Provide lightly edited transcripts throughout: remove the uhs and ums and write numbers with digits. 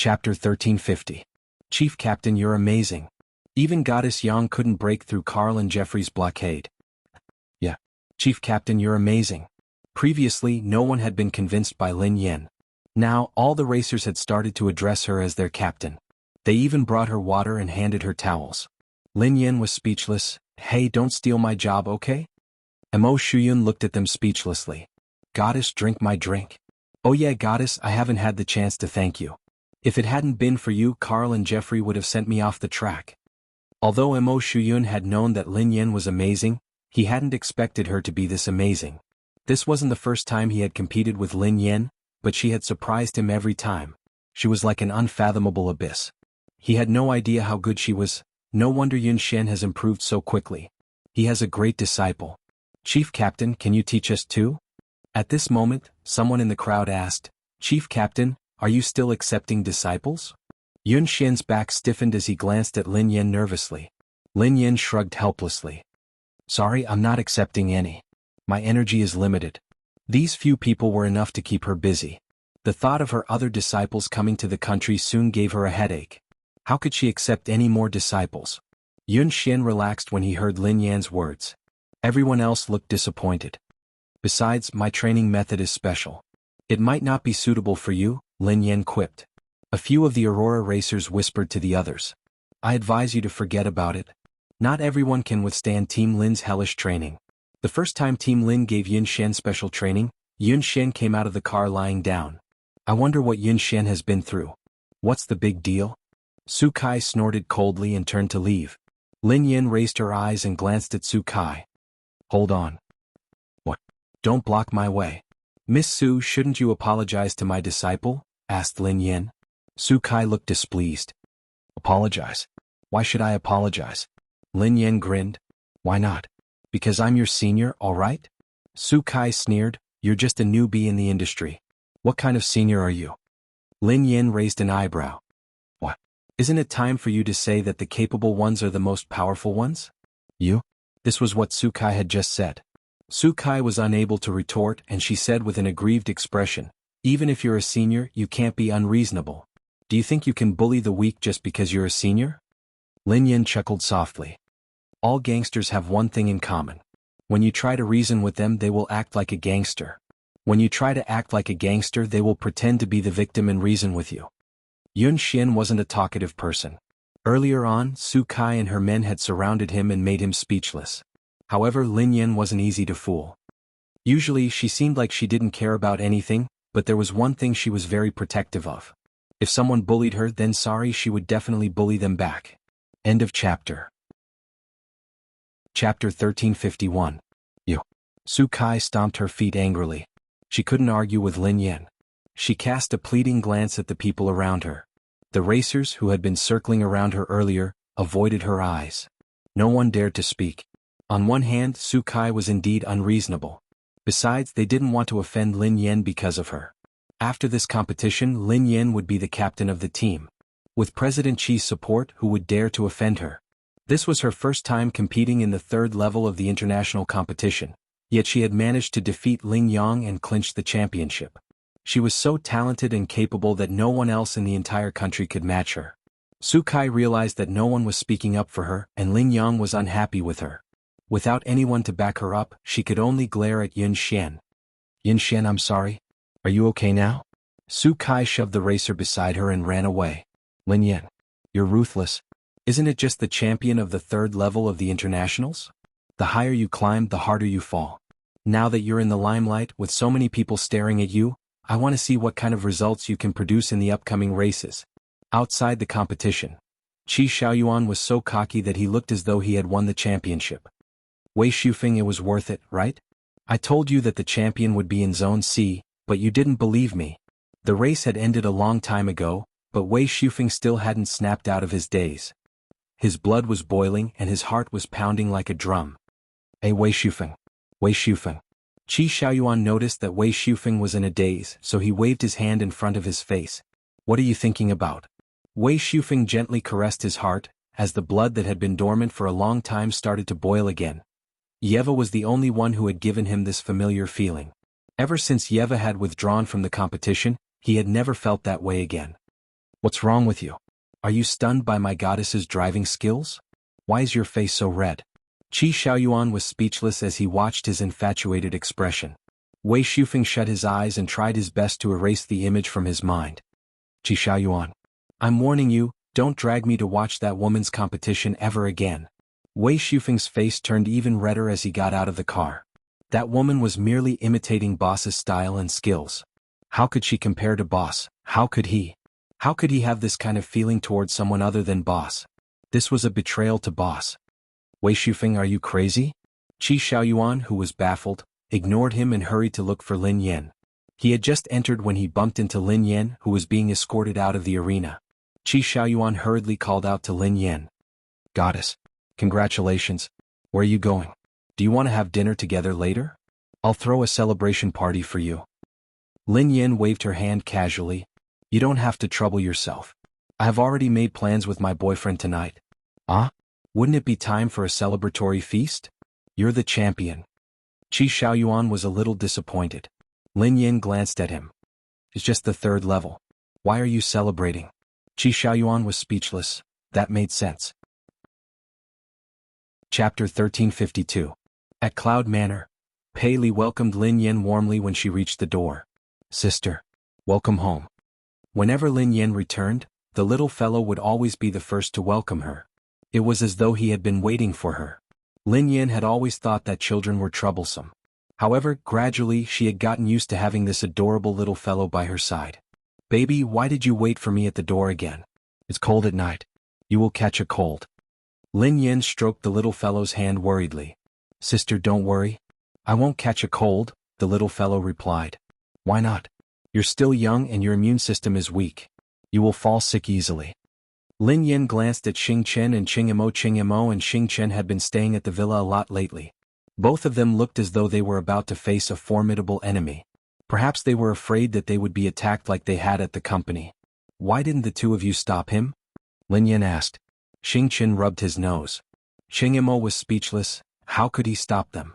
Chapter 1350. Chief Captain, you're amazing. Even Goddess Yang couldn't break through Carl and Jeffrey's blockade. Yeah. Chief Captain, you're amazing. Previously, no one had been convinced by Lin Yan. Now, all the racers had started to address her as their captain. They even brought her water and handed her towels. Lin Yan was speechless. Hey, don't steal my job, okay? Mo Shuyun looked at them speechlessly. Goddess, drink my drink. Oh yeah, Goddess, I haven't had the chance to thank you. If it hadn't been for you, Carl and Jeffrey would have sent me off the track. Although Mo Shuyun had known that Lin Yan was amazing, he hadn't expected her to be this amazing. This wasn't the first time he had competed with Lin Yan, but she had surprised him every time. She was like an unfathomable abyss. He had no idea how good she was. No wonder Yun Shen has improved so quickly. He has a great disciple. Chief Captain, can you teach us too? At this moment, someone in the crowd asked, Chief Captain, are you still accepting disciples? Yun Shen's back stiffened as he glanced at Lin Yan nervously. Lin Yan shrugged helplessly. Sorry, I'm not accepting any. My energy is limited. These few people were enough to keep her busy. The thought of her other disciples coming to the country soon gave her a headache. How could she accept any more disciples? Yun Shen relaxed when he heard Lin Yan's words. Everyone else looked disappointed. Besides, my training method is special. It might not be suitable for you, Lin Yan quipped. A few of the Aurora racers whispered to the others. I advise you to forget about it. Not everyone can withstand Team Lin's hellish training. The first time Team Lin gave Yun Shen special training, Yun Shen came out of the car lying down. I wonder what Yun Shen has been through. What's the big deal? Su Kai snorted coldly and turned to leave. Lin Yan raised her eyes and glanced at Su Kai. Hold on. What? Don't block my way. Miss Su, shouldn't you apologize to my disciple? Asked Lin Yan. Su Kai looked displeased. Apologize? Why should I apologize? Lin Yan grinned. Why not? Because I'm your senior, all right? Su Kai sneered. You're just a newbie in the industry. What kind of senior are you? Lin Yan raised an eyebrow. What? Isn't it time for you to say that the capable ones are the most powerful ones? You? This was what Su Kai had just said. Su Kai was unable to retort, and she said with an aggrieved expression, even if you're a senior, you can't be unreasonable. Do you think you can bully the weak just because you're a senior? Lin Yan chuckled softly. All gangsters have one thing in common. When you try to reason with them, they will act like a gangster. When you try to act like a gangster, they will pretend to be the victim and reason with you. Yun Shen wasn't a talkative person. Earlier on, Su Kai and her men had surrounded him and made him speechless. However, Lin Yan wasn't easy to fool. Usually, she seemed like she didn't care about anything, but there was one thing she was very protective of. If someone bullied her, then sorry, she would definitely bully them back. End of chapter. Chapter 1351. You. Su Kai stomped her feet angrily. She couldn't argue with Lin Yan. She cast a pleading glance at the people around her. The racers, who had been circling around her earlier, avoided her eyes. No one dared to speak. On one hand, Su Kai was indeed unreasonable. Besides, they didn't want to offend Lin Yan because of her. After this competition, Lin Yan would be the captain of the team. With President Chi's support, who would dare to offend her? This was her first time competing in the third level of the international competition, yet she had managed to defeat Ling Yang and clinch the championship. She was so talented and capable that no one else in the entire country could match her. Su Kai realized that no one was speaking up for her, and Ling Yang was unhappy with her. Without anyone to back her up, she could only glare at Yun Shen. Yun Shen, I'm sorry. Are you okay now? Su Kai shoved the racer beside her and ran away. Lin Yan, you're ruthless. Isn't it just the champion of the third level of the internationals? The higher you climb, the harder you fall. Now that you're in the limelight, with so many people staring at you, I want to see what kind of results you can produce in the upcoming races. Outside the competition, Qi Xiaoyuan was so cocky that he looked as though he had won the championship. Wei Shufeng, it was worth it, right? I told you that the champion would be in Zone C, but you didn't believe me. The race had ended a long time ago, but Wei Shufeng still hadn't snapped out of his daze. His blood was boiling and his heart was pounding like a drum. Hey Wei Shufeng. Wei Shufeng. Qi Xiaoyuan noticed that Wei Shufeng was in a daze, so he waved his hand in front of his face. What are you thinking about? Wei Shufeng gently caressed his heart, as the blood that had been dormant for a long time started to boil again. Yeva was the only one who had given him this familiar feeling. Ever since Yeva had withdrawn from the competition, he had never felt that way again. What's wrong with you? Are you stunned by my goddess's driving skills? Why is your face so red? Qi Xiaoyuan was speechless as he watched his infatuated expression. Wei Shufeng shut his eyes and tried his best to erase the image from his mind. Qi Xiaoyuan. I'm warning you, don't drag me to watch that woman's competition ever again. Wei Shufeng's face turned even redder as he got out of the car. That woman was merely imitating Boss's style and skills. How could she compare to Boss? How could he? How could he have this kind of feeling towards someone other than Boss? This was a betrayal to Boss. Wei Shufeng, are you crazy? Qi Xiaoyuan, who was baffled, ignored him and hurried to look for Lin Yan. He had just entered when he bumped into Lin Yan, who was being escorted out of the arena. Qi Xiaoyuan hurriedly called out to Lin Yan. Goddess. Congratulations. Where are you going? Do you want to have dinner together later? I'll throw a celebration party for you. Lin Yan waved her hand casually. You don't have to trouble yourself. I have already made plans with my boyfriend tonight. Ah? Wouldn't it be time for a celebratory feast? You're the champion. Qi Xiaoyuan was a little disappointed. Lin Yan glanced at him. It's just the third level. Why are you celebrating? Qi Xiaoyuan was speechless. That made sense. Chapter 1352. At Cloud Manor, Pei Li welcomed Lin Yan warmly when she reached the door. Sister. Welcome home. Whenever Lin Yan returned, the little fellow would always be the first to welcome her. It was as though he had been waiting for her. Lin Yan had always thought that children were troublesome. However, gradually she had gotten used to having this adorable little fellow by her side. Baby, why did you wait for me at the door again? It's cold at night. You will catch a cold. Lin Yan stroked the little fellow's hand worriedly. Sister, don't worry. I won't catch a cold, the little fellow replied. Why not? You're still young and your immune system is weak. You will fall sick easily. Lin Yan glanced at Xing Chen and Qing Imo. Qing Imo and Xing Chen had been staying at the villa a lot lately. Both of them looked as though they were about to face a formidable enemy. Perhaps they were afraid that they would be attacked like they had at the company. Why didn't the two of you stop him? Lin Yan asked. Xing Chen rubbed his nose. Qing Imo was speechless. How could he stop them?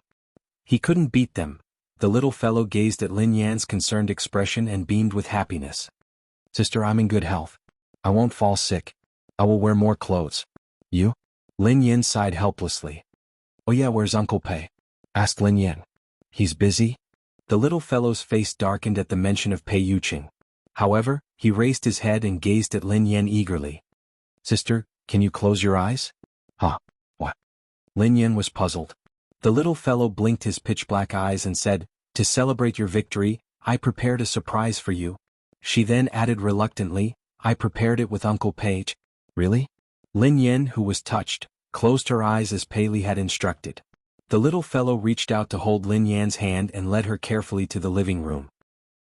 He couldn't beat them. The little fellow gazed at Lin Yan's concerned expression and beamed with happiness. Sister, I'm in good health. I won't fall sick. I will wear more clothes. You? Lin Yan sighed helplessly. Oh yeah, where's Uncle Pei? Asked Lin Yan. He's busy? The little fellow's face darkened at the mention of Pei Yuqing. However, he raised his head and gazed at Lin Yan eagerly. Sister, can you close your eyes? Huh? What? Lin Yan was puzzled. The little fellow blinked his pitch-black eyes and said, To celebrate your victory, I prepared a surprise for you. She then added reluctantly, I prepared it with Uncle Page. Really? Lin Yan, who was touched, closed her eyes as Pei Li had instructed. The little fellow reached out to hold Lin Yan's hand and led her carefully to the living room.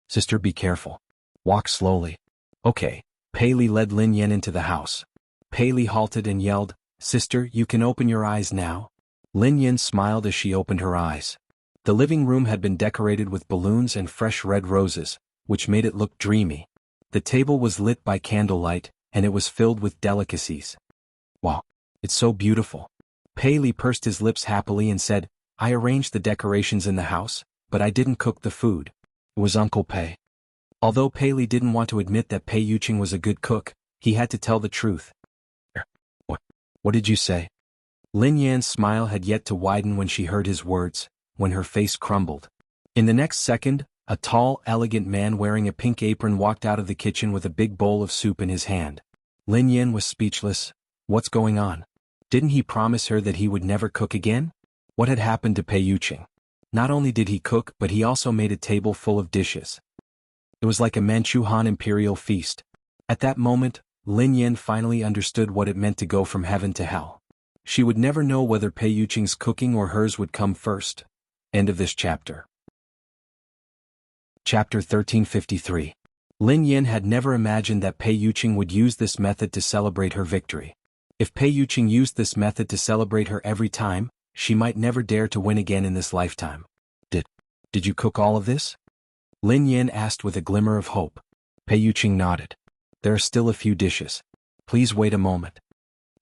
Sister, be careful. Walk slowly. Okay. Pei Li led Lin Yan into the house. Pei Li halted and yelled, Sister, you can open your eyes now. Lin Yan smiled as she opened her eyes. The living room had been decorated with balloons and fresh red roses, which made it look dreamy. The table was lit by candlelight, and it was filled with delicacies. Wow, it's so beautiful. Pei Li pursed his lips happily and said, I arranged the decorations in the house, but I didn't cook the food. It was Uncle Pei. Although Pei Li didn't want to admit that Pei Yuqing was a good cook, he had to tell the truth. What did you say? Lin Yan's smile had yet to widen when she heard his words, when her face crumbled. In the next second, a tall, elegant man wearing a pink apron walked out of the kitchen with a big bowl of soup in his hand. Lin Yan was speechless. What's going on? Didn't he promise her that he would never cook again? What had happened to Pei Yuqing? Not only did he cook, but he also made a table full of dishes. It was like a Manchu Han imperial feast. At that moment, Lin Yan finally understood what it meant to go from heaven to hell. She would never know whether Pei Yuqing's cooking or hers would come first. End of this chapter. Chapter 1353. Lin Yan had never imagined that Pei Yuqing would use this method to celebrate her victory. If Pei Yuqing used this method to celebrate her every time, she might never dare to win again in this lifetime. Did you cook all of this? Lin Yan asked with a glimmer of hope. Pei Yuqing nodded. There are still a few dishes. Please wait a moment.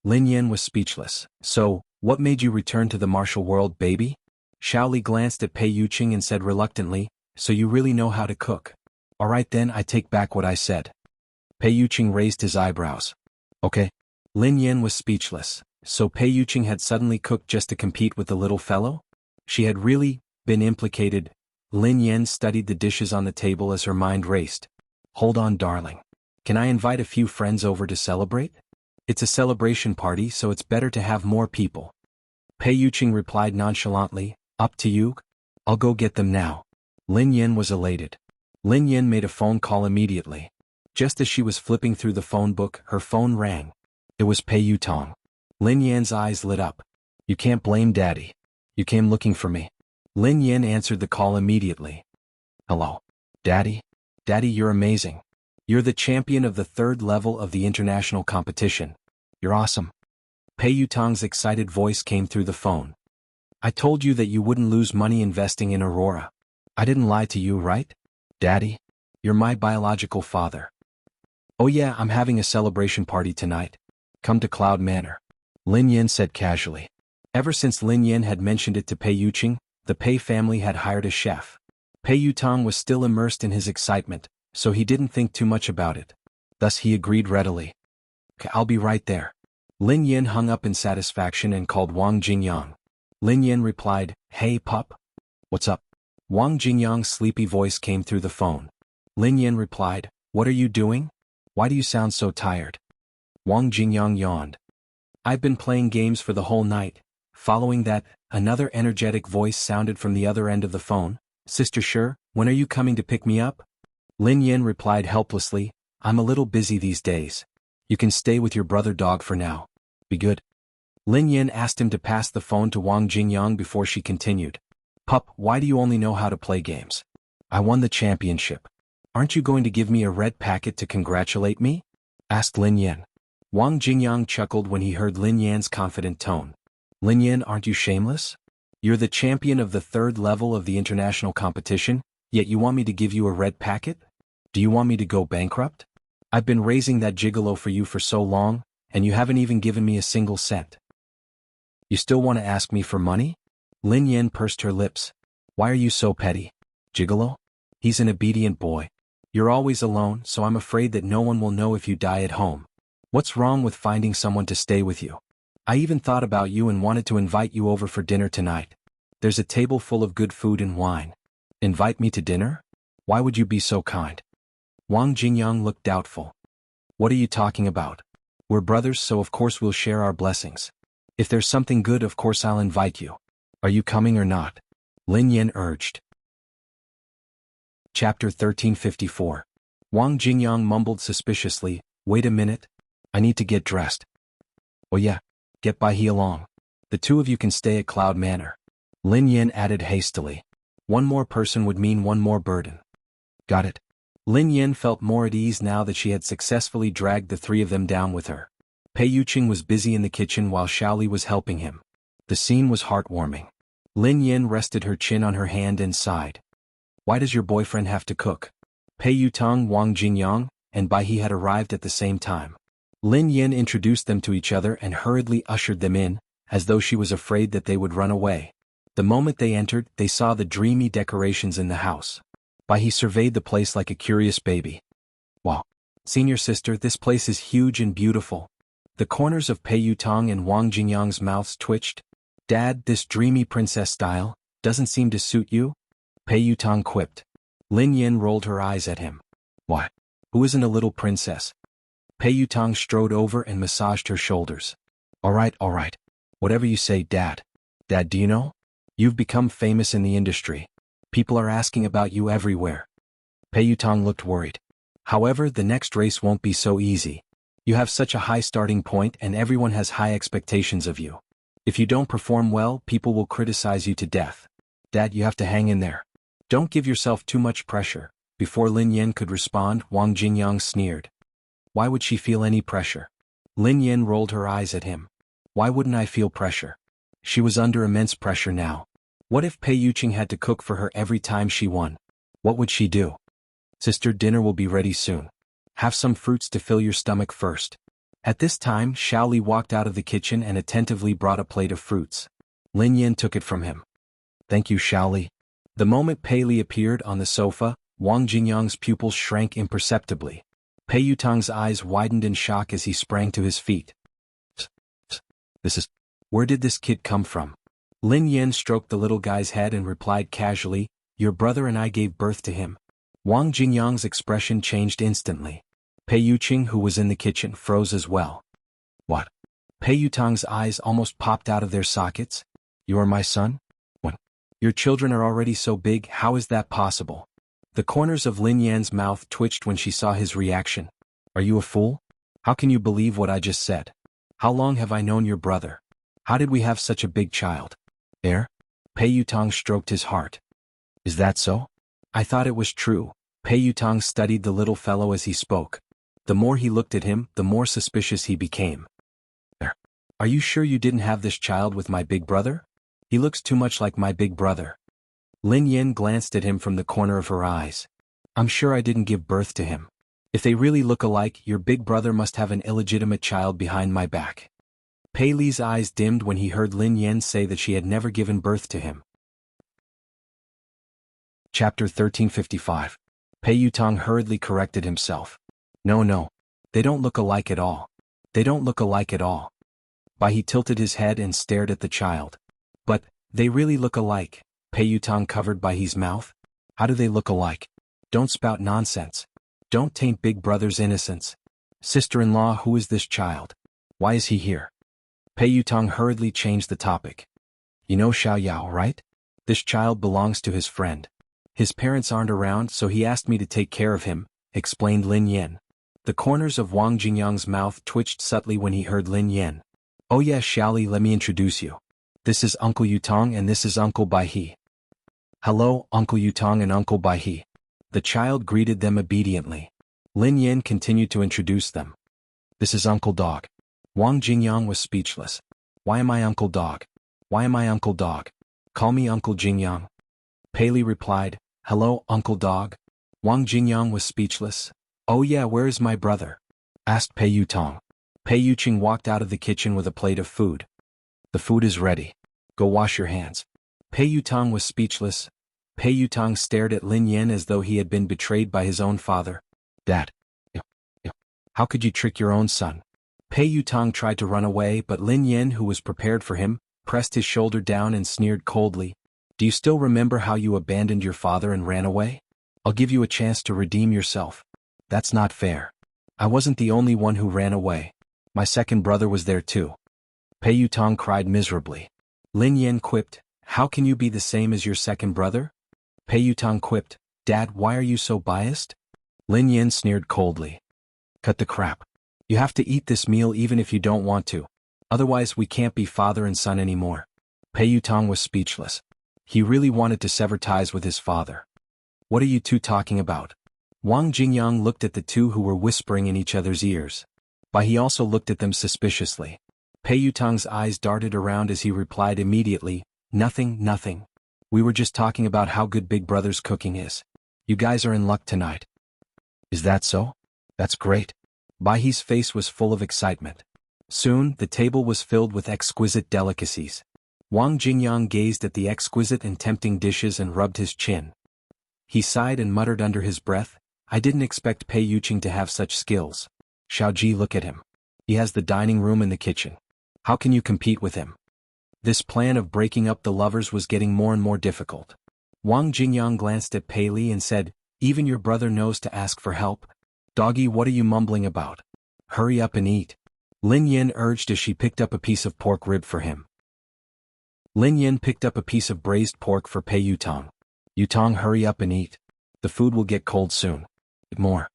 Lin Yan was speechless. So, what made you return to the martial world, baby? Xiaoli glanced at Pei Yuqing and said reluctantly, So you really know how to cook. Alright then, I take back what I said. Pei Yuqing raised his eyebrows. Okay. Lin Yan was speechless. So Pei Yuqing had suddenly cooked just to compete with the little fellow? She had really been implicated. Lin Yan studied the dishes on the table as her mind raced. Hold on, darling. Can I invite a few friends over to celebrate? It's a celebration party, so it's better to have more people. Pei Yuqing replied nonchalantly, up to you. I'll go get them now. Lin Yan was elated. Lin Yan made a phone call immediately. Just as she was flipping through the phone book, her phone rang. It was Pei Yutong. Lin Yan's eyes lit up. You can't blame Daddy. You came looking for me. Lin Yan answered the call immediately. Hello. Daddy? Daddy, you're amazing. You're the champion of the 3rd level of the international competition. You're awesome. Pei Yutong's excited voice came through the phone. I told you that you wouldn't lose money investing in Aurora. I didn't lie to you, right? Daddy? You're my biological father. Oh yeah, I'm having a celebration party tonight. Come to Cloud Manor. Lin Yan said casually. Ever since Lin Yan had mentioned it to Pei Yuqing, the Pei family had hired a chef. Pei Yutong was still immersed in his excitement, so he didn't think too much about it. Thus he agreed readily. I'll be right there. Lin Yan hung up in satisfaction and called Wang Jingyang. Lin Yan replied, Hey pup. What's up? Wang Jingyang's sleepy voice came through the phone. Lin Yan replied, What are you doing? Why do you sound so tired? Wang Jingyang yawned. I've been playing games for the whole night. Following that, another energetic voice sounded from the other end of the phone. Sister Sure, when are you coming to pick me up? Lin Yan replied helplessly, I'm a little busy these days. You can stay with your brother dog for now. Be good. Lin Yan asked him to pass the phone to Wang Jingyang before she continued. Pup, why do you only know how to play games? I won the championship. Aren't you going to give me a red packet to congratulate me? Asked Lin Yan. Wang Jingyang chuckled when he heard Lin Yan's confident tone. Lin Yan, aren't you shameless? You're the champion of the 3rd level of the international competition, yet you want me to give you a red packet? Do you want me to go bankrupt? I've been raising that gigolo for you for so long, and you haven't even given me a single cent. You still want to ask me for money? Lin Yan pursed her lips. Why are you so petty? Gigolo? He's an obedient boy. You're always alone, so I'm afraid that no one will know if you die at home. What's wrong with finding someone to stay with you? I even thought about you and wanted to invite you over for dinner tonight. There's a table full of good food and wine. Invite me to dinner? Why would you be so kind? Wang Jingyang looked doubtful. What are you talking about? We're brothers, so of course we'll share our blessings. If there's something good, of course I'll invite you. Are you coming or not? Lin Yan urged. Chapter 1354. Wang Jingyang mumbled suspiciously, Wait a minute. I need to get dressed. Oh yeah, get Bai He along. The two of you can stay at Cloud Manor. Lin Yan added hastily. One more person would mean one more burden. Got it. Lin Yan felt more at ease now that she had successfully dragged the 3 of them down with her. Pei Yuqing was busy in the kitchen while Shaoli was helping him. The scene was heartwarming. Lin Yan rested her chin on her hand and sighed. Why does your boyfriend have to cook? Pei Yutong, Wang Jingyang, and Bai He had arrived at the same time. Lin Yan introduced them to each other and hurriedly ushered them in, as though she was afraid that they would run away. The moment they entered, they saw the dreamy decorations in the house. Bai He surveyed the place like a curious baby. Wow. Senior sister, this place is huge and beautiful. The corners of Pei Yutong and Wang Jingyang's mouths twitched. Dad, this dreamy princess style doesn't seem to suit you? Pei Yutong quipped. Lin Yan rolled her eyes at him. Why? Who isn't a little princess? Pei Yutong strode over and massaged her shoulders. All right. Whatever you say, Dad. Dad, do you know? You've become famous in the industry. People are asking about you everywhere. Pei Yutong looked worried. However, the next race won't be so easy. You have such a high starting point and everyone has high expectations of you. If you don't perform well, people will criticize you to death. Dad, you have to hang in there. Don't give yourself too much pressure. Before Lin Yan could respond, Wang Jingyang sneered. Why would she feel any pressure? Lin Yan rolled her eyes at him. Why wouldn't I feel pressure? She was under immense pressure now. What if Pei Yuqing had to cook for her every time she won? What would she do? Sister, dinner will be ready soon. Have some fruits to fill your stomach first. At this time, Shaoli walked out of the kitchen and attentively brought a plate of fruits. Lin Yan took it from him. Thank you, Shaoli. The moment Pei Li appeared on the sofa, Wang Jingyang's pupils shrank imperceptibly. Pei Yutong's eyes widened in shock as he sprang to his feet. Where did this kid come from? Lin Yen stroked the little guy's head and replied casually, your brother and I gave birth to him. Wang Jingyang's expression changed instantly. Pei Yuqing, who was in the kitchen, froze as well. What? Pei Yutong's eyes almost popped out of their sockets. You are my son? When? Your children are already so big, how is that possible? The corners of Lin Yan's mouth twitched when she saw his reaction. Are you a fool? How can you believe what I just said? How long have I known your brother? How did we have such a big child? Pei Yutong stroked his heart. Is that so? I thought it was true. Pei Yutong studied the little fellow as he spoke. The more he looked at him, the more suspicious he became. Are you sure you didn't have this child with my big brother? He looks too much like my big brother. Lin Yen glanced at him from the corner of her eyes. I'm sure I didn't give birth to him. If they really look alike, your big brother must have an illegitimate child behind my back. Pei Li's eyes dimmed when he heard Lin Yen say that she had never given birth to him. Chapter 1355. Pei Yutong hurriedly corrected himself. No. They don't look alike at all. They don't look alike at all. He tilted his head and stared at the child. But, they really look alike. Pei Yutong covered Bai's mouth. How do they look alike? Don't spout nonsense. Don't taint big brother's innocence. Sister-in-law, who is this child? Why is he here? Pei Yutong hurriedly changed the topic. You know Xiao Yao, right? This child belongs to his friend. His parents aren't around, so he asked me to take care of him, explained Lin Yen. The corners of Wang Jingyang's mouth twitched subtly when he heard Lin Yen. Oh yes, Xiaoli, let me introduce you. This is Uncle Yutong and this is Uncle Bai. Hello, Uncle Yutong and Uncle Bai. The child greeted them obediently. Lin Yen continued to introduce them. This is Uncle Dog. Wang Jingyang was speechless. Why am I Uncle Dog? Why am I Uncle Dog? Call me Uncle Jingyang. Pei Li replied, Hello, Uncle Dog. Wang Jingyang was speechless. Oh yeah, where is my brother? Asked Pei Yutong. Pei Yuqing walked out of the kitchen with a plate of food. The food is ready. Go wash your hands. Pei Yutong was speechless. Pei Yutong stared at Lin Yen as though he had been betrayed by his own father. Dad. How could you trick your own son? Pei Yutong tried to run away, but Lin Yen, who was prepared for him, pressed his shoulder down and sneered coldly. Do you still remember how you abandoned your father and ran away? I'll give you a chance to redeem yourself. That's not fair. I wasn't the only one who ran away. My second brother was there too. Pei Yutong cried miserably. Lin Yen quipped, How can you be the same as your second brother? Pei Yutong quipped, Dad, why are you so biased? Lin Yen sneered coldly. Cut the crap. You have to eat this meal even if you don't want to. Otherwise we can't be father and son anymore. Pei Yutong was speechless. He really wanted to sever ties with his father. What are you two talking about? Wang Jingyang looked at the two who were whispering in each other's ears. He also looked at them suspiciously. Pei Yutong's eyes darted around as he replied immediately, Nothing. We were just talking about how good Big Brother's cooking is. You guys are in luck tonight. Is that so? That's great. Bai's face was full of excitement. Soon, the table was filled with exquisite delicacies. Wang Jingyang gazed at the exquisite and tempting dishes and rubbed his chin. He sighed and muttered under his breath, I didn't expect Pei Yuqing to have such skills. Xiaoji, look at him. He has the dining room and the kitchen. How can you compete with him? This plan of breaking up the lovers was getting more and more difficult. Wang Jingyang glanced at Pei Li and said, Even your brother knows to ask for help. Doggy, what are you mumbling about? Hurry up and eat. Lin Yen urged as she picked up a piece of pork rib for him. Lin Yen picked up a piece of braised pork for Pei Yutong. Yutong, hurry up and eat. The food will get cold soon. Eat more.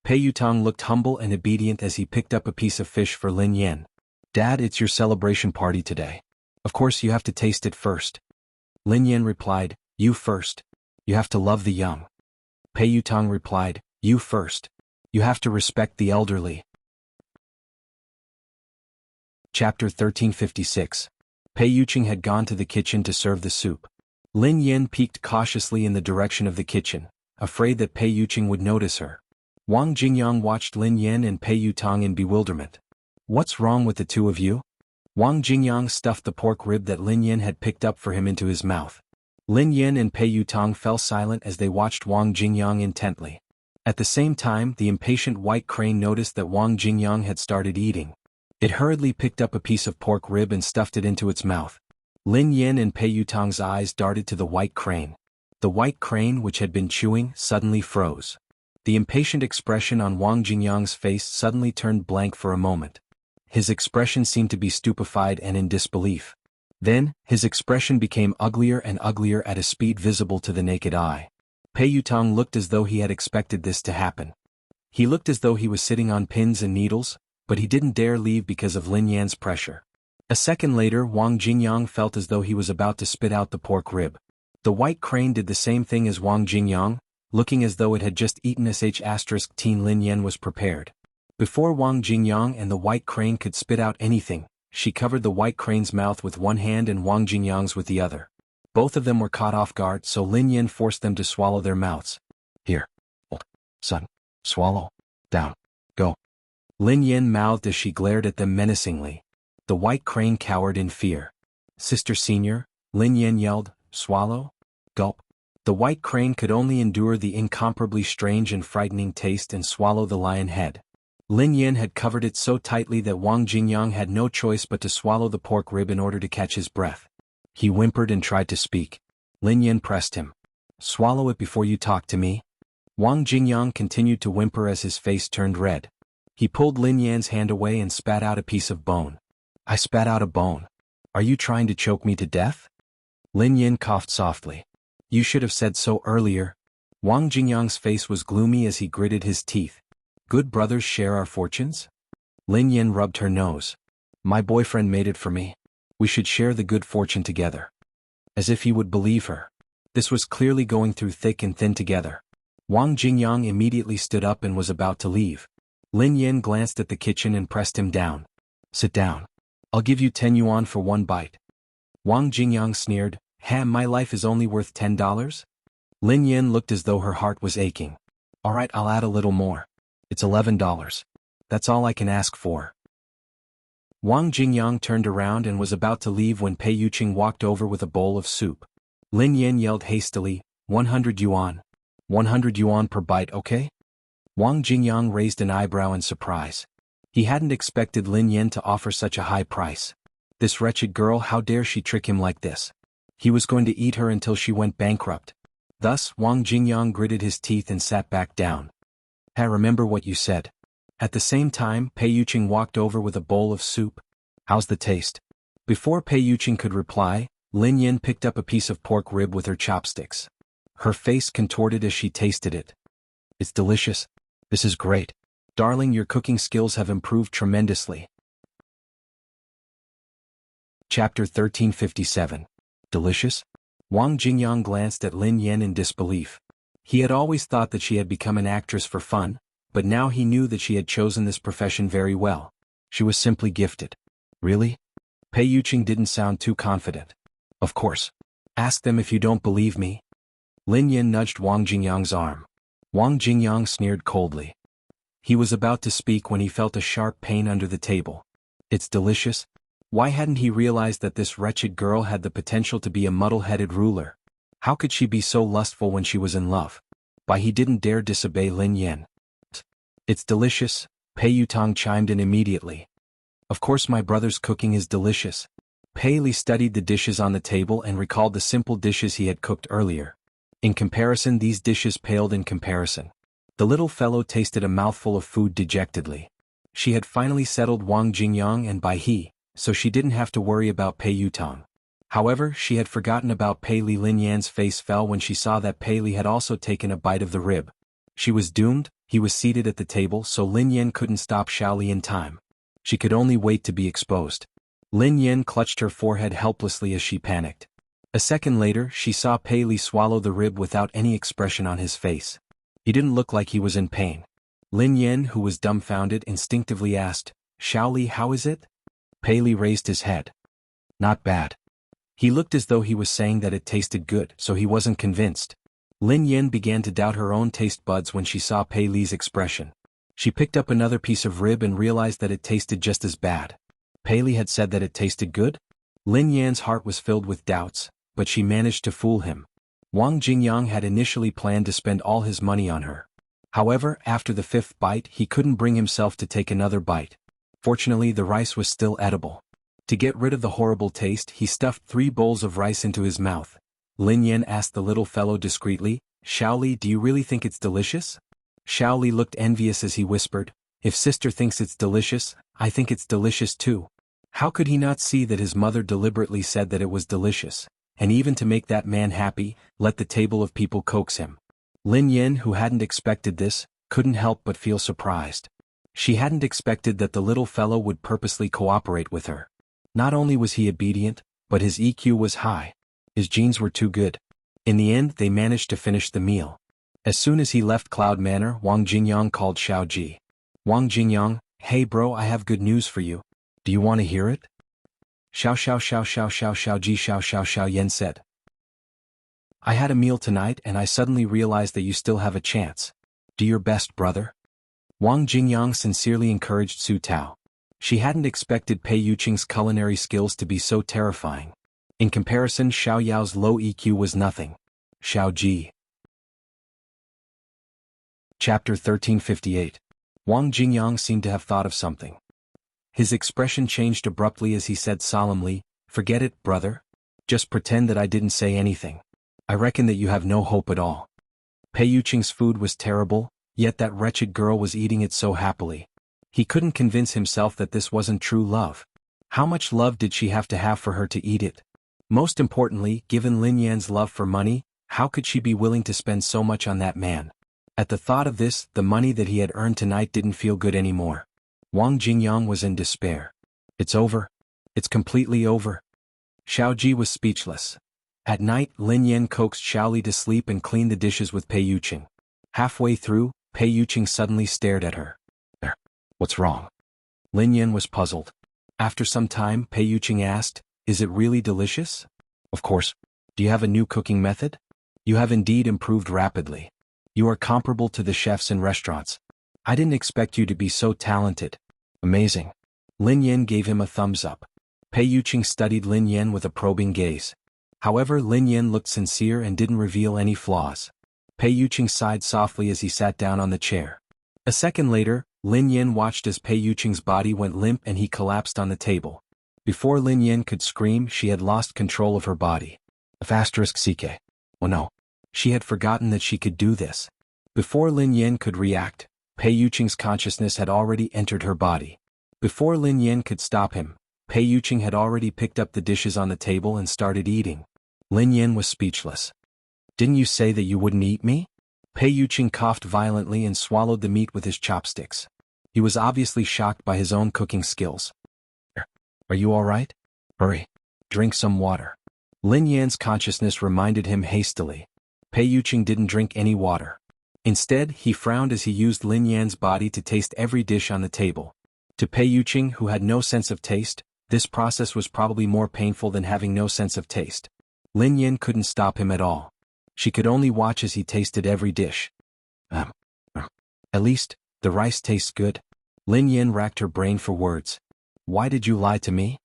Pei Yutong looked humble and obedient as he picked up a piece of fish for Lin Yen. Dad, it's your celebration party today. Of course you have to taste it first. Lin Yen replied, You first. You have to love the young. Pei Yutong replied, You first. You have to respect the elderly. Chapter 1356. Pei Yuqing had gone to the kitchen to serve the soup. Lin Yen peeked cautiously in the direction of the kitchen, afraid that Pei Yuqing would notice her. Wang Jingyang watched Lin Yen and Pei Yutong in bewilderment. What's wrong with the two of you? Wang Jingyang stuffed the pork rib that Lin Yen had picked up for him into his mouth. Lin Yen and Pei Yutong fell silent as they watched Wang Jingyang intently. At the same time, the impatient white crane noticed that Wang Jingyang had started eating. It hurriedly picked up a piece of pork rib and stuffed it into its mouth. Lin Yin and Pei Yutang's eyes darted to the white crane. The white crane, which had been chewing, suddenly froze. The impatient expression on Wang Jingyang's face suddenly turned blank for a moment. His expression seemed to be stupefied and in disbelief. Then, his expression became uglier and uglier at a speed visible to the naked eye. Pei Yutang looked as though he had expected this to happen. He looked as though he was sitting on pins and needles, but he didn't dare leave because of Lin Yan's pressure. A second later, Wang Jingyang felt as though he was about to spit out the pork rib. The white crane did the same thing as Wang Jingyang, looking as though it had just eaten **Teen Lin Yan was prepared. Before Wang Jingyang and the white crane could spit out anything, she covered the white crane's mouth with one hand and Wang Jingyang's with the other. Both of them were caught off guard, so Lin Yan forced them to swallow their mouths. Here, old son, swallow, down, go. Lin Yan mouthed as she glared at them menacingly. The white crane cowered in fear. Sister Senior, Lin Yan yelled, swallow, gulp. The white crane could only endure the incomparably strange and frightening taste and swallow the lion head. Lin Yan had covered it so tightly that Wang Jingyang had no choice but to swallow the pork rib in order to catch his breath. He whimpered and tried to speak. Lin Yan pressed him. Swallow it before you talk to me. Wang Jingyang continued to whimper as his face turned red. He pulled Lin Yan's hand away and spat out a piece of bone. I spat out a bone. Are you trying to choke me to death? Lin Yan coughed softly. You should have said so earlier. Wang Jingyang's face was gloomy as he gritted his teeth. Good brothers share our fortunes? Lin Yan rubbed her nose. My boyfriend made it for me. We should share the good fortune together. As if he would believe her. This was clearly going through thick and thin together. Wang Jingyang immediately stood up and was about to leave. Lin Yan glanced at the kitchen and pressed him down. Sit down. I'll give you 10 yuan for one bite. Wang Jingyang sneered, my life is only worth $10? Lin Yan looked as though her heart was aching. Alright, I'll add a little more. It's $11. That's all I can ask for. Wang Jingyang turned around and was about to leave when Pei Yuqing walked over with a bowl of soup. Lin Yan yelled hastily, 100 yuan. 100 yuan per bite, okay? Wang Jingyang raised an eyebrow in surprise. He hadn't expected Lin Yan to offer such a high price. This wretched girl, how dare she trick him like this? He was going to eat her until she went bankrupt. Thus, Wang Jingyang gritted his teeth and sat back down. Hey, remember what you said. At the same time, Pei Yuqing walked over with a bowl of soup. How's the taste? Before Pei Yuqing could reply, Lin Yan picked up a piece of pork rib with her chopsticks. Her face contorted as she tasted it. It's delicious. This is great. Darling, your cooking skills have improved tremendously. Chapter 1357. Delicious? Wang Jingyang glanced at Lin Yan in disbelief. He had always thought that she had become an actress for fun, but now he knew that she had chosen this profession very well. She was simply gifted. Really? Pei Yuqing didn't sound too confident. Of course. Ask them if you don't believe me. Lin Yan nudged Wang Jingyang's arm. Wang Jingyang sneered coldly. He was about to speak when he felt a sharp pain under the table. It's delicious. Why hadn't he realized that this wretched girl had the potential to be a muddle-headed ruler? How could she be so lustful when she was in love? Why he didn't dare disobey Lin Yan. It's delicious, Pei Yutang chimed in immediately. Of course my brother's cooking is delicious. Pei Li studied the dishes on the table and recalled the simple dishes he had cooked earlier. In comparison, these dishes paled in comparison. The little fellow tasted a mouthful of food dejectedly. She had finally settled Wang Jingyang and by he, so she didn't have to worry about Pei Yutang. However, she had forgotten about Pei Li. Lin Yan's face fell when she saw that Pei Li had also taken a bite of the rib. She was doomed. He was seated at the table, so Lin Yan couldn't stop Xiao Li in time. She could only wait to be exposed. Lin Yan clutched her forehead helplessly as she panicked. A second later, she saw Pei Li swallow the rib without any expression on his face. He didn't look like he was in pain. Lin Yan, who was dumbfounded, instinctively asked, Xiao Li, how is it? Pei Li raised his head. Not bad. He looked as though he was saying that it tasted good, so he wasn't convinced. Lin Yan began to doubt her own taste buds when she saw Pei Li's expression. She picked up another piece of rib and realized that it tasted just as bad. Pei Li had said that it tasted good? Lin Yan's heart was filled with doubts, but she managed to fool him. Wang Jingyang had initially planned to spend all his money on her. However, after the 5th bite he couldn't bring himself to take another bite. Fortunately the rice was still edible. To get rid of the horrible taste he stuffed 3 bowls of rice into his mouth. Lin Yan asked the little fellow discreetly, "Xiaoli, do you really think it's delicious?" Xiaoli looked envious as he whispered, "If sister thinks it's delicious, I think it's delicious too." How could he not see that his mother deliberately said that it was delicious, and even to make that man happy, let the table of people coax him? Lin Yan, who hadn't expected this, couldn't help but feel surprised. She hadn't expected that the little fellow would purposely cooperate with her. Not only was he obedient, but his EQ was high. His genes were too good. In the end they managed to finish the meal. As soon as he left Cloud Manor, Wang Jingyang called Xiao Ji. "Wang Jingyang, hey bro, I have good news for you. Do you want to hear it?" "Xiao Xiao Xiao Xiao Xiao Xiao Ji Xiao Xiao Xiao Yan said. "I had a meal tonight and I suddenly realized that you still have a chance. Do your best, brother." Wang Jingyang sincerely encouraged Su Tao. She hadn't expected Pei Yuqing's culinary skills to be so terrifying. In comparison, Xiao Yao's low EQ was nothing. Xiao Ji. Chapter 1358. Wang Jingyang seemed to have thought of something. His expression changed abruptly as he said solemnly, "Forget it, brother. Just pretend that I didn't say anything. I reckon that you have no hope at all." Pei Yuqing's food was terrible, yet that wretched girl was eating it so happily. He couldn't convince himself that this wasn't true love. How much love did she have to have for her to eat it? Most importantly, given Lin Yan's love for money, how could she be willing to spend so much on that man? At the thought of this, the money that he had earned tonight didn't feel good anymore. Wang Jingyang was in despair. It's over. It's completely over. Xiao Ji was speechless. At night, Lin Yan coaxed Xiaoli to sleep and cleaned the dishes with Pei Yuqing. Halfway through, Pei Yuqing suddenly stared at her. "What's wrong?" Lin Yan was puzzled. After some time, Pei Yuqing asked, "Is it really delicious?" "Of course. Do you have a new cooking method?" "You have indeed improved rapidly. You are comparable to the chefs in restaurants. I didn't expect you to be so talented." "Amazing." Lin Yan gave him a thumbs up. Pei Yuqing studied Lin Yan with a probing gaze. However, Lin Yan looked sincere and didn't reveal any flaws. Pei Yuqing sighed softly as he sat down on the chair. A second later, Lin Yan watched as Pei Yuqing's body went limp and he collapsed on the table. Before Lin Yan could scream, she had lost control of her body. *CK. Oh no. She had forgotten that she could do this. Before Lin Yan could react, Pei Yuqing's consciousness had already entered her body. Before Lin Yan could stop him, Pei Yuqing had already picked up the dishes on the table and started eating. Lin Yan was speechless. "Didn't you say that you wouldn't eat me?" Pei Yuqing coughed violently and swallowed the meat with his chopsticks. He was obviously shocked by his own cooking skills. "Are you all right? Hurry. Drink some water." Lin Yan's consciousness reminded him hastily. Pei Yuqing didn't drink any water. Instead, he frowned as he used Lin Yan's body to taste every dish on the table. To Pei Yuqing, who had no sense of taste, this process was probably more painful than having no sense of taste. Lin Yan couldn't stop him at all. She could only watch as he tasted every dish. At least, the rice tastes good." Lin Yan racked her brain for words. "Why did you lie to me?"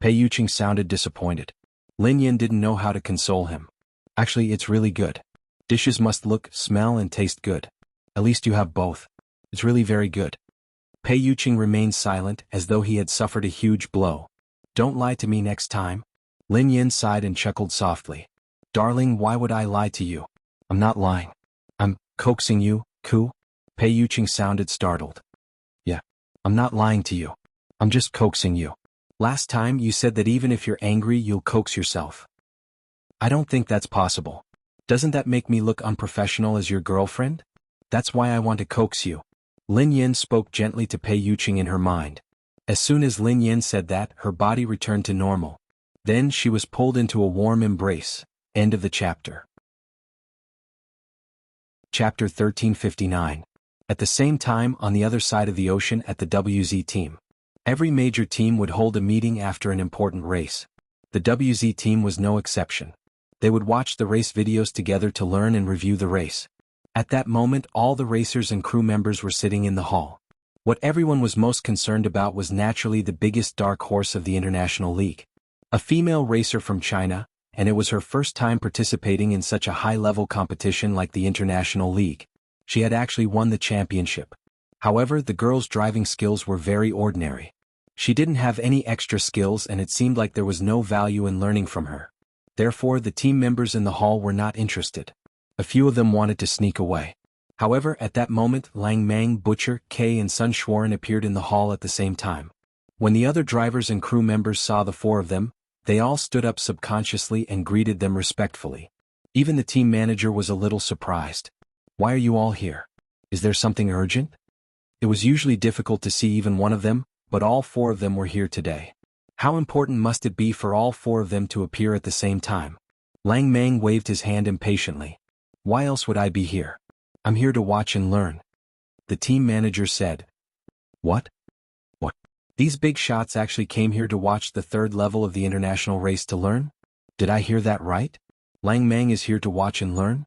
Pei Yuqing sounded disappointed. Lin Yan didn't know how to console him. "Actually, it's really good. Dishes must look, smell and taste good. At least you have both. It's really very good." Pei Yuqing remained silent as though he had suffered a huge blow. "Don't lie to me next time." Lin Yan sighed and chuckled softly. "Darling, why would I lie to you? I'm not lying. I'm coaxing you, Ku." Pei Yuqing sounded startled. "Yeah, I'm not lying to you. I'm just coaxing you. Last time you said that even if you're angry you'll coax yourself. I don't think that's possible. Doesn't that make me look unprofessional as your girlfriend? That's why I want to coax you." Lin Yan spoke gently to Pei Yuqing in her mind. As soon as Lin Yan said that, her body returned to normal. Then she was pulled into a warm embrace. End of the chapter. Chapter 1359. At the same time, on the other side of the ocean at the WZ team. Every major team would hold a meeting after an important race. The WZ team was no exception. They would watch the race videos together to learn and review the race. At that moment, all the racers and crew members were sitting in the hall. What everyone was most concerned about was naturally the biggest dark horse of the International League. A female racer from China, and it was her first time participating in such a high-level competition like the International League. She had actually won the championship. However, the girl's driving skills were very ordinary. She didn't have any extra skills and it seemed like there was no value in learning from her. Therefore, the team members in the hall were not interested. A few of them wanted to sneak away. However, at that moment, Lang Mang, Butcher, Kay and Sun Schwarren appeared in the hall at the same time. When the other drivers and crew members saw the four of them, they all stood up subconsciously and greeted them respectfully. Even the team manager was a little surprised. Why are you all here? Is there something urgent? It was usually difficult to see even one of them, but all four of them were here today. How important must it be for all four of them to appear at the same time? Lang Mang waved his hand impatiently. Why else would I be here? I'm here to watch and learn. The team manager said. What? What? These big shots actually came here to watch the third level of the international race to learn? Did I hear that right? Lang Mang is here to watch and learn?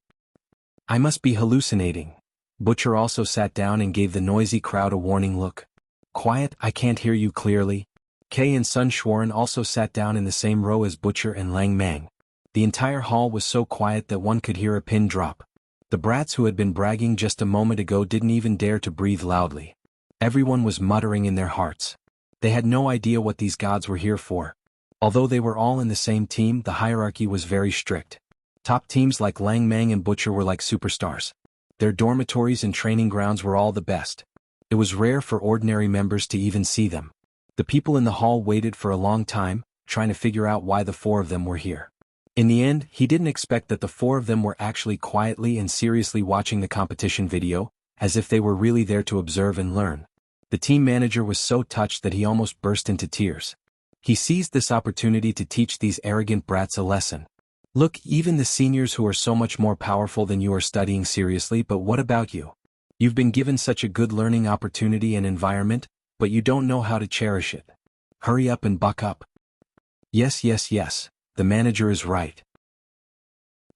I must be hallucinating. Butcher also sat down and gave the noisy crowd a warning look. Quiet, I can't hear you clearly. Kay and Sun Schwarren also sat down in the same row as Butcher and Lang Mang. The entire hall was so quiet that one could hear a pin drop. The brats who had been bragging just a moment ago didn't even dare to breathe loudly. Everyone was muttering in their hearts. They had no idea what these gods were here for. Although they were all in the same team, the hierarchy was very strict. Top teams like Lang Mang and Butcher were like superstars. Their dormitories and training grounds were all the best. It was rare for ordinary members to even see them. The people in the hall waited for a long time, trying to figure out why the four of them were here. In the end, he didn't expect that the four of them were actually quietly and seriously watching the competition video, as if they were really there to observe and learn. The team manager was so touched that he almost burst into tears. He seized this opportunity to teach these arrogant brats a lesson. Look, even the seniors who are so much more powerful than you are studying seriously, but what about you? You've been given such a good learning opportunity and environment, but you don't know how to cherish it. Hurry up and buck up. Yes, the manager is right.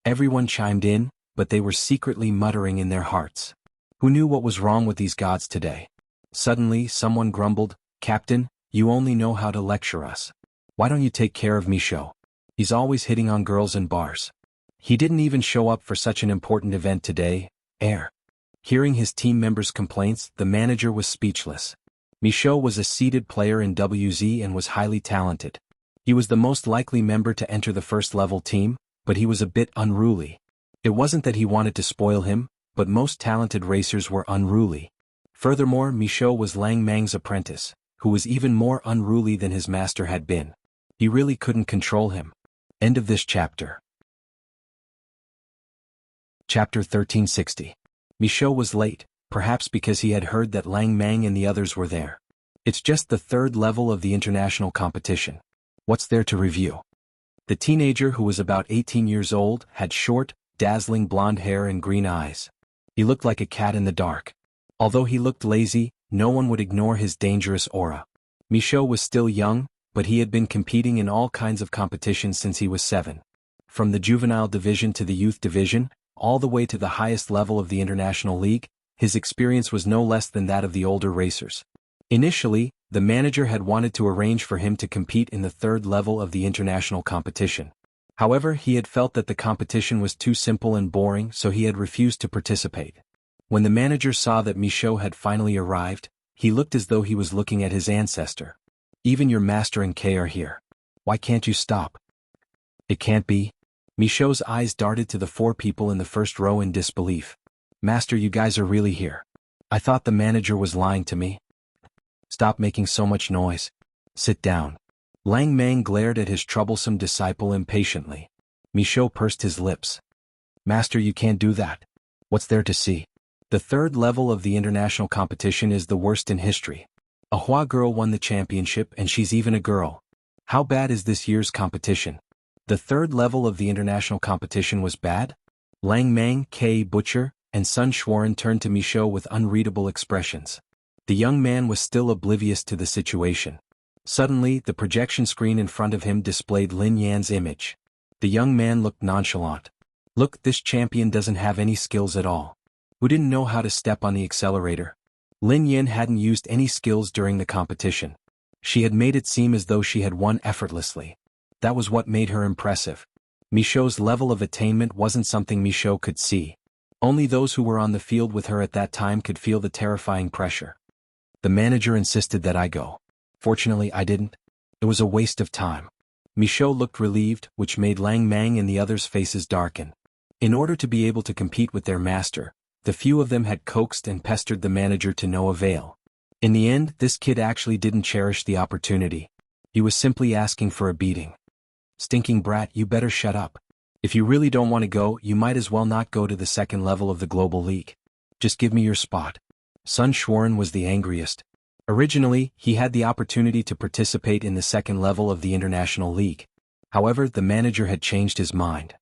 Everyone chimed in, but they were secretly muttering in their hearts. Who knew what was wrong with these gods today? Suddenly, someone grumbled, Captain, you only know how to lecture us. Why don't you take care of Michaud? He's always hitting on girls in bars. He didn't even show up for such an important event today. Hearing his team members' complaints, the manager was speechless. Michaud was a seeded player in WZ and was highly talented. He was the most likely member to enter the first-level team, but he was a bit unruly. It wasn't that he wanted to spoil him, but most talented racers were unruly. Furthermore, Michaud was Lang Mang's apprentice, who was even more unruly than his master had been. He really couldn't control him. End of this chapter. Chapter 1360. Michaud was late, perhaps because he had heard that Lang Mang and the others were there. It's just the third level of the international competition. What's there to review? The teenager, who was about 18 years old, had short, dazzling blonde hair and green eyes. He looked like a cat in the dark. Although he looked lazy, no one would ignore his dangerous aura. Michaud was still young, but he had been competing in all kinds of competitions since he was 7. From the juvenile division to the youth division, all the way to the highest level of the international league, his experience was no less than that of the older racers. Initially, the manager had wanted to arrange for him to compete in the third level of the international competition. However, he had felt that the competition was too simple and boring, so he had refused to participate. When the manager saw that Michaud had finally arrived, he looked as though he was looking at his ancestor. Even your master and Kay are here. Why can't you stop? It can't be. Michaud's eyes darted to the 4 people in the first row in disbelief. Master, you guys are really here. I thought the manager was lying to me. Stop making so much noise. Sit down. Lang Mang glared at his troublesome disciple impatiently. Michaud pursed his lips. Master, you can't do that. What's there to see? The third level of the international competition is the worst in history. A Hua girl won the championship and she's even a girl. How bad is this year's competition? The third level of the international competition was bad? Lang Mang, Kay, Butcher, and Sun Schwarren turned to Michaud with unreadable expressions. The young man was still oblivious to the situation. Suddenly, the projection screen in front of him displayed Lin Yan's image. The young man looked nonchalant. Look, this champion doesn't have any skills at all. Who didn't know how to step on the accelerator? Lin Yan hadn't used any skills during the competition. She had made it seem as though she had won effortlessly. That was what made her impressive. Michaud's level of attainment wasn't something Michaud could see. Only those who were on the field with her at that time could feel the terrifying pressure. The manager insisted that I go. Fortunately, I didn't. It was a waste of time. Michaud looked relieved, which made Lang Mang and the others' faces darken. In order to be able to compete with their master, the few of them had coaxed and pestered the manager to no avail. In the end, this kid actually didn't cherish the opportunity. He was simply asking for a beating. Stinking brat, you better shut up. If you really don't want to go, you might as well not go to the second level of the Global League. Just give me your spot. Sun Schwarren was the angriest. Originally, he had the opportunity to participate in the second level of the International League. However, the manager had changed his mind.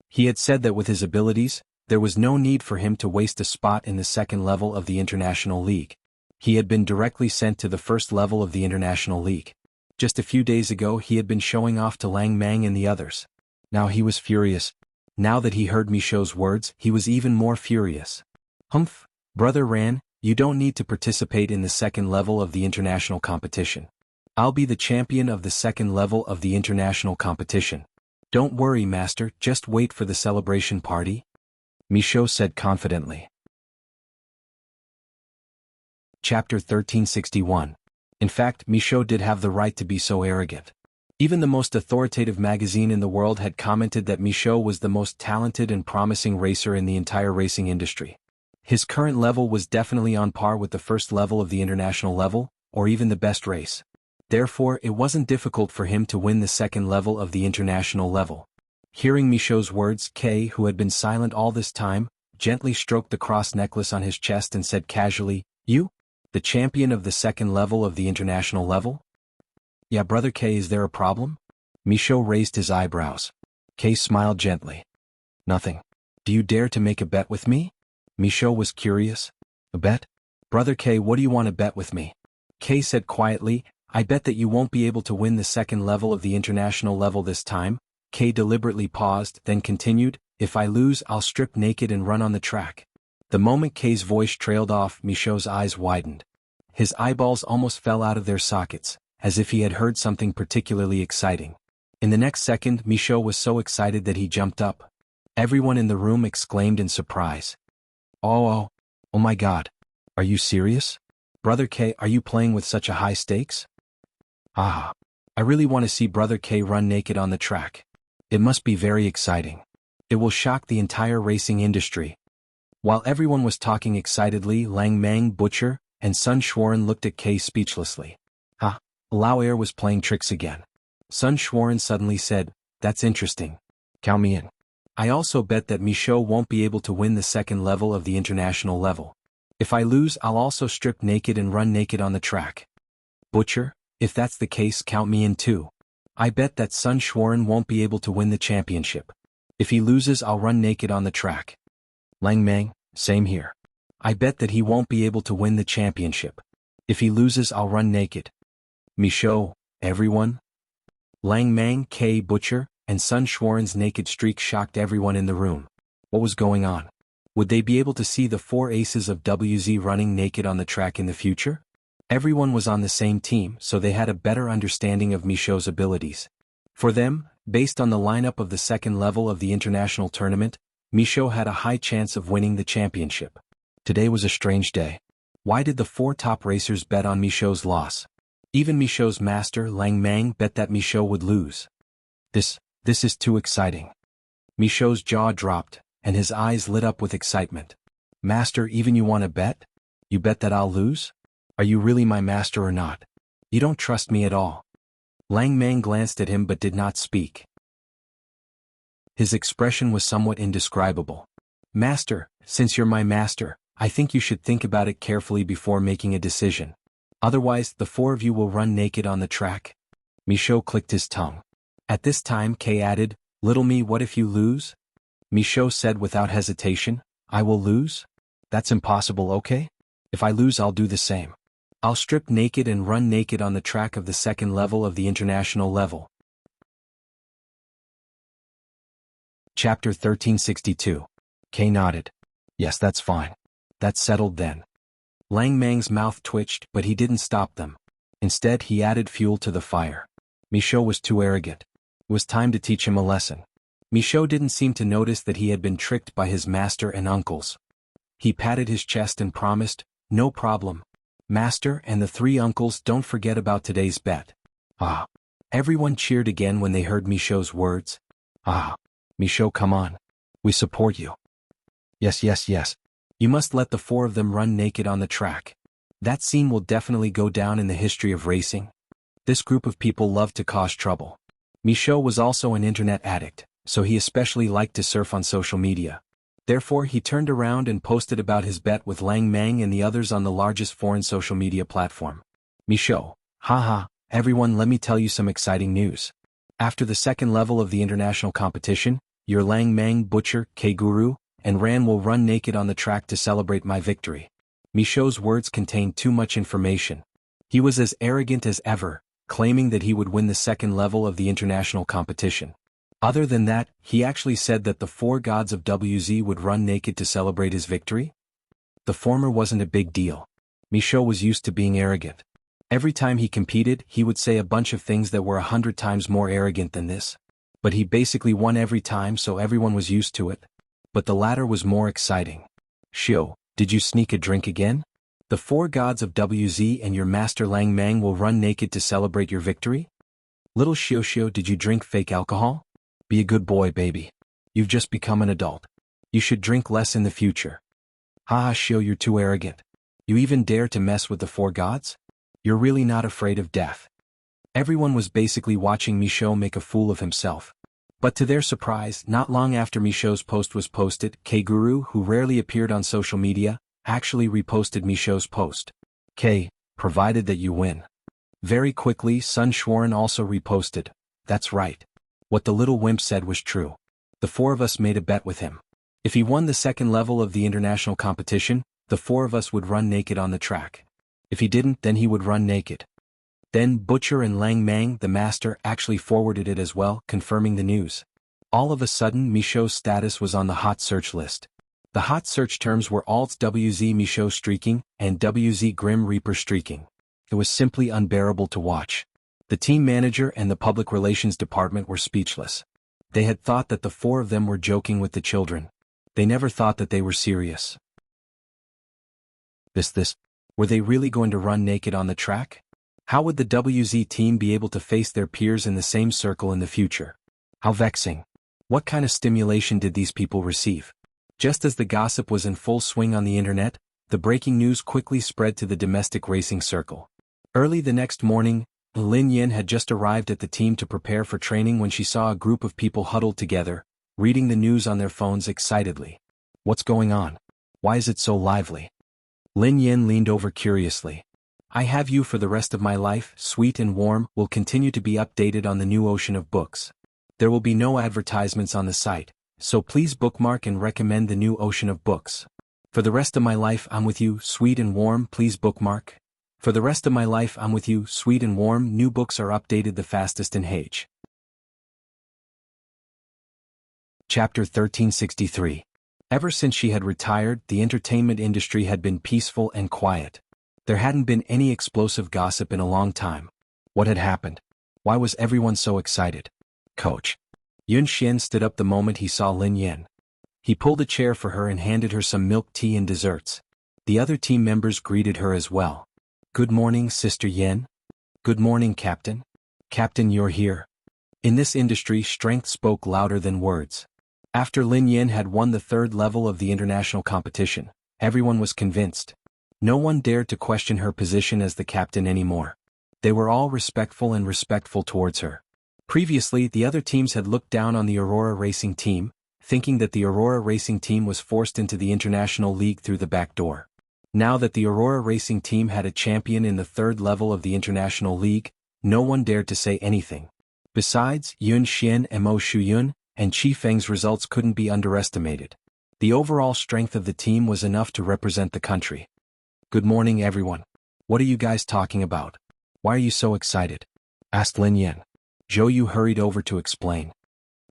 He had said that with his abilities, there was no need for him to waste a spot in the second level of the International League. He had been directly sent to the first level of the International League. Just a few days ago he had been showing off to Lang Mang and the others. Now he was furious. Now that he heard Michaud's words, he was even more furious. Humph, Brother Ran, you don't need to participate in the second level of the international competition. I'll be the champion of the second level of the international competition. Don't worry, master, just wait for the celebration party. Michaud said confidently. Chapter 1361. In fact, Michaud did have the right to be so arrogant. Even the most authoritative magazine in the world had commented that Michaud was the most talented and promising racer in the entire racing industry. His current level was definitely on par with the first level of the international level, or even the best race. Therefore, it wasn't difficult for him to win the second level of the international level. Hearing Michaud's words, Kay, who had been silent all this time, gently stroked the cross necklace on his chest and said casually, "You? The champion of the second level of the international level?" "Yeah, Brother Kay, is there a problem?" Michaud raised his eyebrows. Kay smiled gently. "Nothing. Do you dare to make a bet with me?" Michaud was curious. "A bet? Brother Kay, what do you want to bet with me?" Kay said quietly, "I bet that you won't be able to win the second level of the international level this time." Kay deliberately paused, then continued, "If I lose, I'll strip naked and run on the track." The moment Kay's voice trailed off, Michaud's eyes widened. His eyeballs almost fell out of their sockets, as if he had heard something particularly exciting. In the next second, Michaud was so excited that he jumped up. Everyone in the room exclaimed in surprise. Oh my God. Are you serious? Brother Kay, are you playing with such a high stakes?" "Ah. I really want to see Brother Kay run naked on the track. It must be very exciting. It will shock the entire racing industry." While everyone was talking excitedly, Lang Mang, Butcher, and Sun Schwarren looked at Kay speechlessly. Lao Air was playing tricks again. Sun Schwarren suddenly said, "That's interesting. Count me in. I also bet that Michaud won't be able to win the second level of the international level. If I lose, I'll also strip naked and run naked on the track." "Butcher, if that's the case, count me in too. I bet that Sun Schwarren won't be able to win the championship. If he loses, I'll run naked on the track." "Lang Mang, same here. I bet that he won't be able to win the championship. If he loses, I'll run naked." Michaud, everyone. Lang Mang, Kay, Butcher, and Sun Schwarren's naked streak shocked everyone in the room. What was going on? Would they be able to see the four aces of WZ running naked on the track in the future? Everyone was on the same team, so they had a better understanding of Michaud's abilities. For them, based on the lineup of the second level of the international tournament, Michaud had a high chance of winning the championship. Today was a strange day. Why did the four top racers bet on Michaud's loss? Even Michaud's master, Lang Mang, bet that Michaud would lose. This is too exciting. Michaud's jaw dropped, and his eyes lit up with excitement. "Master, even you want to bet? You bet that I'll lose? Are you really my master or not? You don't trust me at all." Lang Mang glanced at him but did not speak. His expression was somewhat indescribable. "Master, since you're my master, I think you should think about it carefully before making a decision. Otherwise, the four of you will run naked on the track." Michaud clicked his tongue. At this time Kay added, "Little me, what if you lose?" Michaud said without hesitation, "I will lose? That's impossible, okay? If I lose, I'll do the same. I'll strip naked and run naked on the track of the second level of the international level." Chapter 1362. Kay nodded. "Yes, that's fine. That's settled then." Lang Mang's mouth twitched, but he didn't stop them. Instead, he added fuel to the fire. Michaud was too arrogant. It was time to teach him a lesson. Michaud didn't seem to notice that he had been tricked by his master and uncles. He patted his chest and promised, "No problem. Master and the three uncles, don't forget about today's bet." Ah. Everyone cheered again when they heard Michaud's words. Ah. Michaud, come on. We support you. Yes, yes, yes. You must let the four of them run naked on the track. That scene will definitely go down in the history of racing. This group of people love to cause trouble. Michaud was also an internet addict, so he especially liked to surf on social media. Therefore, he turned around and posted about his bet with Lang Mang and the others on the largest foreign social media platform. Michaud, haha, everyone, let me tell you some exciting news. After the second level of the international competition, your Lang Mang, Butcher, K-Guru, and Ran will run naked on the track to celebrate my victory. Michaud's words contained too much information. He was as arrogant as ever, claiming that he would win the second level of the international competition. Other than that, he actually said that the four gods of WZ would run naked to celebrate his victory? The former wasn't a big deal. Michaud was used to being arrogant. Every time he competed, he would say a bunch of things that were 100 times more arrogant than this. But he basically won every time, so everyone was used to it. But the latter was more exciting. Shio, did you sneak a drink again? The four gods of WZ and your master Lang Mang will run naked to celebrate your victory? Little Shio, did you drink fake alcohol? Be a good boy, baby. You've just become an adult. You should drink less in the future. Haha, Shio, you're too arrogant. You even dare to mess with the four gods? You're really not afraid of death. Everyone was basically watching Michaud make a fool of himself. But to their surprise, not long after Michaud's post was posted, K-Guru, who rarely appeared on social media, actually reposted Michaud's post. K, provided that you win. Very quickly, Sun Schwarn also reposted. That's right. What the little wimp said was true. The four of us made a bet with him. If he won the second level of the international competition, the four of us would run naked on the track. If he didn't, then he would run naked. Then Butcher and Lang Mang, the master, actually forwarded it as well, confirming the news. All of a sudden, Michaud's status was on the hot search list. The hot search terms were Alt WZ Michaud streaking and WZ Grim Reaper streaking. It was simply unbearable to watch. The team manager and the public relations department were speechless. They had thought that the four of them were joking with the children. They never thought that they were serious. Were they really going to run naked on the track? How would the WZ team be able to face their peers in the same circle in the future? How vexing. What kind of stimulation did these people receive? Just as the gossip was in full swing on the internet, the breaking news quickly spread to the domestic racing circle. Early the next morning, Lin Yin had just arrived at the team to prepare for training when she saw a group of people huddled together, reading the news on their phones excitedly. What's going on? Why is it so lively? Lin Yin leaned over curiously. I have you for the rest of my life, sweet and warm, will continue to be updated on the new ocean of books. There will be no advertisements on the site, so please bookmark and recommend the new ocean of books. For the rest of my life I'm with you, sweet and warm, please bookmark. For the rest of my life I'm with you, sweet and warm, new books are updated the fastest in Hage. Chapter 1363. Ever since she had retired, the entertainment industry had been peaceful and quiet. There hadn't been any explosive gossip in a long time. What had happened? Why was everyone so excited? Coach. Yun Xian stood up the moment he saw Lin Yin. He pulled a chair for her and handed her some milk tea and desserts. The other team members greeted her as well. Good morning, Sister Yin. Good morning, Captain. Captain, you're here. In this industry, strength spoke louder than words. After Lin Yin had won the third level of the international competition, everyone was convinced. No one dared to question her position as the captain anymore. They were all respectful towards her. Previously, the other teams had looked down on the Aurora Racing team, thinking that the Aurora Racing team was forced into the International League through the back door. Now that the Aurora Racing team had a champion in the third level of the International League, no one dared to say anything. Besides, Yun Xian, Mo Shuyun, and Qi Feng's results couldn't be underestimated. The overall strength of the team was enough to represent the country. Good morning, everyone. What are you guys talking about? Why are you so excited? Asked Lin Yin. Zhou Yu hurried over to explain.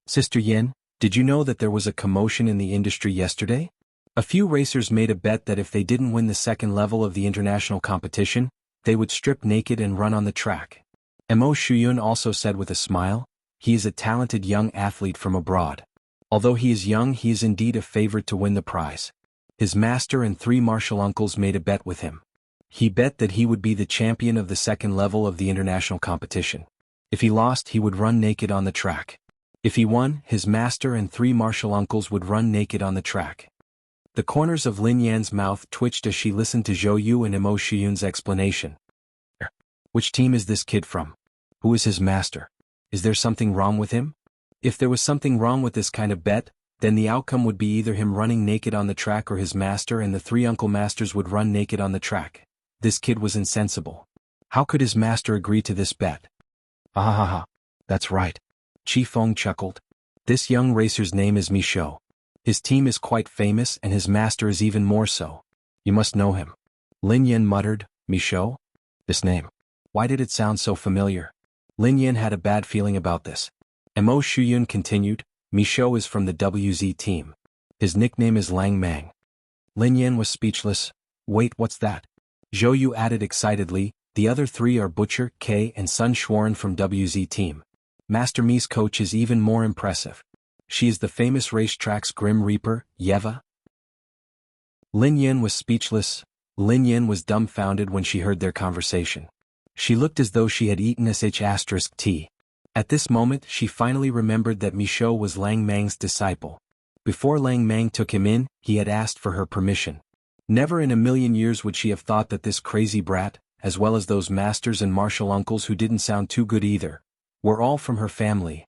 Sister Yin, did you know that there was a commotion in the industry yesterday? A few racers made a bet that if they didn't win the second level of the international competition, they would strip naked and run on the track. Mo Shuyun also said with a smile, he is a talented young athlete from abroad. Although he is young, he is indeed a favorite to win the prize. His master and 3 martial uncles made a bet with him. He bet that he would be the champion of the second level of the international competition. If he lost, he would run naked on the track. If he won, his master and 3 martial uncles would run naked on the track. The corners of Lin Yan's mouth twitched as she listened to Zhou Yu and Mo Shiyun's explanation. Which team is this kid from? Who is his master? Is there something wrong with him? If there was something wrong with this kind of bet, then the outcome would be either him running naked on the track or his master and the 3 uncle masters would run naked on the track. This kid was insensible. How could his master agree to this bet? Ah ha ha. That's right. Chi Feng chuckled. This young racer's name is Michaud. His team is quite famous and his master is even more so. You must know him. Lin Yan muttered, Michaud? This name. Why did it sound so familiar? Lin Yan had a bad feeling about this. Mo Shiyun continued, Michaud is from the WZ team. His nickname is Lang Mang. Lin Yan was speechless. Wait, what's that? Zhou Yu added excitedly, the other 3 are Butcher, K and Sun Xuan from WZ team. Master Mi's coach is even more impressive. She is the famous racetrack's Grim Reaper, Yeva. Lin Yan was speechless. Lin Yan was dumbfounded when she heard their conversation. She looked as though she had eaten sh*t. At this moment, she finally remembered that Michaud was Lang Mang's disciple. Before Lang Mang took him in, he had asked for her permission. Never in a million years would she have thought that this crazy brat, as well as those masters and martial uncles who didn't sound too good either, were all from her family.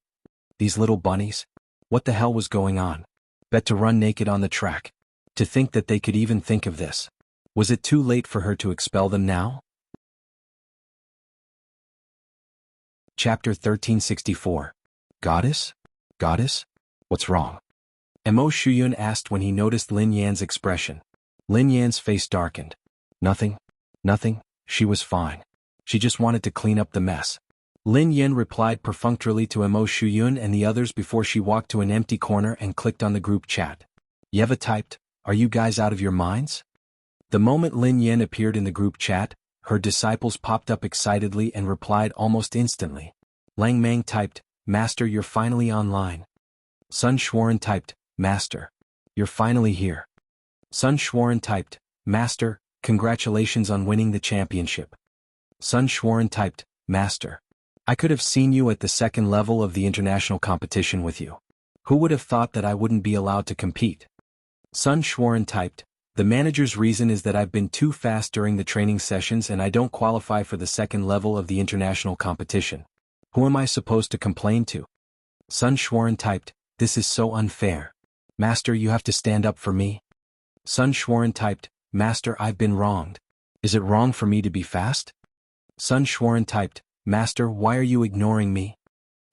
These little bunnies? What the hell was going on? Bet to run naked on the track. To think that they could even think of this. Was it too late for her to expel them now? Chapter 1364. Goddess? Goddess? What's wrong? Mo Shiyun asked when he noticed Lin Yan's expression. Lin Yan's face darkened. Nothing. Nothing. She was fine. She just wanted to clean up the mess. Lin Yan replied perfunctorily to Mo Shiyun and the others before she walked to an empty corner and clicked on the group chat. Yeva typed, "Are you guys out of your minds?" The moment Lin Yan appeared in the group chat, her disciples popped up excitedly and replied almost instantly. Lang Mang typed, "Master, you're finally online." Sun Xuan typed, "Master, you're finally here." Sun Xuan typed, "Master, congratulations on winning the championship." Sun Xuan typed, "Master, I could have seen you at the second level of the international competition with you. Who would have thought that I wouldn't be allowed to compete?" Sun Xuan typed, "The manager's reason is that I've been too fast during the training sessions and I don't qualify for the second level of the international competition. Who am I supposed to complain to?" Sun Xuan typed, "This is so unfair. Master, you have to stand up for me." Sun Xuan typed, "Master, I've been wronged. Is it wrong for me to be fast?" Sun Xuan typed, "Master, why are you ignoring me?"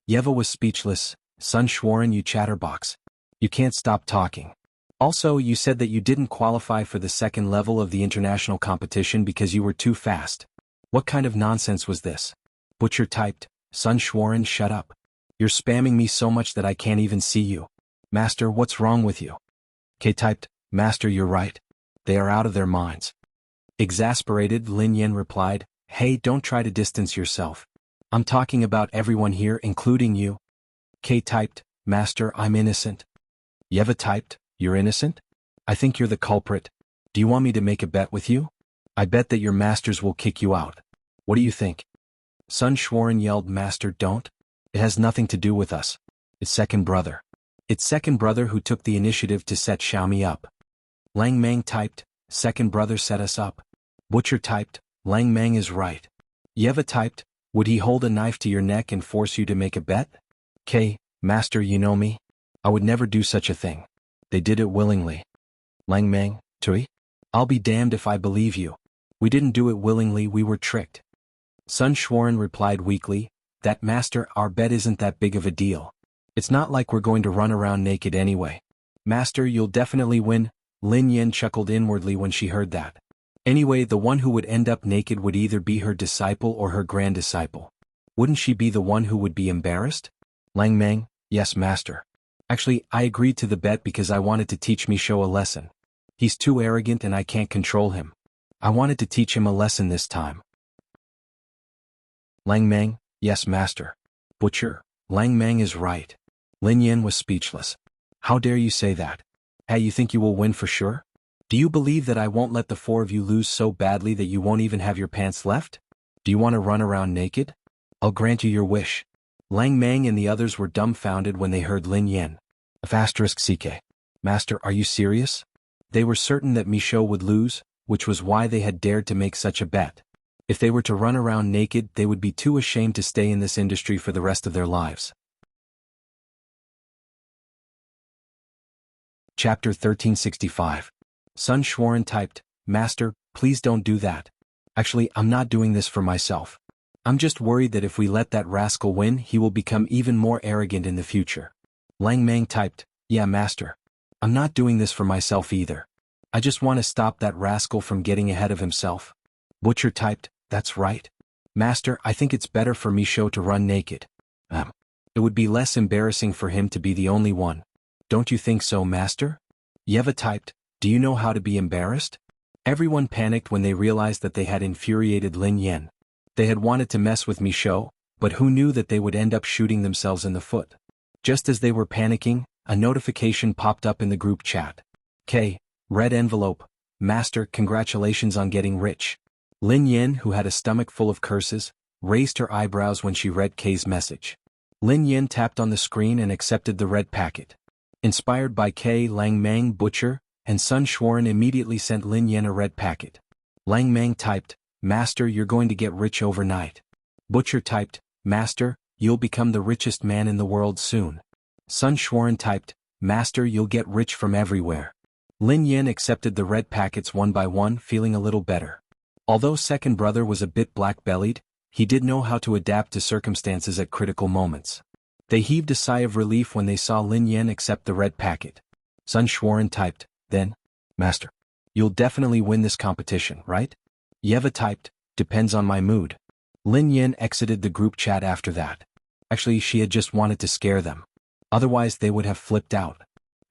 Yeva was speechless. Sun Xuan, you chatterbox. You can't stop talking. Also, you said that you didn't qualify for the second level of the international competition because you were too fast. What kind of nonsense was this? Butcher typed, "Sun Xuan, shut up. You're spamming me so much that I can't even see you. Master, what's wrong with you?" K typed, "Master, you're right. They are out of their minds." Exasperated, Lin Yan replied, "Hey, don't try to distance yourself. I'm talking about everyone here, including you." K typed, "Master, I'm innocent." Yeva typed, "You're innocent? I think you're the culprit. Do you want me to make a bet with you? I bet that your masters will kick you out. What do you think?" Sun Xuan yelled, "Master, don't. It has nothing to do with us. It's second brother. It's second brother who took the initiative to set Xiaomi up." Lang Mang typed, "Second brother set us up." Butcher typed, "Lang Mang is right." Yeva typed, "Would he hold a knife to your neck and force you to make a bet?" K, "Master, you know me. I would never do such a thing. They did it willingly." Lang Mang, "Tui? I'll be damned if I believe you. We didn't do it willingly, we were tricked." Sun Xuan replied weakly, "That master, our bet isn't that big of a deal. It's not like we're going to run around naked anyway. Master, you'll definitely win." Lin Yan chuckled inwardly when she heard that. Anyway, the one who would end up naked would either be her disciple or her grand disciple. Wouldn't she be the one who would be embarrassed? Lang Mang, "Yes, master. Actually, I agreed to the bet because I wanted to teach Michaud a lesson. He's too arrogant and I can't control him. I wanted to teach him a lesson this time." Lang Mang, "Yes, master." Butcher, "Lang Mang is right." Lin Yan was speechless. How dare you say that? Hey, you think you will win for sure? Do you believe that I won't let the four of you lose so badly that you won't even have your pants left? Do you want to run around naked? I'll grant you your wish. Lang Mang and the others were dumbfounded when they heard Lin Yan. *CK. Master, are you serious? They were certain that Michaud would lose, which was why they had dared to make such a bet. If they were to run around naked, they would be too ashamed to stay in this industry for the rest of their lives. Chapter 1365. Sun Xuan typed, Master, please don't do that. Actually, I'm not doing this for myself. I'm just worried that if we let that rascal win, he will become even more arrogant in the future. Lang Mang typed, Yeah, Master. I'm not doing this for myself either. I just want to stop that rascal from getting ahead of himself. Butcher typed, That's right. Master, I think it's better for Michaud to run naked. It would be less embarrassing for him to be the only one. Don't you think so, Master? Yeva typed, Do you know how to be embarrassed? Everyone panicked when they realized that they had infuriated Lin Yan. They had wanted to mess with Michaud, but who knew that they would end up shooting themselves in the foot? Just as they were panicking, a notification popped up in the group chat. Red envelope. Master, congratulations on getting rich. Lin Yan, who had a stomach full of curses, raised her eyebrows when she read K's message. Lin Yan tapped on the screen and accepted the red packet. Inspired by K, Lang Mang, Butcher, and Sun Xuan immediately sent Lin Yan a red packet. Lang Mang typed, Master, you're going to get rich overnight. Butcher typed, Master, you'll become the richest man in the world soon. Sun Xuan typed, Master, you'll get rich from everywhere. Lin Yan accepted the red packets one by one, feeling a little better. Although second brother was a bit black-bellied, he did know how to adapt to circumstances at critical moments. They heaved a sigh of relief when they saw Lin Yan accept the red packet. Sun Xuan typed, Then, Master, you'll definitely win this competition, right? Yeva typed, Depends on my mood. Lin Yan exited the group chat after that. Actually, she had just wanted to scare them. Otherwise, they would have flipped out.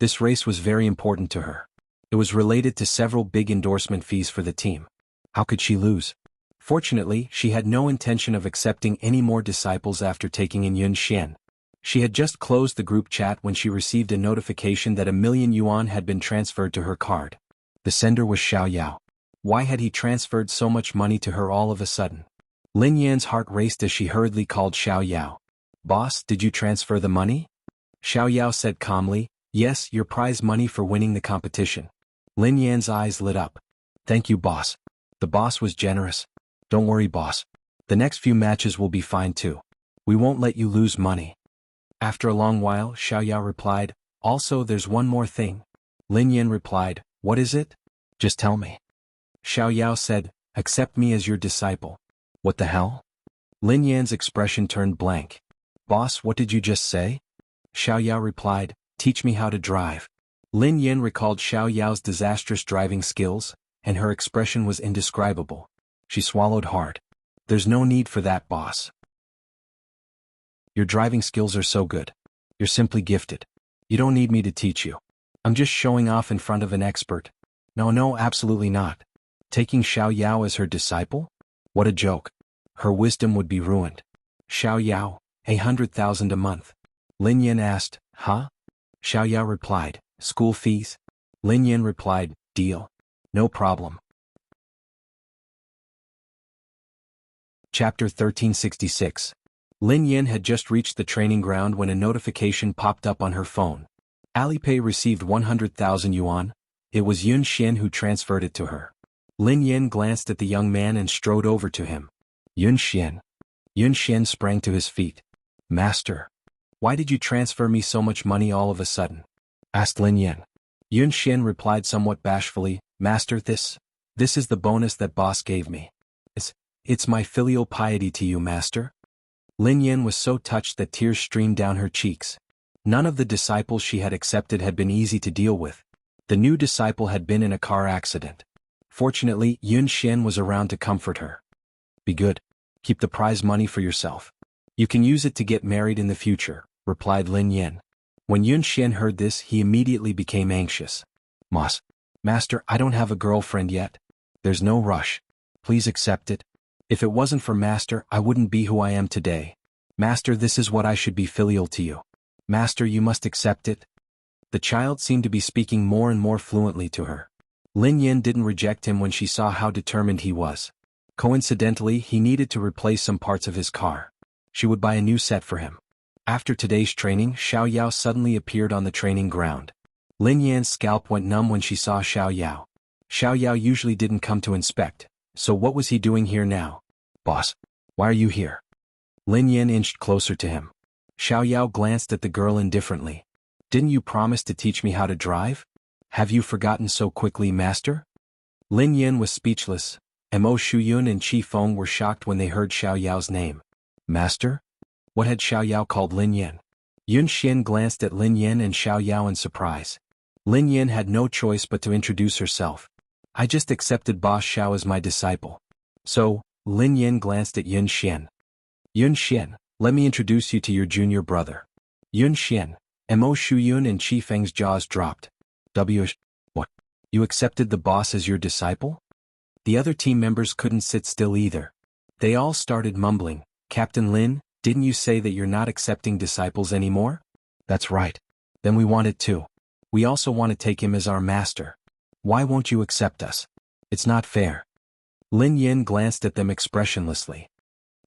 This race was very important to her. It was related to several big endorsement fees for the team. How could she lose? Fortunately, she had no intention of accepting any more disciples after taking in Yun Xian. She had just closed the group chat when she received a notification that 1,000,000 yuan had been transferred to her card. The sender was Xiao Yao. Why had he transferred so much money to her all of a sudden? Lin Yan's heart raced as she hurriedly called Xiao Yao. Boss, did you transfer the money? Xiao Yao said calmly, Yes, your prize money for winning the competition. Lin Yan's eyes lit up. Thank you, boss. The boss was generous. Don't worry, boss. The next few matches will be fine too. We won't let you lose money. After a long while, Xiao Yao replied, Also, there's one more thing. Lin Yan replied, What is it? Just tell me. Xiao Yao said, Accept me as your disciple. What the hell? Lin Yan's expression turned blank. Boss, what did you just say? Xiao Yao replied, Teach me how to drive. Lin Yan recalled Xiao Yao's disastrous driving skills, and her expression was indescribable. She swallowed hard. There's no need for that, boss. Your driving skills are so good. You're simply gifted. You don't need me to teach you. I'm just showing off in front of an expert. No, absolutely not. Taking Xiao Yao as her disciple? What a joke. Her wisdom would be ruined. Xiao Yao, 100,000 a month. Lin Yan asked, Huh? Xiao Yao replied, School fees? Lin Yan replied, Deal. No problem. Chapter 1366. Lin Yan had just reached the training ground when a notification popped up on her phone. Alipay received 100,000 yuan. It was Yun Xian who transferred it to her. Lin Yan glanced at the young man and strode over to him. Yun Xian. Yun Xian sprang to his feet. Master. Why did you transfer me so much money all of a sudden? Asked Lin Yan. Yun Xian replied somewhat bashfully, Master, this is the bonus that boss gave me. It's my filial piety to you, master. Lin Yan was so touched that tears streamed down her cheeks. None of the disciples she had accepted had been easy to deal with. The new disciple had been in a car accident. Fortunately, Yun Xian was around to comfort her. Be good. Keep the prize money for yourself. You can use it to get married in the future, replied Lin Yan. When Yun Xian heard this, he immediately became anxious. Master, I don't have a girlfriend yet. There's no rush. Please accept it. If it wasn't for Master, I wouldn't be who I am today. Master, this is what I should be filial to you. Master, you must accept it. The child seemed to be speaking more and more fluently to her. Lin Yin didn't reject him when she saw how determined he was. Coincidentally, he needed to replace some parts of his car. She would buy a new set for him. After today's training, Xiao Yao suddenly appeared on the training ground. Lin Yan's scalp went numb when she saw Xiao Yao. Xiao Yao usually didn't come to inspect, so what was he doing here now? Boss, why are you here? Lin Yan inched closer to him. Xiao Yao glanced at the girl indifferently. Didn't you promise to teach me how to drive? Have you forgotten so quickly, master? Lin Yan was speechless. Mo Shuyun and Qi Feng were shocked when they heard Xiao Yao's name. Master? What had Xiao Yao called Lin Yan? Yun Xian glanced at Lin Yan and Xiao Yao in surprise. Lin Yan had no choice but to introduce herself. I just accepted Boss Xiao as my disciple. So, Lin Yan glanced at Yun Xian. Yun Xian, let me introduce you to your junior brother. Yun Xian, Mo Shuyun and Qi Feng's jaws dropped. What? You accepted the boss as your disciple? The other team members couldn't sit still either. They all started mumbling. Captain Lin, didn't you say that you're not accepting disciples anymore? That's right. Then we want it too. We also want to take him as our master. Why won't you accept us? It's not fair. Lin Yin glanced at them expressionlessly.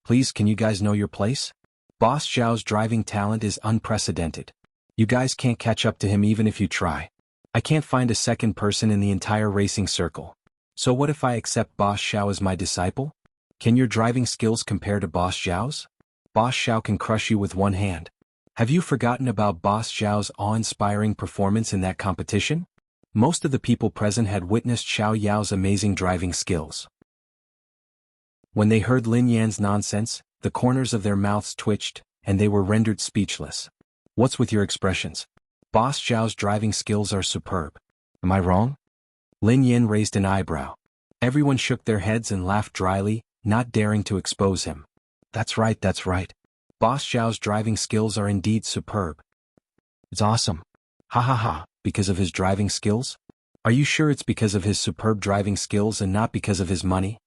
Please, can you guys know your place? Boss Zhao's driving talent is unprecedented. You guys can't catch up to him even if you try. I can't find a second person in the entire racing circle. So what if I accept Boss Xiao as my disciple? Can your driving skills compare to Boss Zhao's? Boss Xiao can crush you with one hand. Have you forgotten about Boss Zhao's awe-inspiring performance in that competition? Most of the people present had witnessed Xiao Yao's amazing driving skills. When they heard Lin Yan's nonsense, the corners of their mouths twitched, and they were rendered speechless. What's with your expressions? Boss Zhao's driving skills are superb. Am I wrong? Lin Yan raised an eyebrow. Everyone shook their heads and laughed dryly, not daring to expose him. That's right, that's right. Boss Zhao's driving skills are indeed superb. It's awesome. Ha ha ha, because of his driving skills? Are you sure it's because of his superb driving skills and not because of his money?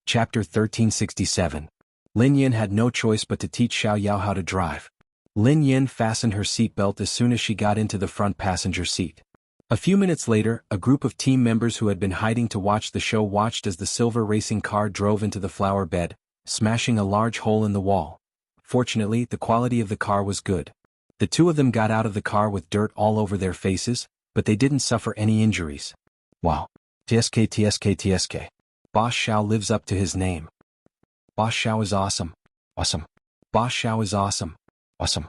Chapter 1367. Lin Yan had no choice but to teach Xiao Yao how to drive. Lin Yan fastened her seatbelt as soon as she got into the front passenger seat. A few minutes later, a group of team members who had been hiding to watch the show watched as the silver racing car drove into the flower bed, smashing a large hole in the wall. Fortunately, the quality of the car was good. The two of them got out of the car with dirt all over their faces, but they didn't suffer any injuries. Wow. TSK. Boss Xiao lives up to his name. Boss Xiao is awesome. Awesome. Boss Xiao is awesome. Awesome.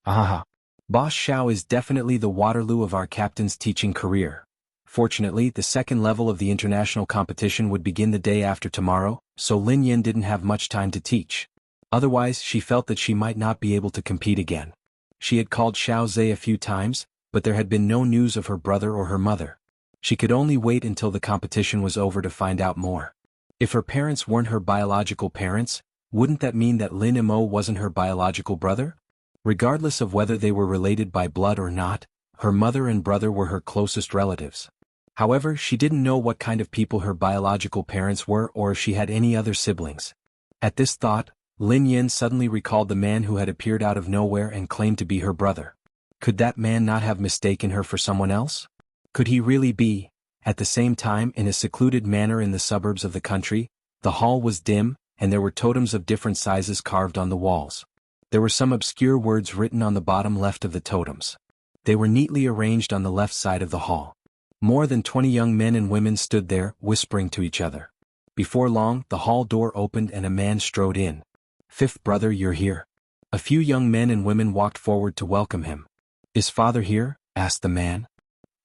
Ahaha. Boss Xiao is definitely the Waterloo of our captain's teaching career. Fortunately, the second level of the international competition would begin the day after tomorrow, so Lin Yan didn't have much time to teach. Otherwise, she felt that she might not be able to compete again. She had called Xiao Zhe a few times, but there had been no news of her brother or her mother. She could only wait until the competition was over to find out more. If her parents weren't her biological parents, wouldn't that mean that Lin Mo wasn't her biological brother? Regardless of whether they were related by blood or not, her mother and brother were her closest relatives. However, she didn't know what kind of people her biological parents were or if she had any other siblings. At this thought, Lin Yan suddenly recalled the man who had appeared out of nowhere and claimed to be her brother. Could that man not have mistaken her for someone else? Could he really be? At the same time, in a secluded manner in the suburbs of the country, the hall was dim, and there were totems of different sizes carved on the walls. There were some obscure words written on the bottom left of the totems. They were neatly arranged on the left side of the hall. More than 20 young men and women stood there, whispering to each other. Before long, the hall door opened and a man strode in. "Fifth brother, you're here." A few young men and women walked forward to welcome him. "Is father here?" asked the man.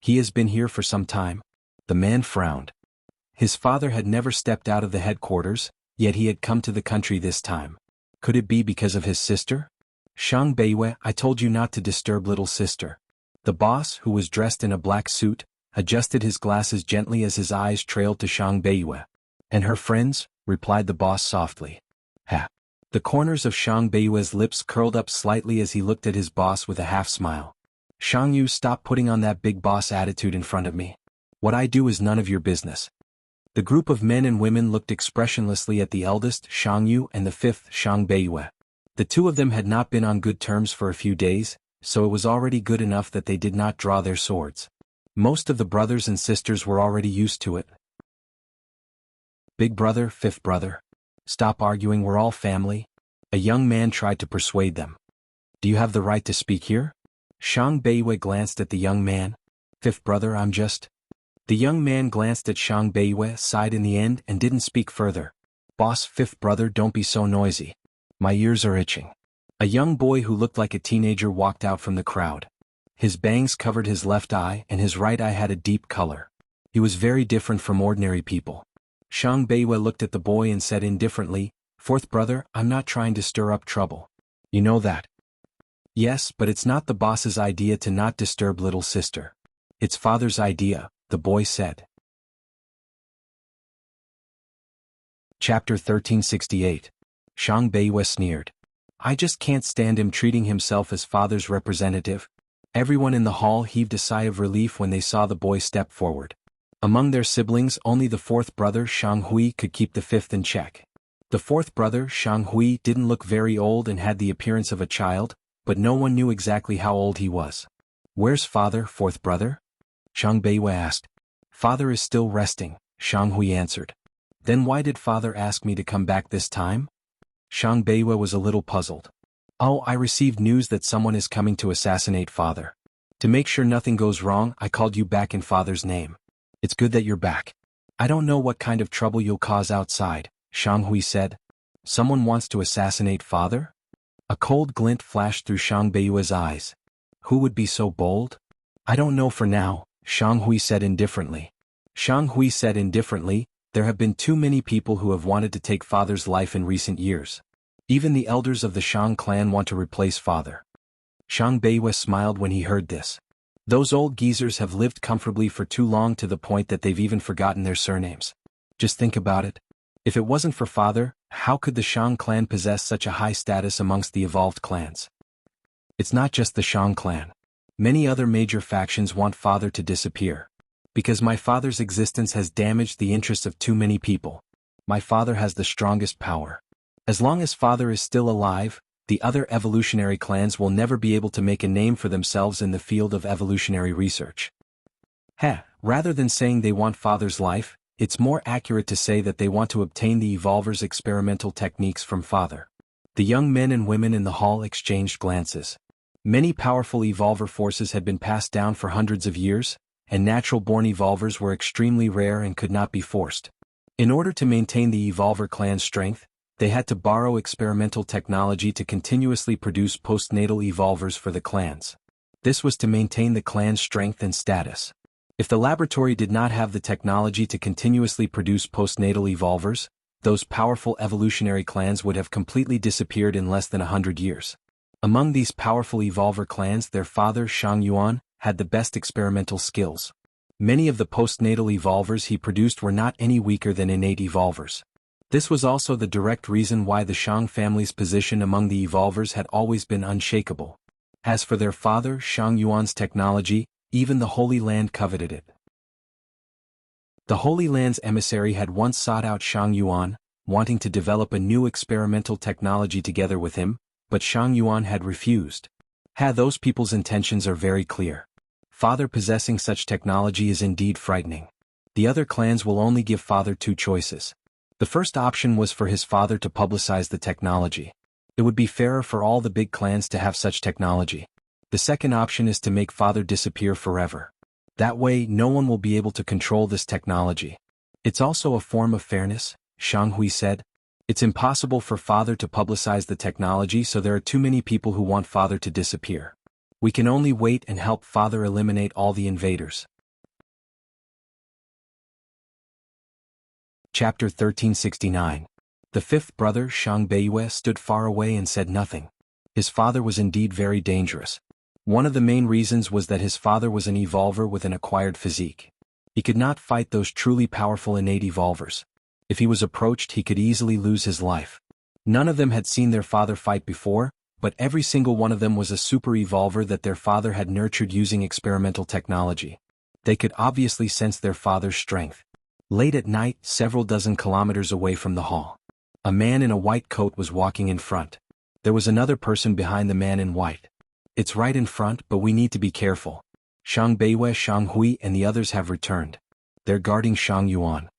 "He has been here for some time." The man frowned. His father had never stepped out of the headquarters, yet he had come to the country this time. Could it be because of his sister? "Shang Beiyue, I told you not to disturb little sister." The boss, who was dressed in a black suit, adjusted his glasses gently as his eyes trailed to Shang Beiyue. "And her friends?" replied the boss softly. "Ha." The corners of Shang Beiyue's lips curled up slightly as he looked at his boss with a half-smile. "Shang Yu, stop putting on that big boss attitude in front of me. What I do is none of your business." The group of men and women looked expressionlessly at the eldest, Shang Yu, and the fifth, Shang Beiyue. The two of them had not been on good terms for a few days, so it was already good enough that they did not draw their swords. Most of the brothers and sisters were already used to it. Big brother, fifth brother. Stop arguing, we're all family. A young man tried to persuade them. Do you have the right to speak here? Shang Beiwei glanced at the young man. Fifth brother, I'm just... The young man glanced at Shang Beiwei, sighed in the end, and didn't speak further. Boss, fifth brother, don't be so noisy. My ears are itching. A young boy who looked like a teenager walked out from the crowd. His bangs covered his left eye and his right eye had a deep color. He was very different from ordinary people. Shang Beiwei looked at the boy and said indifferently, Fourth brother, I'm not trying to stir up trouble. You know that. Yes, but it's not the boss's idea to not disturb little sister. It's father's idea, the boy said. Chapter 1368. Shang Beiwei sneered. I just can't stand him treating himself as father's representative. Everyone in the hall heaved a sigh of relief when they saw the boy step forward. Among their siblings, only the fourth brother, Shang Hui, could keep the fifth in check. The fourth brother, Shang Hui, didn't look very old and had the appearance of a child, but no one knew exactly how old he was. Where's father, fourth brother? Shang Beiwei asked. Father is still resting, Shang Hui answered. Then why did father ask me to come back this time? Shang Beiwei was a little puzzled. Oh, I received news that someone is coming to assassinate father. To make sure nothing goes wrong, I called you back in father's name. It's good that you're back. I don't know what kind of trouble you'll cause outside, Shang Hui said. Someone wants to assassinate father? A cold glint flashed through Shang Beiwei's eyes. Who would be so bold? I don't know for now, Shang Hui said indifferently. Shang Hui said indifferently, there have been too many people who have wanted to take father's life in recent years. Even the elders of the Shang clan want to replace father. Shang Beiwei smiled when he heard this. Those old geezers have lived comfortably for too long to the point that they've even forgotten their surnames. Just think about it. If it wasn't for father, how could the Shang clan possess such a high status amongst the evolved clans? It's not just the Shang clan. Many other major factions want father to disappear. Because my father's existence has damaged the interests of too many people. My father has the strongest power. As long as father is still alive, the other evolutionary clans will never be able to make a name for themselves in the field of evolutionary research. Rather than saying they want father's life, it's more accurate to say that they want to obtain the evolver's experimental techniques from father. The young men and women in the hall exchanged glances. Many powerful evolver forces had been passed down for hundreds of years, and natural-born evolvers were extremely rare and could not be forced. In order to maintain the evolver clan's strength, they had to borrow experimental technology to continuously produce postnatal evolvers for the clans. This was to maintain the clan's strength and status. If the laboratory did not have the technology to continuously produce postnatal evolvers, those powerful evolutionary clans would have completely disappeared in less than 100 years. Among these powerful evolver clans, their father, Shang Yuan, had the best experimental skills. Many of the postnatal evolvers he produced were not any weaker than innate evolvers. This was also the direct reason why the Shang family's position among the evolvers had always been unshakable. As for their father, Shang Yuan's technology, even the Holy Land coveted it. The Holy Land's emissary had once sought out Shang Yuan, wanting to develop a new experimental technology together with him, but Shang Yuan had refused. Those people's intentions are very clear. Father possessing such technology is indeed frightening. The other clans will only give father two choices. The first option was for his father to publicize the technology. It would be fairer for all the big clans to have such technology. The second option is to make father disappear forever. That way, no one will be able to control this technology. It's also a form of fairness, Shang Hui said. It's impossible for father to publicize the technology, so there are too many people who want father to disappear. We can only wait and help father eliminate all the invaders. Chapter 1369. The fifth brother, Shang Beiwei, stood far away and said nothing. His father was indeed very dangerous. One of the main reasons was that his father was an evolver with an acquired physique. He could not fight those truly powerful innate evolvers. If he was approached, he could easily lose his life. None of them had seen their father fight before, but every single one of them was a super evolver that their father had nurtured using experimental technology. They could obviously sense their father's strength. Late at night, several dozen kilometers away from the hall, a man in a white coat was walking in front. There was another person behind the man in white. It's right in front, but we need to be careful. Shang Beiwei, Shang Hui and the others have returned. They're guarding Shang Yuan.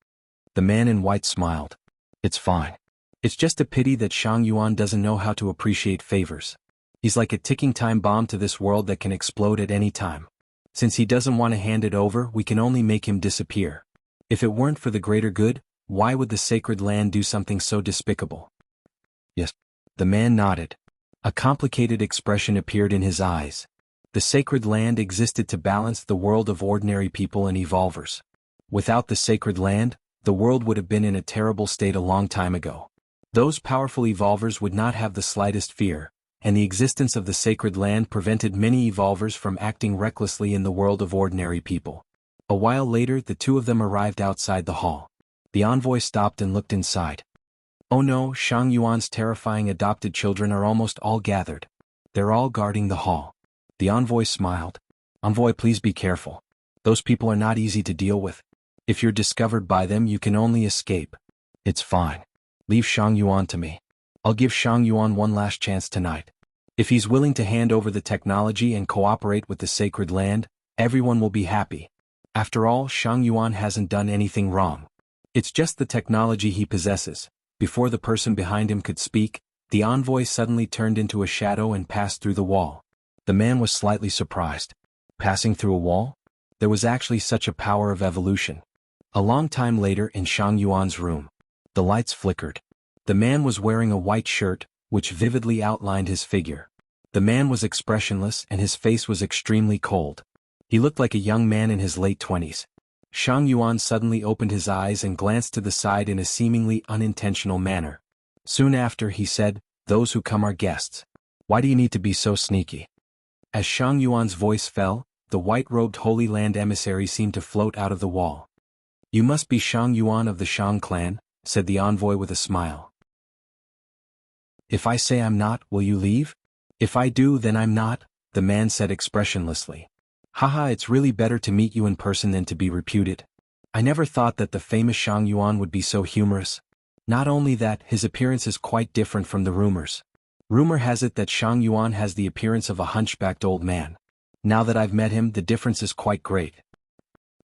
The man in white smiled. It's fine. It's just a pity that Shang Yuan doesn't know how to appreciate favors. He's like a ticking time bomb to this world that can explode at any time. Since he doesn't want to hand it over, we can only make him disappear. If it weren't for the greater good, why would the sacred land do something so despicable? Yes. The man nodded. A complicated expression appeared in his eyes. The sacred land existed to balance the world of ordinary people and evolvers. Without the sacred land, the world would have been in a terrible state a long time ago. Those powerful evolvers would not have the slightest fear, and the existence of the sacred land prevented many evolvers from acting recklessly in the world of ordinary people. A while later, the two of them arrived outside the hall. The envoy stopped and looked inside. Oh no, Shang Yuan's terrifying adopted children are almost all gathered. They're all guarding the hall. The envoy smiled. Envoy, please be careful. Those people are not easy to deal with. If you're discovered by them, you can only escape. It's fine. Leave Shang Yuan to me. I'll give Shang Yuan one last chance tonight. If he's willing to hand over the technology and cooperate with the sacred land, everyone will be happy. After all, Shang Yuan hasn't done anything wrong. It's just the technology he possesses. Before the person behind him could speak, the envoy suddenly turned into a shadow and passed through the wall. The man was slightly surprised. Passing through a wall? There was actually such a power of evolution. A long time later in Shang Yuan's room, the lights flickered. The man was wearing a white shirt, which vividly outlined his figure. The man was expressionless and his face was extremely cold. He looked like a young man in his late 20s. Shang Yuan suddenly opened his eyes and glanced to the side in a seemingly unintentional manner. Soon after, he said, "Those who come are guests. Why do you need to be so sneaky?" As Shang Yuan's voice fell, the white-robed Holy Land emissary seemed to float out of the wall. "You must be Shang Yuan of the Shang clan," said the envoy with a smile. "If I say I'm not, will you leave?" "If I do, then I'm not," the man said expressionlessly. "Haha, it's really better to meet you in person than to be reputed. I never thought that the famous Shang Yuan would be so humorous. Not only that, his appearance is quite different from the rumors. Rumor has it that Shang Yuan has the appearance of a hunchbacked old man. Now that I've met him, the difference is quite great.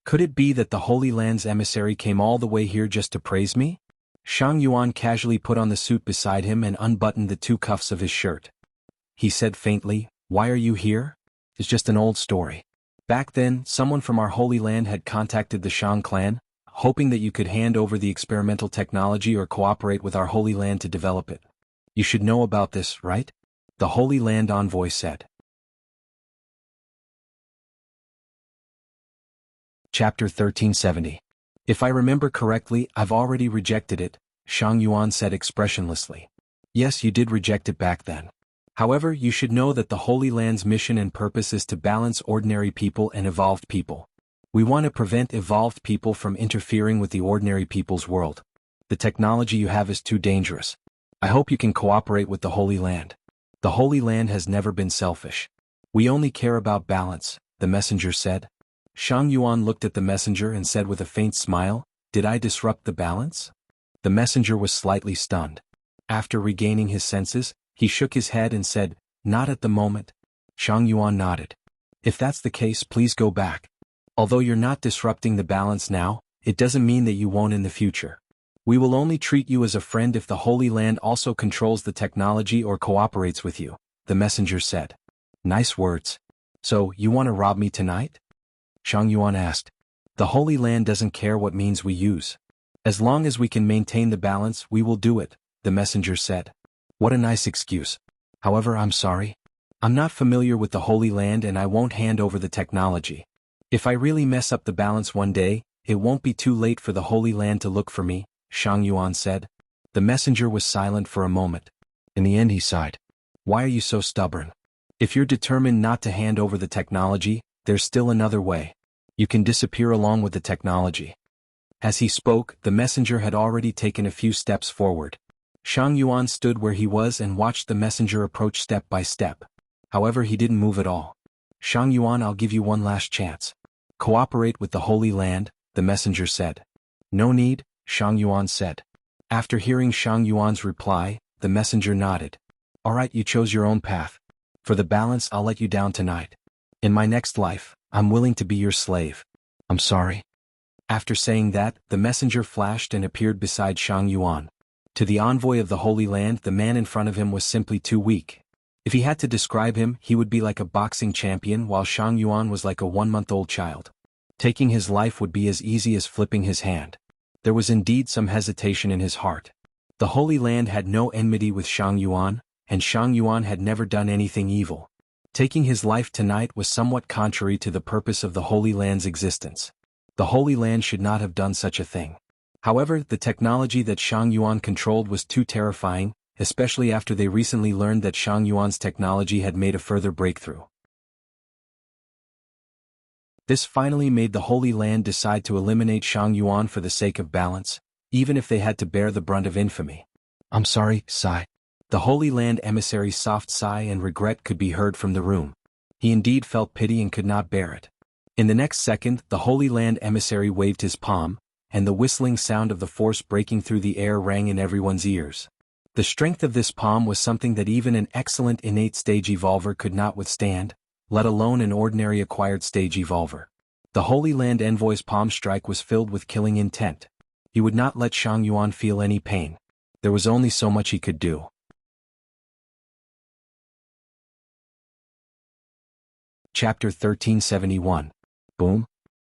Could it be that the Holy Land's emissary came all the way here just to praise me?" Shang Yuan casually put on the suit beside him and unbuttoned the two cuffs of his shirt. He said faintly, "Why are you here? It's just an old story. Back then, someone from our Holy Land had contacted the Shang clan, hoping that you could hand over the experimental technology or cooperate with our Holy Land to develop it. You should know about this, right?" the Holy Land envoy said. Chapter 1370. "If I remember correctly, I've already rejected it," Shang Yuan said expressionlessly. "Yes, you did reject it back then. However, you should know that the Holy Land's mission and purpose is to balance ordinary people and evolved people. We want to prevent evolved people from interfering with the ordinary people's world. The technology you have is too dangerous. I hope you can cooperate with the Holy Land. The Holy Land has never been selfish. We only care about balance," the messenger said. Shang Yuan looked at the messenger and said with a faint smile, "Did I disrupt the balance?" The messenger was slightly stunned. After regaining his senses, he shook his head and said, "Not at the moment." Shang Yuan nodded. "If that's the case, please go back. Although you're not disrupting the balance now, it doesn't mean that you won't in the future. We will only treat you as a friend if the Holy Land also controls the technology or cooperates with you," the messenger said. "Nice words. So, you want to rob me tonight?" Shang Yuan asked. "The Holy Land doesn't care what means we use. As long as we can maintain the balance, we will do it," the messenger said. "What a nice excuse. However, I'm sorry. I'm not familiar with the Holy Land and I won't hand over the technology. If I really mess up the balance one day, it won't be too late for the Holy Land to look for me," Shang Yuan said. The messenger was silent for a moment. In the end he sighed. "Why are you so stubborn? If you're determined not to hand over the technology, there's still another way. You can disappear along with the technology." As he spoke, the messenger had already taken a few steps forward. Shang Yuan stood where he was and watched the messenger approach step by step. However, he didn't move at all. "Shang Yuan, I'll give you one last chance. Cooperate with the Holy Land," the messenger said. "No need," Shang Yuan said. After hearing Shang Yuan's reply, the messenger nodded. Alright, you chose your own path. For the balance, I'll let you down tonight. In my next life, I'm willing to be your slave. I'm sorry. After saying that, the messenger flashed and appeared beside Shang Yuan. To the envoy of the Holy Land, the man in front of him was simply too weak. If he had to describe him, he would be like a boxing champion, while Shang Yuan was like a 1-month-old child. Taking his life would be as easy as flipping his hand. There was indeed some hesitation in his heart. The Holy Land had no enmity with Shang Yuan, and Shang Yuan had never done anything evil. Taking his life tonight was somewhat contrary to the purpose of the Holy Land's existence. The Holy Land should not have done such a thing. However, the technology that Shang Yuan controlled was too terrifying, especially after they recently learned that Shang Yuan's technology had made a further breakthrough. This finally made the Holy Land decide to eliminate Shang Yuan for the sake of balance, even if they had to bear the brunt of infamy. I'm sorry, sigh. The Holy Land emissary's soft sigh and regret could be heard from the room. He indeed felt pity and could not bear it. In the next second, the Holy Land emissary waved his palm, and the whistling sound of the force breaking through the air rang in everyone's ears. The strength of this palm was something that even an excellent innate stage evolver could not withstand, let alone an ordinary acquired stage evolver. The Holy Land envoy's palm strike was filled with killing intent. He would not let Shang Yuan feel any pain. There was only so much he could do. Chapter 1371. Boom.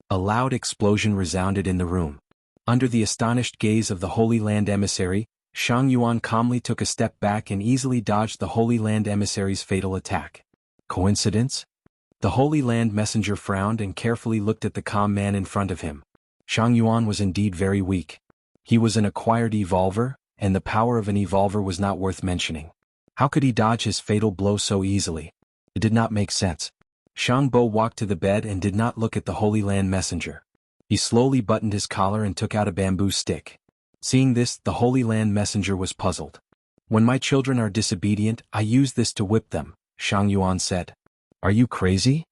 A loud explosion resounded in the room. Under the astonished gaze of the Holy Land emissary, Shang Yuan calmly took a step back and easily dodged the Holy Land emissary's fatal attack. Coincidence? The Holy Land messenger frowned and carefully looked at the calm man in front of him. Shang Yuan was indeed very weak. He was an acquired evolver, and the power of an evolver was not worth mentioning. How could he dodge his fatal blow so easily? It did not make sense. Shang Bo walked to the bed and did not look at the Holy Land messenger. He slowly buttoned his collar and took out a bamboo stick. Seeing this, the Holy Land messenger was puzzled. When my children are disobedient, I use this to whip them, Shang Yuan said. Are you crazy?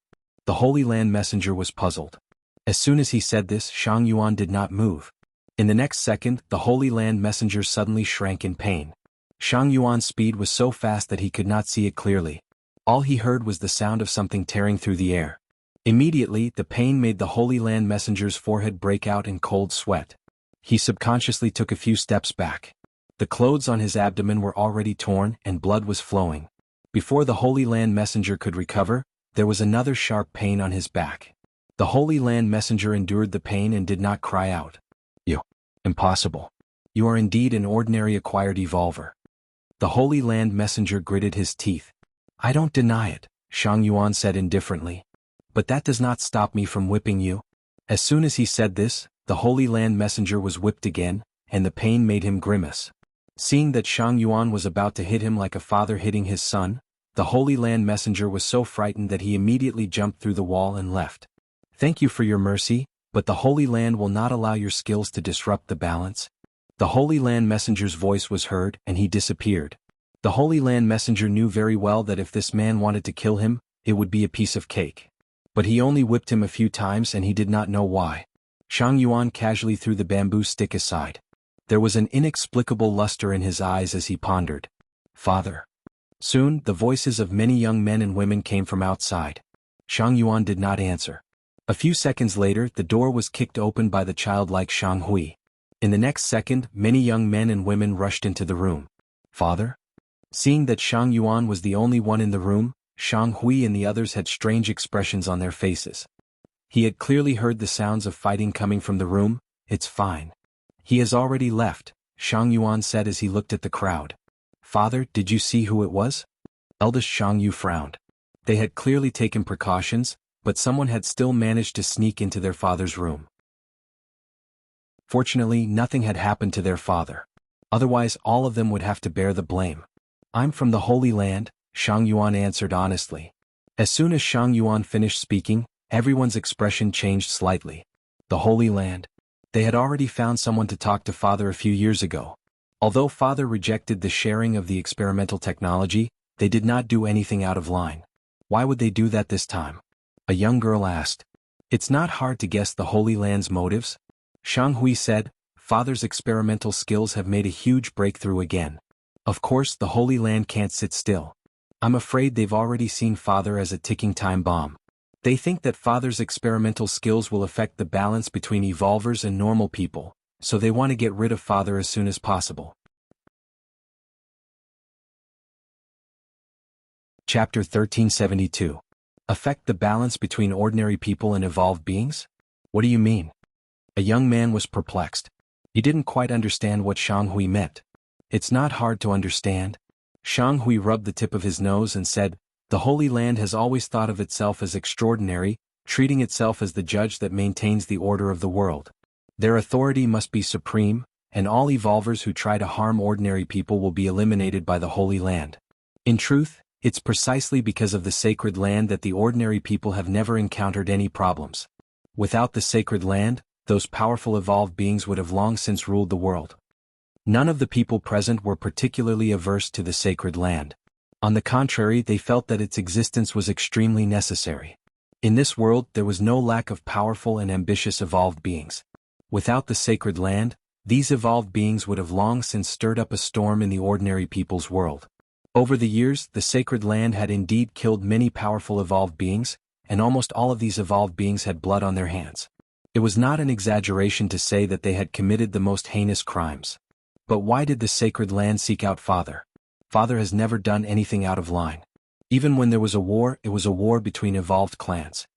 The Holy Land messenger was puzzled. As soon as he said this, Shang Yuan did not move. In the next second, the Holy Land messenger suddenly shrank in pain. Shang Yuan's speed was so fast that he could not see it clearly. All he heard was the sound of something tearing through the air. Immediately, the pain made the Holy Land messenger's forehead break out in cold sweat. He subconsciously took a few steps back. The clothes on his abdomen were already torn and blood was flowing. Before the Holy Land messenger could recover, there was another sharp pain on his back. The Holy Land messenger endured the pain and did not cry out. You. Impossible. You are indeed an ordinary acquired evolver. The Holy Land messenger gritted his teeth. I don't deny it, Shang Yuan said indifferently. But that does not stop me from whipping you. As soon as he said this, the Holy Land messenger was whipped again, and the pain made him grimace. Seeing that Shang Yuan was about to hit him like a father hitting his son, the Holy Land messenger was so frightened that he immediately jumped through the wall and left. Thank you for your mercy, but the Holy Land will not allow your skills to disrupt the balance. The Holy Land messenger's voice was heard and he disappeared. The Holy Land messenger knew very well that if this man wanted to kill him, it would be a piece of cake. But he only whipped him a few times and he did not know why. Shang Yuan casually threw the bamboo stick aside. There was an inexplicable luster in his eyes as he pondered. Father. Soon, the voices of many young men and women came from outside. Shang Yuan did not answer. A few seconds later, the door was kicked open by the childlike Shang Hui. In the next second, many young men and women rushed into the room. Father? Seeing that Shang Yuan was the only one in the room, Shang Hui and the others had strange expressions on their faces. He had clearly heard the sounds of fighting coming from the room. It's fine. He has already left, Shang Yuan said as he looked at the crowd. Father, did you see who it was? Eldest Shang Yu frowned. They had clearly taken precautions, but someone had still managed to sneak into their father's room. Fortunately, nothing had happened to their father. Otherwise, all of them would have to bear the blame. I'm from the Holy Land, Shang Yuan answered honestly. As soon as Shang Yuan finished speaking, everyone's expression changed slightly. The Holy Land. They had already found someone to talk to Father a few years ago. Although Father rejected the sharing of the experimental technology, they did not do anything out of line. Why would they do that this time? A young girl asked. It's not hard to guess the Holy Land's motives. Shang Hui said, Father's experimental skills have made a huge breakthrough again. Of course the Holy Land can't sit still. I'm afraid they've already seen Father as a ticking time bomb. They think that Father's experimental skills will affect the balance between evolvers and normal people, so they want to get rid of Father as soon as possible. Chapter 1372. Affect the balance between ordinary people and evolved beings? What do you mean? A young man was perplexed. He didn't quite understand what Shang Hui meant. It's not hard to understand. Shang Hui rubbed the tip of his nose and said, the Holy Land has always thought of itself as extraordinary, treating itself as the judge that maintains the order of the world. Their authority must be supreme, and all evolvers who try to harm ordinary people will be eliminated by the Holy Land. In truth, it's precisely because of the sacred land that the ordinary people have never encountered any problems. Without the sacred land, those powerful evolved beings would have long since ruled the world. None of the people present were particularly averse to the sacred land. On the contrary, they felt that its existence was extremely necessary. In this world, there was no lack of powerful and ambitious evolved beings. Without the sacred land, these evolved beings would have long since stirred up a storm in the ordinary people's world. Over the years, the sacred land had indeed killed many powerful evolved beings, and almost all of these evolved beings had blood on their hands. It was not an exaggeration to say that they had committed the most heinous crimes. But why did the sacred land seek out Father? Father has never done anything out of line. Even when there was a war, it was a war between evolved clans.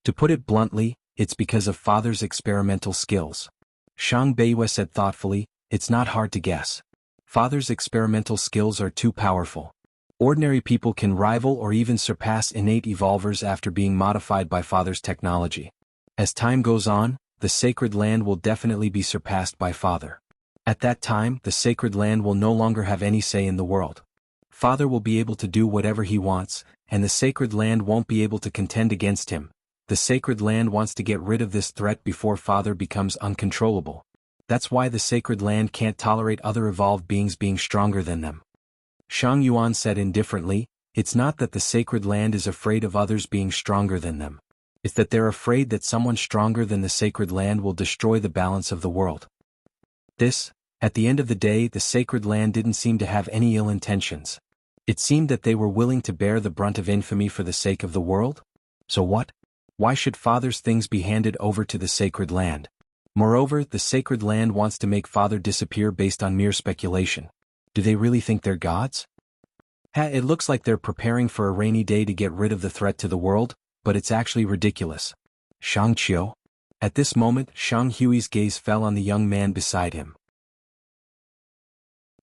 To put it bluntly, it's because of Father's experimental skills. Shang Beiyue said thoughtfully, it's not hard to guess. Father's experimental skills are too powerful. Ordinary people can rival or even surpass innate evolvers after being modified by Father's technology. As time goes on, the sacred land will definitely be surpassed by Father. At that time, the sacred land will no longer have any say in the world. Father will be able to do whatever he wants, and the sacred land won't be able to contend against him. The sacred land wants to get rid of this threat before Father becomes uncontrollable. That's why the sacred land can't tolerate other evolved beings being stronger than them. Shang Yuan said indifferently, it's not that the sacred land is afraid of others being stronger than them. It's that they're afraid that someone stronger than the sacred land will destroy the balance of the world. At the end of the day, the sacred land didn't seem to have any ill intentions. It seemed that they were willing to bear the brunt of infamy for the sake of the world? So what? Why should Father's things be handed over to the sacred land? Moreover, the sacred land wants to make Father disappear based on mere speculation. Do they really think they're gods? It looks like they're preparing for a rainy day to get rid of the threat to the world, but it's actually ridiculous. Shang Qiu? At this moment, Shang Hui's gaze fell on the young man beside him.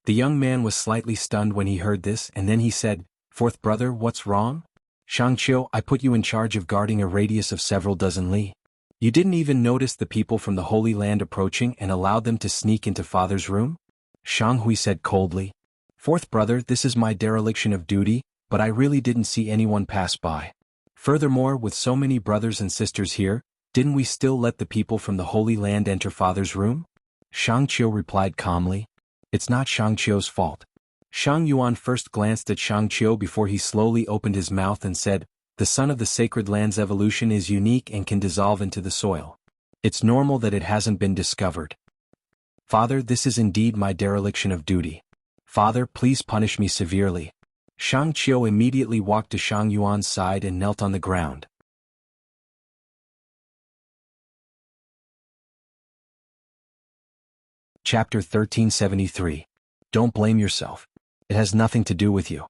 The young man was slightly stunned when he heard this, and then he said, "Fourth brother, what's wrong?" "Shang Qiu, I put you in charge of guarding a radius of several dozen li. You didn't even notice the people from the Holy Land approaching and allowed them to sneak into Father's room?" Shang Hui said coldly. "Fourth brother, this is my dereliction of duty, but I really didn't see anyone pass by. Furthermore, with so many brothers and sisters here, didn't we still let the people from the Holy Land enter Father's room?" Shang Qiu replied calmly. It's not Shang Qiu's fault. Shang Yuan first glanced at Shang Qiu before he slowly opened his mouth and said, "The sun of the sacred land's evolution is unique and can dissolve into the soil. It's normal that it hasn't been discovered. Father, this is indeed my dereliction of duty. Father, please punish me severely." Shang Qiu immediately walked to Shang Yuan's side and knelt on the ground. Chapter 1373. Don't blame yourself. It has nothing to do with you.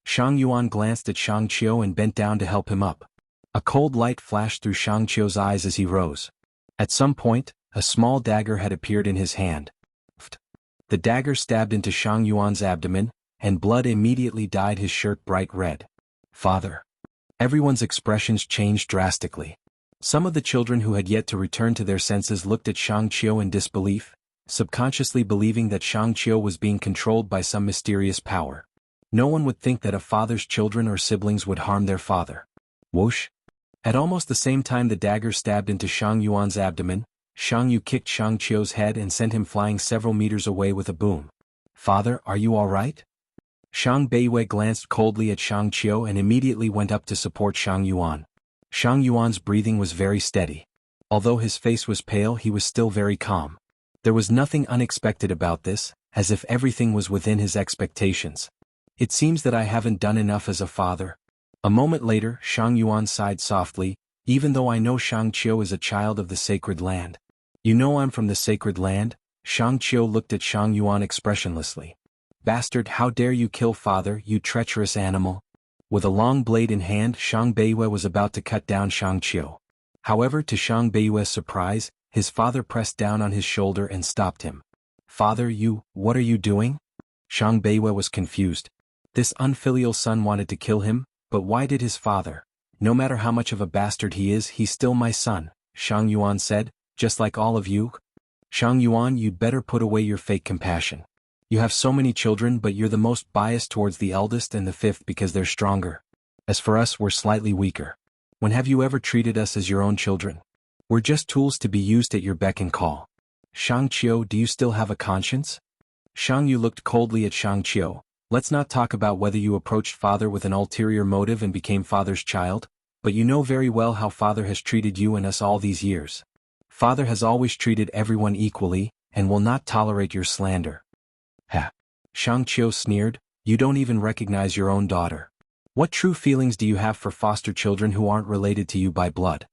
Shang Yuan glanced at Shang Qiu and bent down to help him up. A cold light flashed through Shang Qiu's eyes as he rose. At some point, a small dagger had appeared in his hand. The dagger stabbed into Shang Yuan's abdomen, and blood immediately dyed his shirt bright red. "Father." Everyone's expressions changed drastically. Some of the children who had yet to return to their senses looked at Shang Qiu in disbelief, subconsciously believing that Shang Qiu was being controlled by some mysterious power. No one would think that a father's children or siblings would harm their father. Whoosh! At almost the same time the dagger stabbed into Shang Yuan's abdomen, Shang Yu kicked Shang Qiu's head and sent him flying several meters away with a boom. "Father, are you all right?" Shang Beiyue glanced coldly at Shang Qiu and immediately went up to support Shang Yuan. Shang Yuan's breathing was very steady. Although his face was pale, he was still very calm. There was nothing unexpected about this, as if everything was within his expectations. It seems that I haven't done enough as a father. A moment later, Shang Yuan sighed softly, even though I know Shang Qiu is a child of the sacred land. You know I'm from the sacred land? Shang Qiu looked at Shang Yuan expressionlessly. Bastard, how dare you kill father, you treacherous animal? With a long blade in hand, Shang Beiyue was about to cut down Shang Qiu. However, to Shang Beiyue's surprise, his father pressed down on his shoulder and stopped him. Father, what are you doing? Shang Beiyue was confused. This unfilial son wanted to kill him, but why did his father? No matter how much of a bastard he is, he's still my son, Shang Yuan said, just like all of you. Shang Yuan, you'd better put away your fake compassion. You have so many children, but you're the most biased towards the eldest and the fifth because they're stronger. As for us, we're slightly weaker. When have you ever treated us as your own children? We're just tools to be used at your beck and call. Shang Qiu, do you still have a conscience? Shang Yu looked coldly at Shang Qiu. Let's not talk about whether you approached father with an ulterior motive and became father's child, but you know very well how father has treated you and us all these years. Father has always treated everyone equally, and will not tolerate your slander. Ha! Shang Qiu sneered, you don't even recognize your own daughter. What true feelings do you have for foster children who aren't related to you by blood?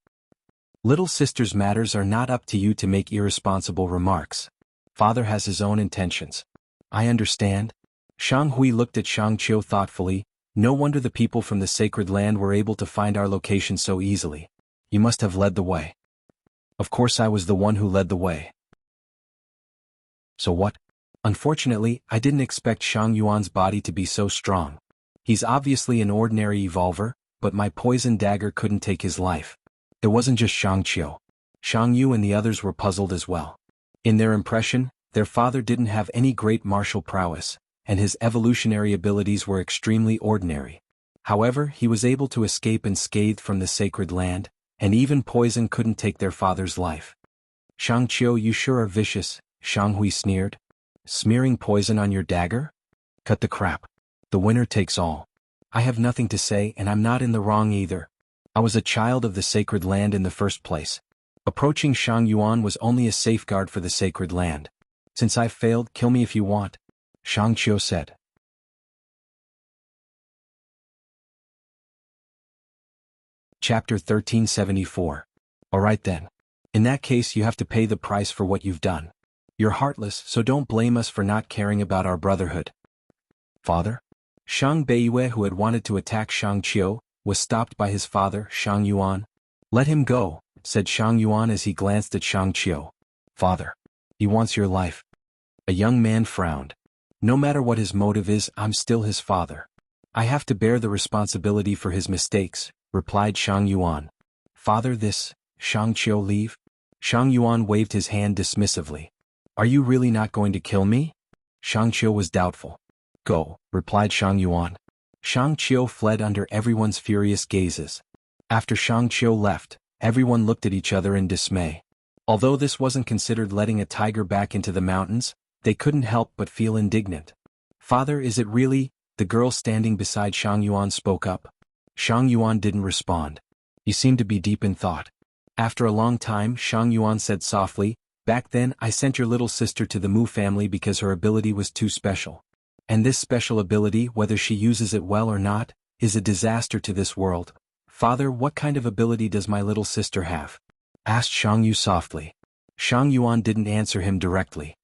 Little sister's matters are not up to you to make irresponsible remarks. Father has his own intentions. I understand. Shang Hui looked at Shang Qiu thoughtfully. No wonder the people from the sacred land were able to find our location so easily. You must have led the way. Of course I was the one who led the way. So what? Unfortunately, I didn't expect Shang Yuan's body to be so strong. He's obviously an ordinary evolver, but my poison dagger couldn't take his life. It wasn't just Shang Qiu. Shang Yu and the others were puzzled as well. In their impression, their father didn't have any great martial prowess, and his evolutionary abilities were extremely ordinary. However, he was able to escape unscathed from the sacred land, and even poison couldn't take their father's life. Shang Qiu, you sure are vicious, Shang Hui sneered. Smearing poison on your dagger? Cut the crap. The winner takes all. I have nothing to say and I'm not in the wrong either. I was a child of the sacred land in the first place. Approaching Shang Yuan was only a safeguard for the sacred land. Since I've failed, kill me if you want, Shang Qiu said. Chapter 1374. Alright then. In that case you have to pay the price for what you've done. You're heartless, so don't blame us for not caring about our brotherhood. Father? Shang Beiyue, who had wanted to attack Shang Qiu, was stopped by his father, Shang Yuan. Let him go, said Shang Yuan as he glanced at Shang Qiu. Father. He wants your life. A young man frowned. No matter what his motive is, I'm still his father. I have to bear the responsibility for his mistakes, replied Shang Yuan. Father, this, Shang Qiu leave? Shang Yuan waved his hand dismissively. Are you really not going to kill me? Shang Qiu was doubtful. Go, replied Shang Yuan. Shang Qiu fled under everyone's furious gazes. After Shang Qiu left, everyone looked at each other in dismay. Although this wasn't considered letting a tiger back into the mountains, they couldn't help but feel indignant. Father, is it really? The girl standing beside Shang Yuan spoke up. Shang Yuan didn't respond. He seemed to be deep in thought. After a long time, Shang Yuan said softly, back then I sent your little sister to the Mu family because her ability was too special. And this special ability, whether she uses it well or not, is a disaster to this world. Father, what kind of ability does my little sister have? Asked Shang Yu softly. Shang Yuan didn't answer him directly.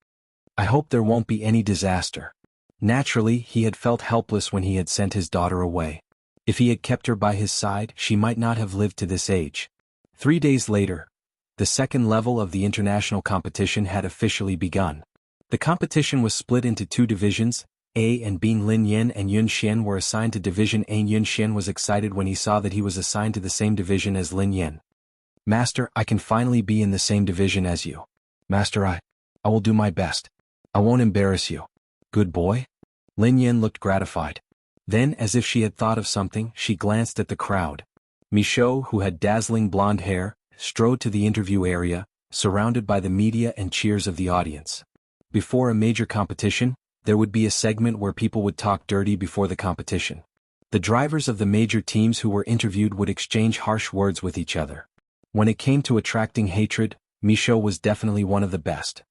I hope there won't be any disaster. Naturally, he had felt helpless when he had sent his daughter away. If he had kept her by his side, she might not have lived to this age. 3 days later, the second level of the international competition had officially begun. The competition was split into 2 divisions. A and B. Lin Yin and Yun Xian were assigned to Division A. Yun Xian was excited when he saw that he was assigned to the same division as Lin Yin. Master, I can finally be in the same division as you. Master, I will do my best. I won't embarrass you. Good boy? Lin Yin looked gratified. Then, as if she had thought of something, she glanced at the crowd. Michaud, who had dazzling blonde hair, strode to the interview area, surrounded by the media and cheers of the audience. Before a major competition, there would be a segment where people would talk dirty before the competition. The drivers of the major teams who were interviewed would exchange harsh words with each other. When it came to attracting hatred, Michaud was definitely one of the best.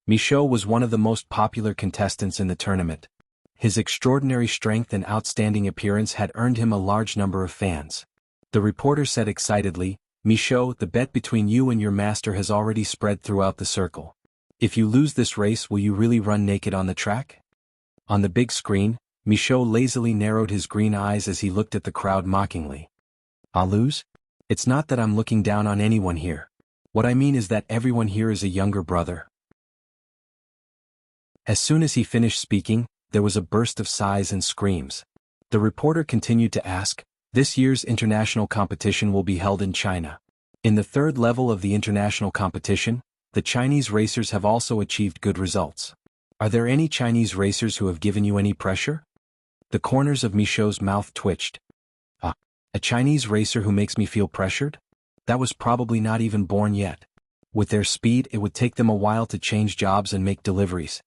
Michaud was one of the most popular contestants in the tournament. His extraordinary strength and outstanding appearance had earned him a large number of fans. The reporter said excitedly, "Michaud, the bet between you and your master has already spread throughout the circle. If you lose this race, will you really run naked on the track?" On the big screen, Michaud lazily narrowed his green eyes as he looked at the crowd mockingly. "I'll lose? It's not that I'm looking down on anyone here. What I mean is that everyone here is a younger brother." As soon as he finished speaking, there was a burst of sighs and screams. The reporter continued to ask, "This year's international competition will be held in China. In the third level of the international competition, the Chinese racers have also achieved good results. Are there any Chinese racers who have given you any pressure?" The corners of Michaud's mouth twitched. "Ah, a Chinese racer who makes me feel pressured? That was probably not even born yet. With their speed, it would take them a while to change jobs and make deliveries."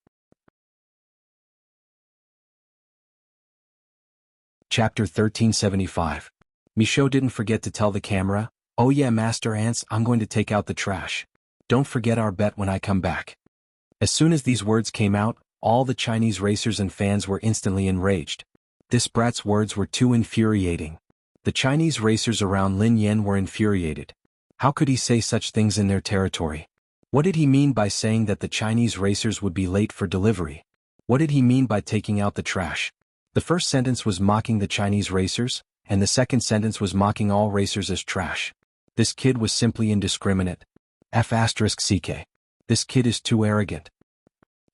Chapter 1375. Michaud didn't forget to tell the camera, "Oh yeah, Master Ants, I'm going to take out the trash. Don't forget our bet when I come back." As soon as these words came out, all the Chinese racers and fans were instantly enraged. This brat's words were too infuriating. The Chinese racers around Lin Yan were infuriated. How could he say such things in their territory? What did he mean by saying that the Chinese racers would be late for delivery? What did he mean by taking out the trash? The first sentence was mocking the Chinese racers, and the second sentence was mocking all racers as trash. This kid was simply indiscriminate. F***ck. This kid is too arrogant.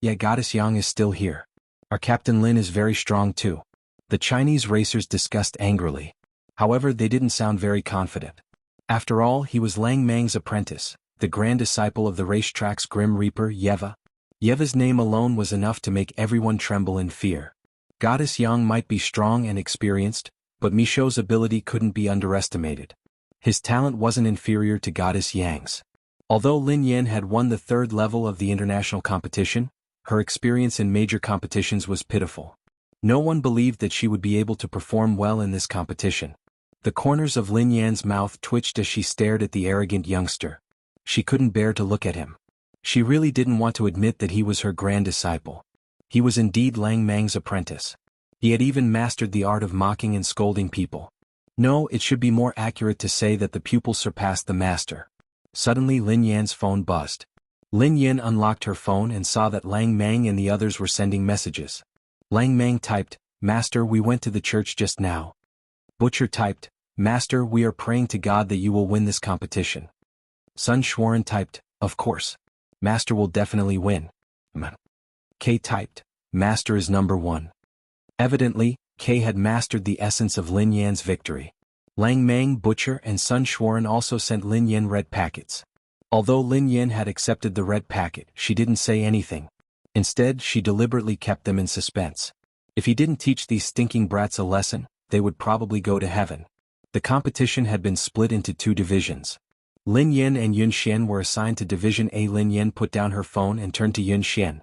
Yeah, Goddess Yang is still here. Our Captain Lin is very strong too. The Chinese racers discussed angrily. However, they didn't sound very confident. After all, he was Lang Mang's apprentice, the grand disciple of the racetrack's Grim Reaper, Yeva. Yeva's name alone was enough to make everyone tremble in fear. Goddess Yang might be strong and experienced, but Michaud's ability couldn't be underestimated. His talent wasn't inferior to Goddess Yang's. Although Lin Yan had won the third level of the international competition, her experience in major competitions was pitiful. No one believed that she would be able to perform well in this competition. The corners of Lin Yan's mouth twitched as she stared at the arrogant youngster. She couldn't bear to look at him. She really didn't want to admit that he was her grand disciple. He was indeed Lang Mang's apprentice. He had even mastered the art of mocking and scolding people. No, it should be more accurate to say that the pupil surpassed the master. Suddenly Lin Yan's phone buzzed. Lin Yan unlocked her phone and saw that Lang Mang and the others were sending messages. Lang Mang typed, "Master, we went to the church just now." Butcher typed, "Master, we are praying to God that you will win this competition." Sun Schwarin typed, "Of course. Master will definitely win." K typed, "Master is number one." Evidently, K had mastered the essence of Lin Yan's victory. Lang Mang, Butcher, and Sun Schwarin also sent Lin Yan red packets. Although Lin Yan had accepted the red packet, she didn't say anything. Instead, she deliberately kept them in suspense. If he didn't teach these stinking brats a lesson, they would probably go to heaven. The competition had been split into two divisions. Lin Yan and Yun Xian were assigned to Division A. Lin Yan put down her phone and turned to Yun Xian.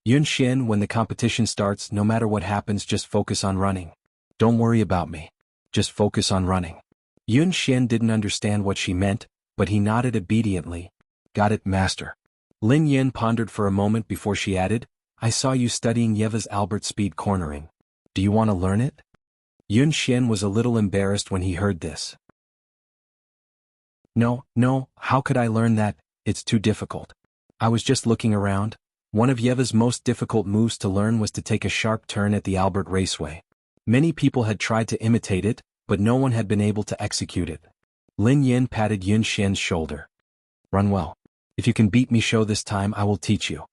"Yun Xian, when the competition starts, no matter what happens, just focus on running. Don't worry about me. Just focus on running." Yun Xian didn't understand what she meant, but he nodded obediently. "Got it, master." Lin Yan pondered for a moment before she added, "I saw you studying Yeva's Albert speed cornering. Do you want to learn it?" Yun Xian was a little embarrassed when he heard this. No, how could I learn that? It's too difficult. I was just looking around. One of Yeva's most difficult moves to learn was to take a sharp turn at the Albert Raceway. Many people had tried to imitate it, but no one had been able to execute it. Lin Yan patted Yun Xian's shoulder. "Run well. If you can beat me show this time, I will teach you."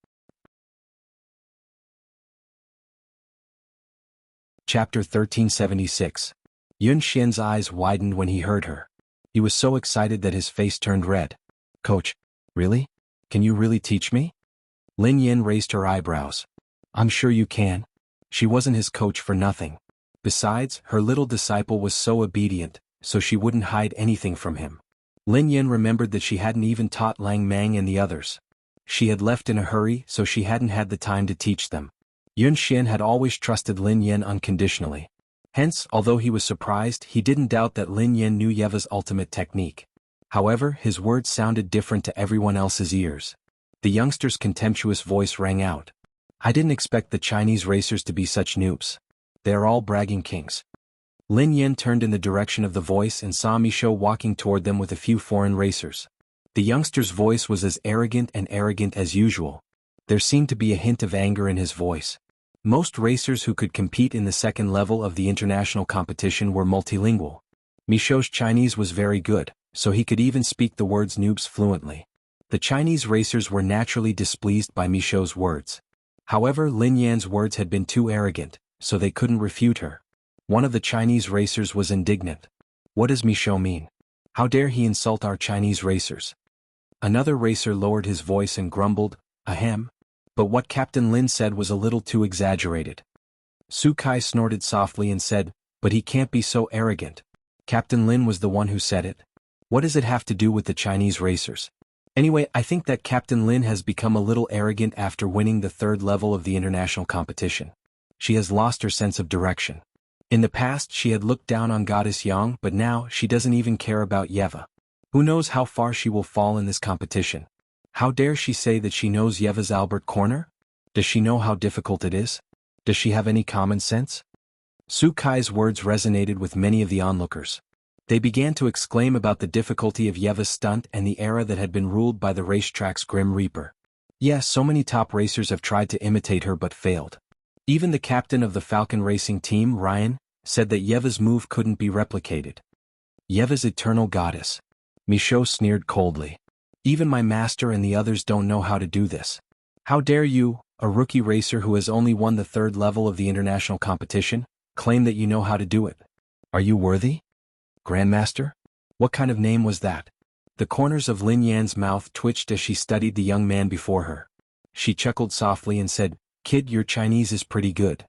Chapter 1376. Yun Xian's eyes widened when he heard her. He was so excited that his face turned red. "Coach, really? Can you really teach me?" Lin Yan raised her eyebrows. "I'm sure you can." She wasn't his coach for nothing. Besides, her little disciple was so obedient, so she wouldn't hide anything from him. Lin Yan remembered that she hadn't even taught Lang Mang and the others. She had left in a hurry, so she hadn't had the time to teach them. Yun Xian had always trusted Lin Yan unconditionally. Hence, although he was surprised, he didn't doubt that Lin Yan knew Yeva's ultimate technique. However, his words sounded different to everyone else's ears. The youngster's contemptuous voice rang out. I didn't expect the Chinese racers to be such noobs. They are all bragging kings. Lin Yan turned in the direction of the voice and saw Michaud walking toward them with a few foreign racers. The youngster's voice was as arrogant as usual. There seemed to be a hint of anger in his voice. Most racers who could compete in the second level of the international competition were multilingual. Michaud's Chinese was very good, so he could even speak the words noobs fluently. The Chinese racers were naturally displeased by Michaud's words. However, Lin Yan's words had been too arrogant, so they couldn't refute her. One of the Chinese racers was indignant. What does Michaud mean? How dare he insult our Chinese racers? Another racer lowered his voice and grumbled, ahem. But what Captain Lin said was a little too exaggerated. Su Kai snorted softly and said, but he can't be so arrogant. Captain Lin was the one who said it. What does it have to do with the Chinese racers? Anyway, I think that Captain Lin has become a little arrogant after winning the third level of the international competition. She has lost her sense of direction. In the past she had looked down on Goddess Yang, but now she doesn't even care about Yeva. Who knows how far she will fall in this competition? How dare she say that she knows Yeva's Albert Corner? Does she know how difficult it is? Does she have any common sense? Su Kai's words resonated with many of the onlookers. They began to exclaim about the difficulty of Yeva's stunt and the era that had been ruled by the racetrack's Grim Reaper. Yes, so many top racers have tried to imitate her but failed. Even the captain of the Falcon Racing team, Ryan, said that Yeva's move couldn't be replicated. Yeva's eternal goddess. Michaud sneered coldly. Even my master and the others don't know how to do this. How dare you, a rookie racer who has only won the third level of the international competition, claim that you know how to do it? Are you worthy? Grandmaster? What kind of name was that? The corners of Lin Yan's mouth twitched as she studied the young man before her. She chuckled softly and said, Kid, your Chinese is pretty good.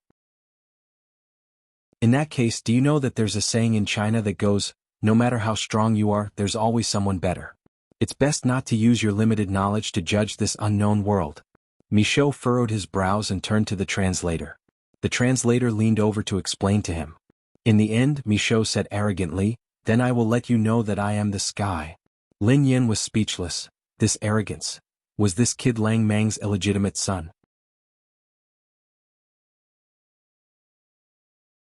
In that case, do you know that there's a saying in China that goes, no matter how strong you are, there's always someone better. It's best not to use your limited knowledge to judge this unknown world. Michaud furrowed his brows and turned to the translator. The translator leaned over to explain to him. In the end, Michaud said arrogantly, then I will let you know that I am the sky. Lin Yan was speechless. This arrogance. Was this kid Lang Mang's illegitimate son?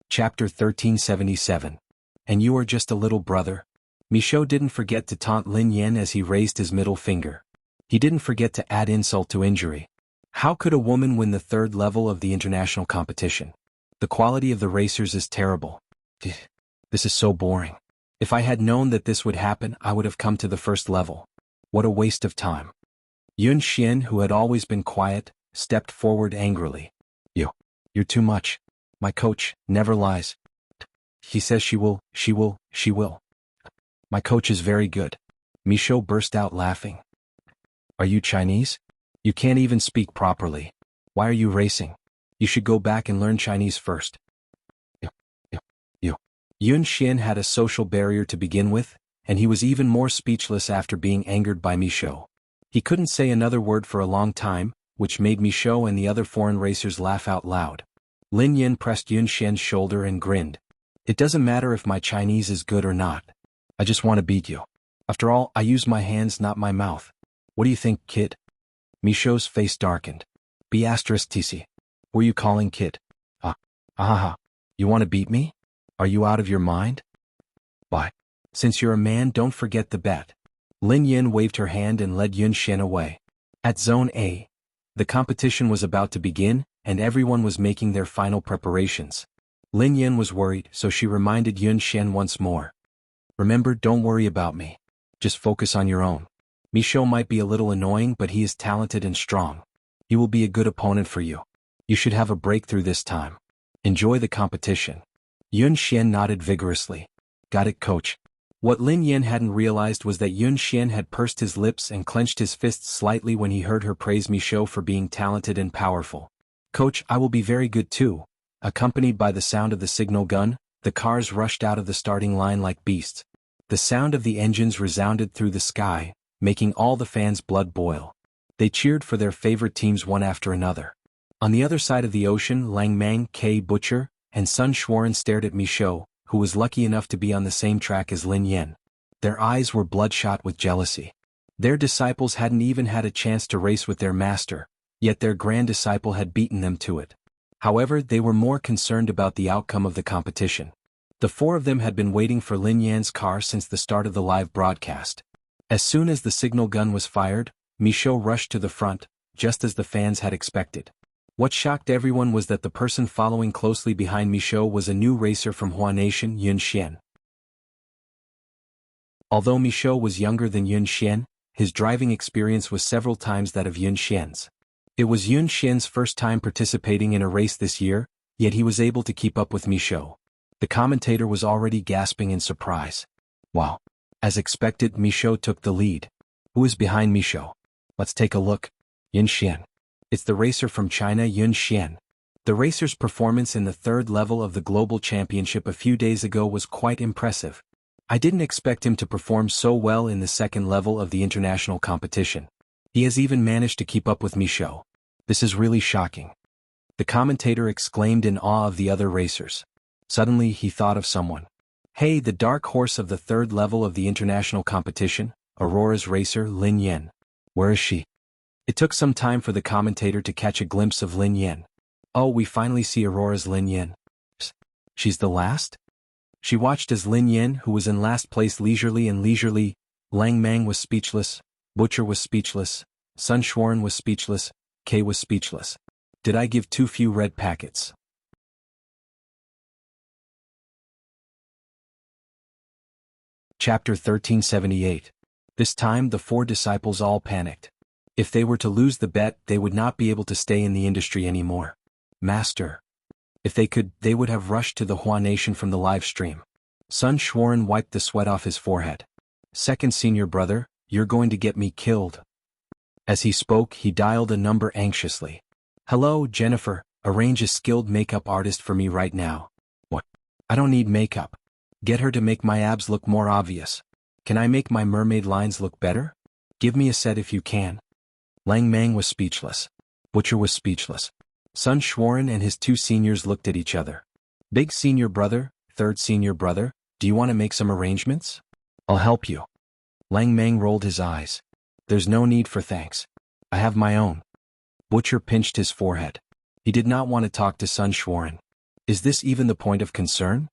Chapter 1377. And you are just a little brother? Michaud didn't forget to taunt Lin Yan as he raised his middle finger. He didn't forget to add insult to injury. How could a woman win the third level of the international competition? The quality of the racers is terrible. This is so boring. If I had known that this would happen, I would have come to the first level. What a waste of time. Yun Xian, who had always been quiet, stepped forward angrily. You're too much. My coach never lies. He says she will. My coach is very good. Michaud burst out laughing. Are you Chinese? You can't even speak properly. Why are you racing? You should go back and learn Chinese first. Yun Xian had a social barrier to begin with, and he was even more speechless after being angered by Michaud. He couldn't say another word for a long time, which made Michaud and the other foreign racers laugh out loud. Lin Yan pressed Yun Xian's shoulder and grinned. It doesn't matter if my Chinese is good or not. I just want to beat you. After all, I use my hands, not my mouth. What do you think, kid? Michaud's face darkened. B*TC. Were you calling kid? You want to beat me? Are you out of your mind? Why? Since you're a man, don't forget the bet. Lin Yan waved her hand and led Yun Xian away. At Zone A, the competition was about to begin, and everyone was making their final preparations. Lin Yan was worried, so she reminded Yun Xian once more. Remember, don't worry about me. Just focus on your own. Michaud might be a little annoying, but he is talented and strong. He will be a good opponent for you. You should have a breakthrough this time. Enjoy the competition. Yun Xian nodded vigorously. Got it, coach. What Lin Yan hadn't realized was that Yun Xian had pursed his lips and clenched his fists slightly when he heard her praise Michaud for being talented and powerful. Coach, I will be very good too. Accompanied by the sound of the signal gun, the cars rushed out of the starting line like beasts. The sound of the engines resounded through the sky, making all the fans' blood boil. They cheered for their favorite teams one after another. On the other side of the ocean, Lang Mang, K. Butcher, and Sun Schwarren stared at Michaud, who was lucky enough to be on the same track as Lin Yan. Their eyes were bloodshot with jealousy. Their disciples hadn't even had a chance to race with their master, yet their grand disciple had beaten them to it. However, they were more concerned about the outcome of the competition. The four of them had been waiting for Lin Yan's car since the start of the live broadcast. As soon as the signal gun was fired, Michaud rushed to the front, just as the fans had expected. What shocked everyone was that the person following closely behind Michaud was a new racer from Hua Nation, Yun Xian. Although Michaud was younger than Yun Xian, his driving experience was several times that of Yun Xian's. It was Yun Xian's first time participating in a race this year, yet he was able to keep up with Michaud. The commentator was already gasping in surprise. Wow. As expected, Michaud took the lead. Who is behind Michaud? Let's take a look. Yun Xian. It's the racer from China, Yun Xian. The racer's performance in the third level of the Global Championship a few days ago was quite impressive. I didn't expect him to perform so well in the second level of the international competition. He has even managed to keep up with Michaud. This is really shocking. The commentator exclaimed in awe of the other racers. Suddenly he thought of someone. Hey, the dark horse of the third level of the international competition, Aurora's racer Lin Yan. Where is she? It took some time for the commentator to catch a glimpse of Lin Yan. Oh, we finally see Aurora's Lin Yan. She's the last? She watched as Lin Yan, who was in last place, leisurely. Lang Mang was speechless, Butcher was speechless, Sun Xuan was speechless, K was speechless. Did I give too few red packets? Chapter 1378. This time the four disciples all panicked. If they were to lose the bet, they would not be able to stay in the industry anymore. Master. If they could, they would have rushed to the Hua Nation from the live stream. Sun Xuan wiped the sweat off his forehead. Second senior brother, you're going to get me killed. As he spoke, he dialed a number anxiously. Hello, Jennifer, arrange a skilled makeup artist for me right now. What? I don't need makeup. Get her to make my abs look more obvious. Can I make my mermaid lines look better? Give me a set if you can. Lang Mang was speechless. Butcher was speechless. Sun Xuan and his two seniors looked at each other. Big senior brother, third senior brother, do you want to make some arrangements? I'll help you. Lang Mang rolled his eyes. There's no need for thanks. I have my own. Butcher pinched his forehead. He did not want to talk to Sun Xuan. Is this even the point of concern?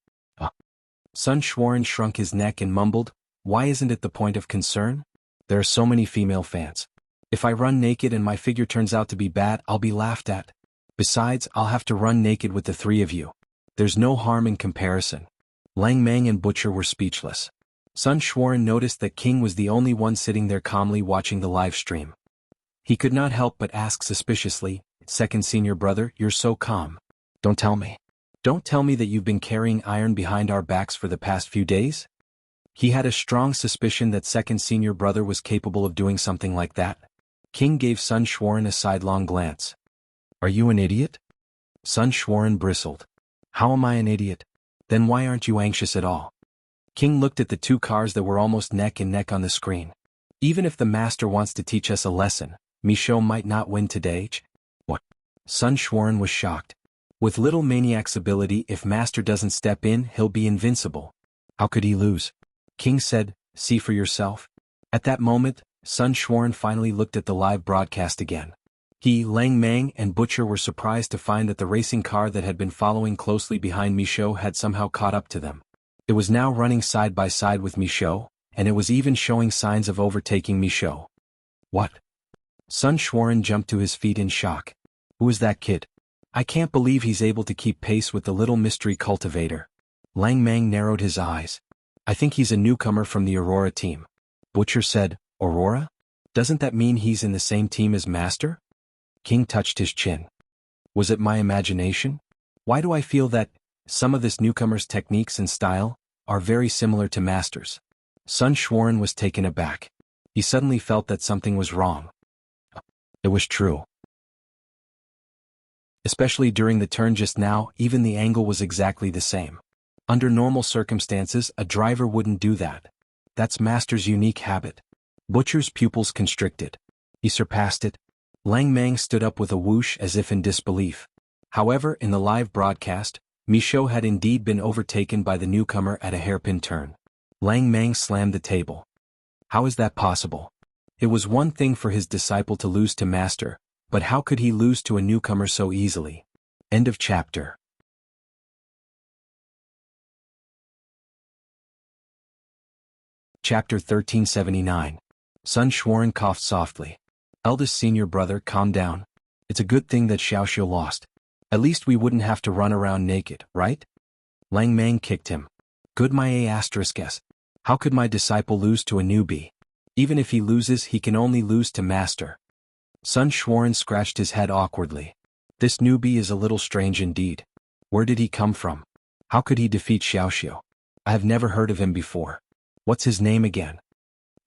Sun Xuan shrunk his neck and mumbled, why isn't it the point of concern? There are so many female fans. If I run naked and my figure turns out to be bad, I'll be laughed at. Besides, I'll have to run naked with the three of you. There's no harm in comparison. Lang Mang and Butcher were speechless. Sun Xuan noticed that King was the only one sitting there calmly watching the live stream. He could not help but ask suspiciously, second senior brother, you're so calm. Don't tell me. Don't tell me that you've been carrying iron behind our backs for the past few days? He had a strong suspicion that second senior brother was capable of doing something like that. King gave Sun Xuan a sidelong glance. Are you an idiot? Sun Xuan bristled. How am I an idiot? Then why aren't you anxious at all? King looked at the two cars that were almost neck and neck on the screen. Even if the master wants to teach us a lesson, Michaud might not win today. What? Sun Xuan was shocked. With little maniac's ability, if master doesn't step in, he'll be invincible. How could he lose? King said, see for yourself. At that moment, Sun Xuan finally looked at the live broadcast again. He, Lang Mang, and Butcher were surprised to find that the racing car that had been following closely behind Michaud had somehow caught up to them. It was now running side by side with Michaud, and it was even showing signs of overtaking Michaud. What? Sun Xuan jumped to his feet in shock. Who is that kid? I can't believe he's able to keep pace with the little mystery cultivator. Lang Mang narrowed his eyes. I think he's a newcomer from the Aurora team. Butcher said, Aurora? Doesn't that mean he's in the same team as Master? King touched his chin. Was it my imagination? Why do I feel that some of this newcomer's techniques and style are very similar to Master's? Sun Xuan was taken aback. He suddenly felt that something was wrong. It was true. Especially during the turn just now, even the angle was exactly the same. Under normal circumstances, a driver wouldn't do that. That's Master's unique habit. Butcher's pupils constricted. He surpassed it. Lang Mang stood up with a whoosh as if in disbelief. However, in the live broadcast, Michaud had indeed been overtaken by the newcomer at a hairpin turn. Lang Mang slammed the table. How is that possible? It was one thing for his disciple to lose to master, but how could he lose to a newcomer so easily? End of chapter. Chapter 1379. Sun Xuan coughed softly. Eldest senior brother, calm down. It's a good thing that Xiaoxiu lost. At least we wouldn't have to run around naked, right? Lang Mang kicked him. Good my A**s. How could my disciple lose to a newbie? Even if he loses, he can only lose to master. Sun Xuan scratched his head awkwardly. This newbie is a little strange indeed. Where did he come from? How could he defeat Xiaoxiu? I have never heard of him before. What's his name again?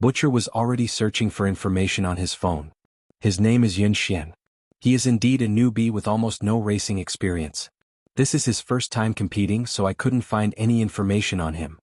Butcher was already searching for information on his phone. His name is Yun Xian. He is indeed a newbie with almost no racing experience. This is his first time competing, so I couldn't find any information on him.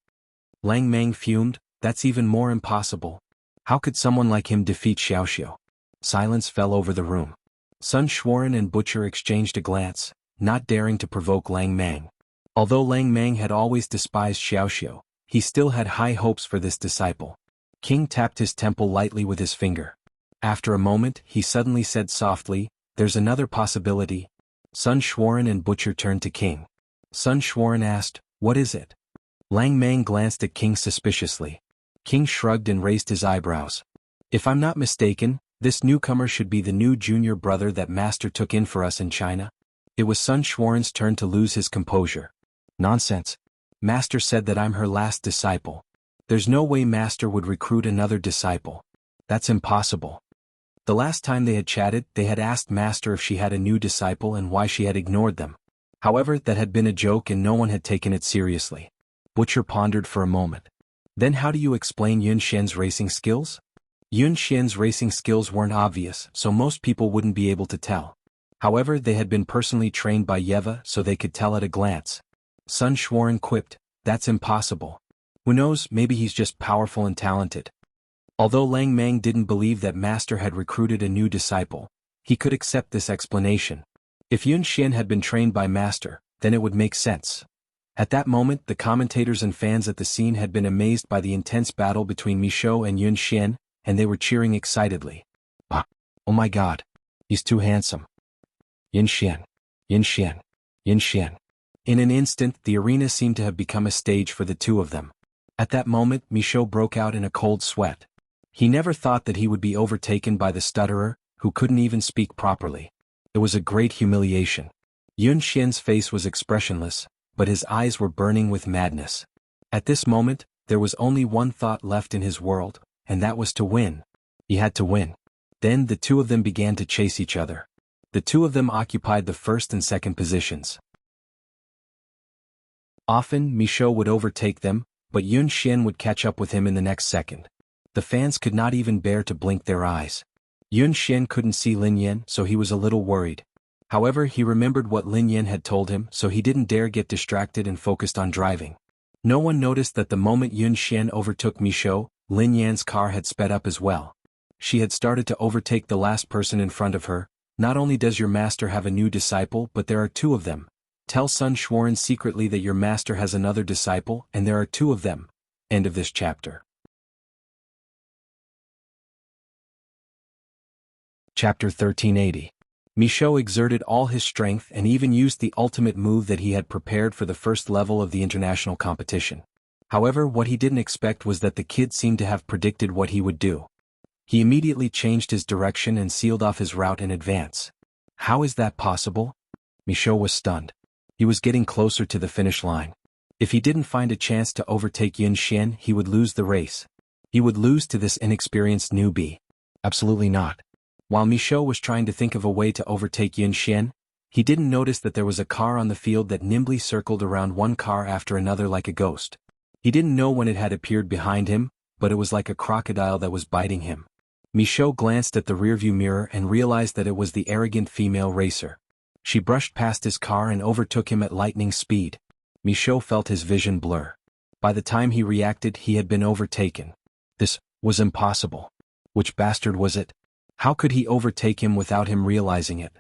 Lang Mang fumed. That's even more impossible. How could someone like him defeat Xiaoxiu? Silence fell over the room. Sun Xuan and Butcher exchanged a glance, not daring to provoke Lang Mang. Although Lang Mang had always despised Xiaoxiu, he still had high hopes for this disciple. King tapped his temple lightly with his finger. After a moment, he suddenly said softly, "There's another possibility." Sun Xuan and Butcher turned to King. Sun Xuan asked, "What is it?" Lang Mang glanced at King suspiciously. King shrugged and raised his eyebrows. "If I'm not mistaken, this newcomer should be the new junior brother that Master took in for us in China." It was Sun Xuan's turn to lose his composure. "Nonsense. Master said that I'm her last disciple. There's no way Master would recruit another disciple. That's impossible." The last time they had chatted, they had asked Master if she had a new disciple and why she had ignored them. However, that had been a joke and no one had taken it seriously. Butcher pondered for a moment. "Then how do you explain Yun Xian's racing skills?" Yun Xian's racing skills weren't obvious, so most people wouldn't be able to tell. However, they had been personally trained by Yeva, so they could tell at a glance. Sun Xuan quipped, "That's impossible. Who knows, maybe he's just powerful and talented." Although Lang Mang didn't believe that Master had recruited a new disciple, he could accept this explanation. If Yun Xian had been trained by Master, then it would make sense. At that moment, the commentators and fans at the scene had been amazed by the intense battle between Michaud and Yun Xian, and they were cheering excitedly. "Ah, oh my God. He's too handsome. Yun Xian. Yun Xian. Yun Xian." In an instant, the arena seemed to have become a stage for the two of them. At that moment, Michaud broke out in a cold sweat. He never thought that he would be overtaken by the stutterer, who couldn't even speak properly. It was a great humiliation. Yun Xian's face was expressionless, but his eyes were burning with madness. At this moment, there was only one thought left in his world, and that was to win. He had to win. Then the two of them began to chase each other. The two of them occupied the first and second positions. Often, Michaud would overtake them, but Yun Xian would catch up with him in the next second. The fans could not even bear to blink their eyes. Yun Xian couldn't see Lin Yan, so he was a little worried. However, he remembered what Lin Yan had told him, so he didn't dare get distracted and focused on driving. No one noticed that the moment Yun Xian overtook Michaud, Lin Yan's car had sped up as well. She had started to overtake the last person in front of her. "Not only does your master have a new disciple, but there are two of them. Tell Sun Xuan secretly that your master has another disciple, and there are two of them." End of this chapter. Chapter 1380. Michaud exerted all his strength and even used the ultimate move that he had prepared for the first level of the international competition. However, what he didn't expect was that the kid seemed to have predicted what he would do. He immediately changed his direction and sealed off his route in advance. How is that possible? Michaud was stunned. He was getting closer to the finish line. If he didn't find a chance to overtake Yun Xian, he would lose the race. He would lose to this inexperienced newbie. Absolutely not. While Michaud was trying to think of a way to overtake Yun Xian, he didn't notice that there was a car on the field that nimbly circled around one car after another like a ghost. He didn't know when it had appeared behind him, but it was like a crocodile that was biting him. Michaud glanced at the rearview mirror and realized that it was the arrogant female racer. She brushed past his car and overtook him at lightning speed. Michaud felt his vision blur. By the time he reacted, he had been overtaken. This was impossible. Which bastard was it? How could he overtake him without him realizing it?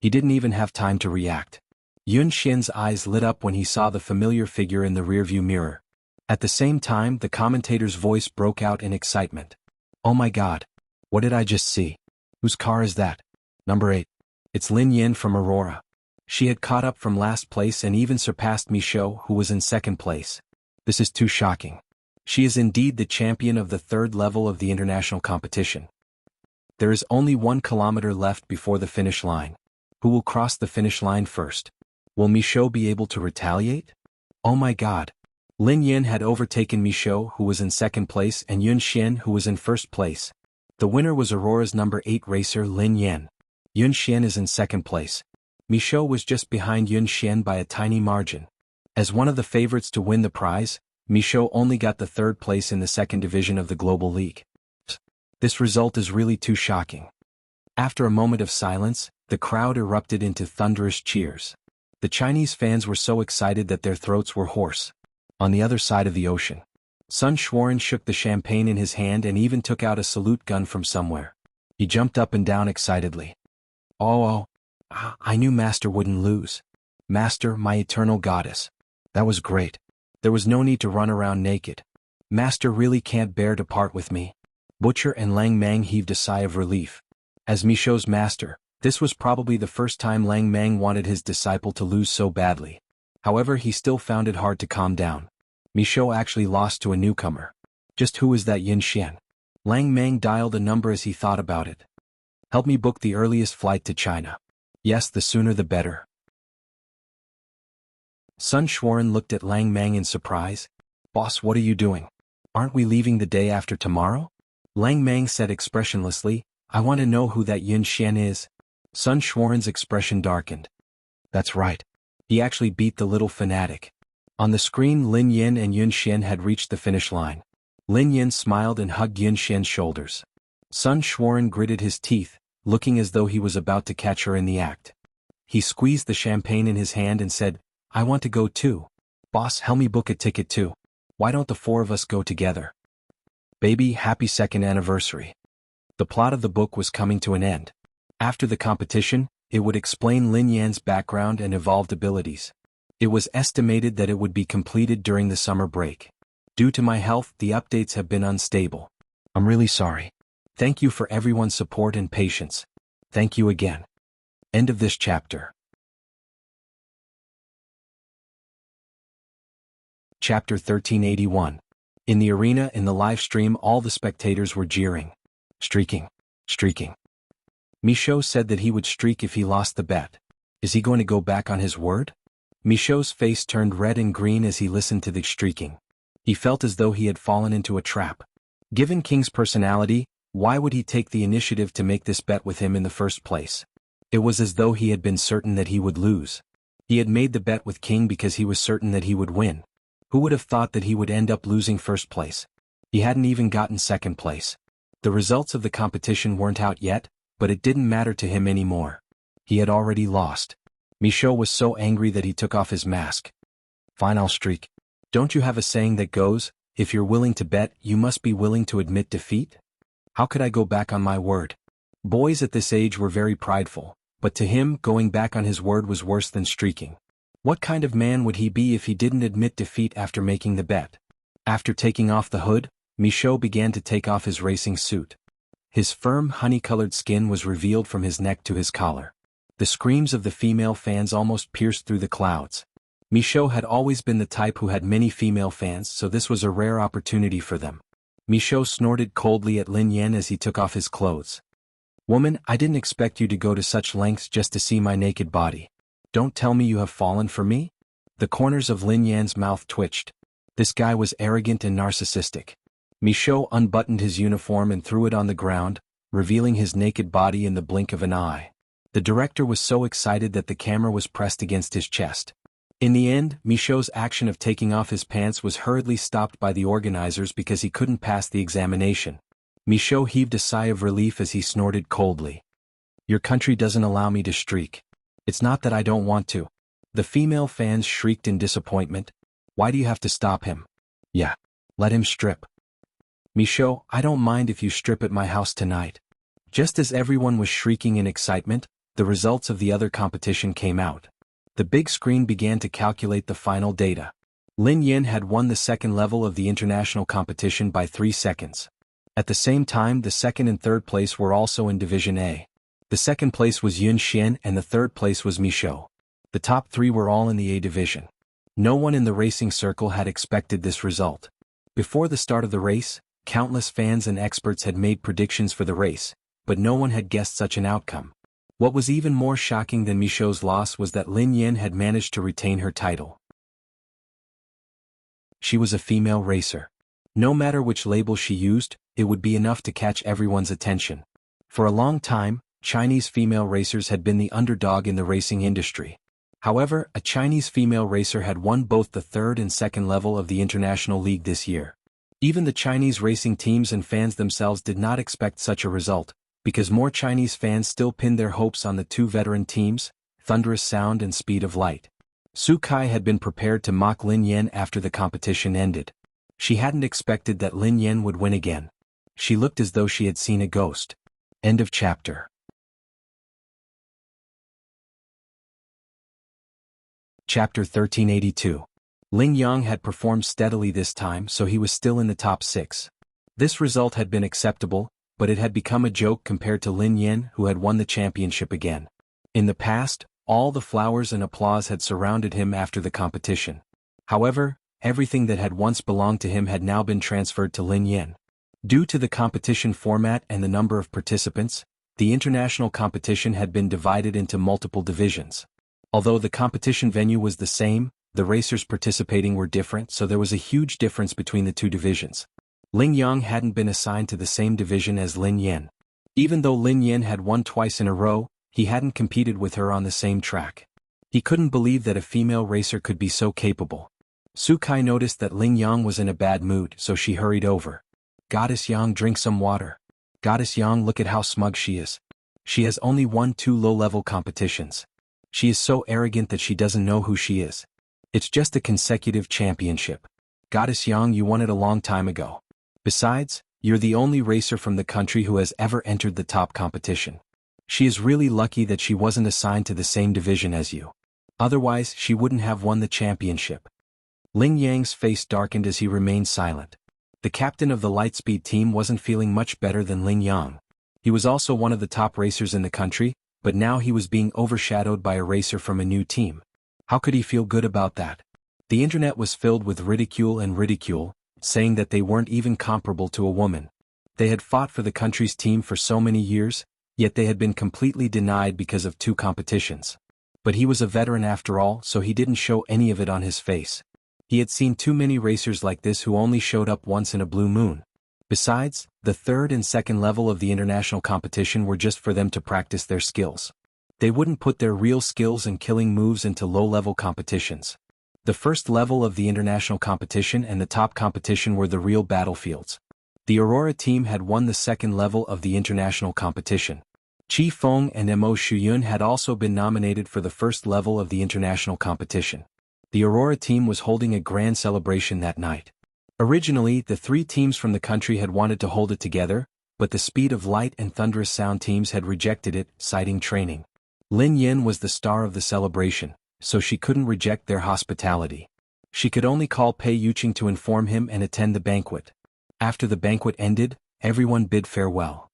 He didn't even have time to react. Yun Xian's eyes lit up when he saw the familiar figure in the rearview mirror. At the same time, the commentator's voice broke out in excitement. "Oh my God! What did I just see? Whose car is that? Number 8. It's Lin Yin from Aurora. She had caught up from last place and even surpassed Michaud, who was in second place. This is too shocking. She is indeed the champion of the third level of the international competition. There is only 1 kilometer left before the finish line. Who will cross the finish line first? Will Michaud be able to retaliate? Oh my god. Lin Yin had overtaken Michaud, who was in second place, and Yun Xian, who was in first place. The winner was Aurora's number 8 racer Lin Yin. Yun Xian is in second place. Michaud was just behind Yun Xian by a tiny margin. As one of the favorites to win the prize, Michaud only got the third place in the second division of the Global League. This result is really too shocking. After a moment of silence, the crowd erupted into thunderous cheers. The Chinese fans were so excited that their throats were hoarse. On the other side of the ocean, Sun Xuan shook the champagne in his hand and even took out a salute gun from somewhere. He jumped up and down excitedly. Oh, I knew Master wouldn't lose. Master, my eternal goddess. That was great. There was no need to run around naked. Master really can't bear to part with me. Butcher and Lang Mang heaved a sigh of relief. As Michaud's master, this was probably the first time Lang Mang wanted his disciple to lose so badly. However, he still found it hard to calm down. Michaud actually lost to a newcomer. Just who is that Yin Xian? Lang Mang dialed a number as he thought about it. Help me book the earliest flight to China. Yes, the sooner the better. Sun Xuan looked at Lang Mang in surprise. Boss, what are you doing? Aren't we leaving the day after tomorrow? Lang Mang said expressionlessly, I want to know who that Yin Xian is. Sun Xuan's expression darkened. That's right. He actually beat the little fanatic. On the screen, Lin Yin and Yun Xian had reached the finish line. Lin Yin smiled and hugged Yun Xian's shoulders. Sun Xuan gritted his teeth, looking as though he was about to catch her in the act. He squeezed the champagne in his hand and said, I want to go too. Boss, help me book a ticket too. Why don't the 4 of us go together? Baby, happy 2nd anniversary. The plot of the book was coming to an end. After the competition, it would explain Lin Yan's background and evolved abilities. It was estimated that it would be completed during the summer break. Due to my health, the updates have been unstable. I'm really sorry. Thank you for everyone's support and patience. Thank you again. End of this chapter. Chapter 1381. In the arena in the live stream, all the spectators were jeering. Streaking. Streaking. Michaud said that he would streak if he lost the bet. Is he going to go back on his word? Michaud's face turned red and green as he listened to the streaking. He felt as though he had fallen into a trap. Given King's personality, why would he take the initiative to make this bet with him in the first place? It was as though he had been certain that he would lose. He had made the bet with King because he was certain that he would win. Who would have thought that he would end up losing first place? He hadn't even gotten second place. The results of the competition weren't out yet, but it didn't matter to him anymore. He had already lost. Michaud was so angry that he took off his mask. Fine, I'll streak. Don't you have a saying that goes, if you're willing to bet, you must be willing to admit defeat? How could I go back on my word? Boys at this age were very prideful, but to him, going back on his word was worse than streaking. What kind of man would he be if he didn't admit defeat after making the bet? After taking off the hood, Michaud began to take off his racing suit. His firm, honey-colored skin was revealed from his neck to his collar. The screams of the female fans almost pierced through the clouds. Michaud had always been the type who had many female fans, so this was a rare opportunity for them. Michaud snorted coldly at Lin Yan as he took off his clothes. Woman, I didn't expect you to go to such lengths just to see my naked body. Don't tell me you have fallen for me? The corners of Lin Yan's mouth twitched. This guy was arrogant and narcissistic. Michaud unbuttoned his uniform and threw it on the ground, revealing his naked body in the blink of an eye. The director was so excited that the camera was pressed against his chest. In the end, Michaud's action of taking off his pants was hurriedly stopped by the organizers because he couldn't pass the examination. Michaud heaved a sigh of relief as he snorted coldly. Your country doesn't allow me to streak. It's not that I don't want to. The female fans shrieked in disappointment. Why do you have to stop him? Yeah. Let him strip. Michaud, I don't mind if you strip at my house tonight. Just as everyone was shrieking in excitement, the results of the other competition came out. The big screen began to calculate the final data. Lin Yin had won the second level of the international competition by 3 seconds. At the same time, the second and third place were also in Division A. The second place was Yun Xian and the third place was Mi Shou. The top three were all in the A division. No one in the racing circle had expected this result. Before the start of the race, countless fans and experts had made predictions for the race, but no one had guessed such an outcome. What was even more shocking than Mi Shou's loss was that Lin Yan had managed to retain her title. She was a female racer. No matter which label she used, it would be enough to catch everyone's attention. For a long time, Chinese female racers had been the underdog in the racing industry. However, a Chinese female racer had won both the third and second level of the International League this year. Even the Chinese racing teams and fans themselves did not expect such a result, because more Chinese fans still pinned their hopes on the two veteran teams, Thunderous Sound and Speed of Light. Su Kai had been prepared to mock Lin Yan after the competition ended. She hadn't expected that Lin Yan would win again. She looked as though she had seen a ghost. End of chapter. Chapter 1382. Ling Yang had performed steadily this time, so he was still in the top 6. This result had been acceptable, but it had become a joke compared to Lin Yan, who had won the championship again. In the past, all the flowers and applause had surrounded him after the competition. However, everything that had once belonged to him had now been transferred to Lin Yan. Due to the competition format and the number of participants, the international competition had been divided into multiple divisions. Although the competition venue was the same, the racers participating were different, so there was a huge difference between the two divisions. Ling Yang hadn't been assigned to the same division as Lin Yan. Even though Lin Yan had won twice in a row, he hadn't competed with her on the same track. He couldn't believe that a female racer could be so capable. Su Kai noticed that Ling Yang was in a bad mood, so she hurried over. "Goddess Yang, drink some water. Goddess Yang, look at how smug she is. She has only won 2 low-level competitions. She is so arrogant that she doesn't know who she is. It's just a consecutive championship. Goddess Yang, you won it a long time ago. Besides, you're the only racer from the country who has ever entered the top competition. She is really lucky that she wasn't assigned to the same division as you. Otherwise, she wouldn't have won the championship." Ling Yang's face darkened as he remained silent. The captain of the Lightspeed team wasn't feeling much better than Ling Yang. He was also one of the top racers in the country, but now he was being overshadowed by a racer from a new team. How could he feel good about that? The internet was filled with ridicule, saying that they weren't even comparable to a woman. They had fought for the country's team for so many years, yet they had been completely denied because of 2 competitions. But he was a veteran after all, so he didn't show any of it on his face. He had seen too many racers like this who only showed up once in a blue moon. Besides, the third and second level of the international competition were just for them to practice their skills. They wouldn't put their real skills and killing moves into low-level competitions. The first level of the international competition and the top competition were the real battlefields. The Aurora team had won the second level of the international competition. Qi Feng and Mo Shuyun had also been nominated for the first level of the international competition. The Aurora team was holding a grand celebration that night. Originally, the 3 teams from the country had wanted to hold it together, but the Speed of Light and Thunderous Sound teams had rejected it, citing training. Lin Yan was the star of the celebration, so she couldn't reject their hospitality. She could only call Pei Yuqing to inform him and attend the banquet. After the banquet ended, everyone bid farewell.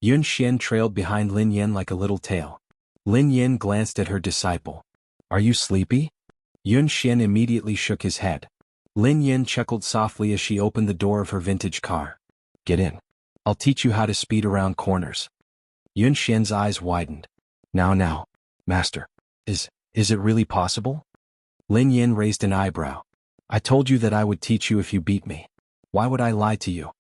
Yun Xian trailed behind Lin Yan like a little tail. Lin Yan glanced at her disciple. "Are you sleepy?" Yun Xian immediately shook his head. Lin Yan chuckled softly as she opened the door of her vintage car. "Get in. I'll teach you how to speed around corners." Yun Xian's eyes widened. Now, master. Is it really possible?" Lin Yan raised an eyebrow. "I told you that I would teach you if you beat me. Why would I lie to you?"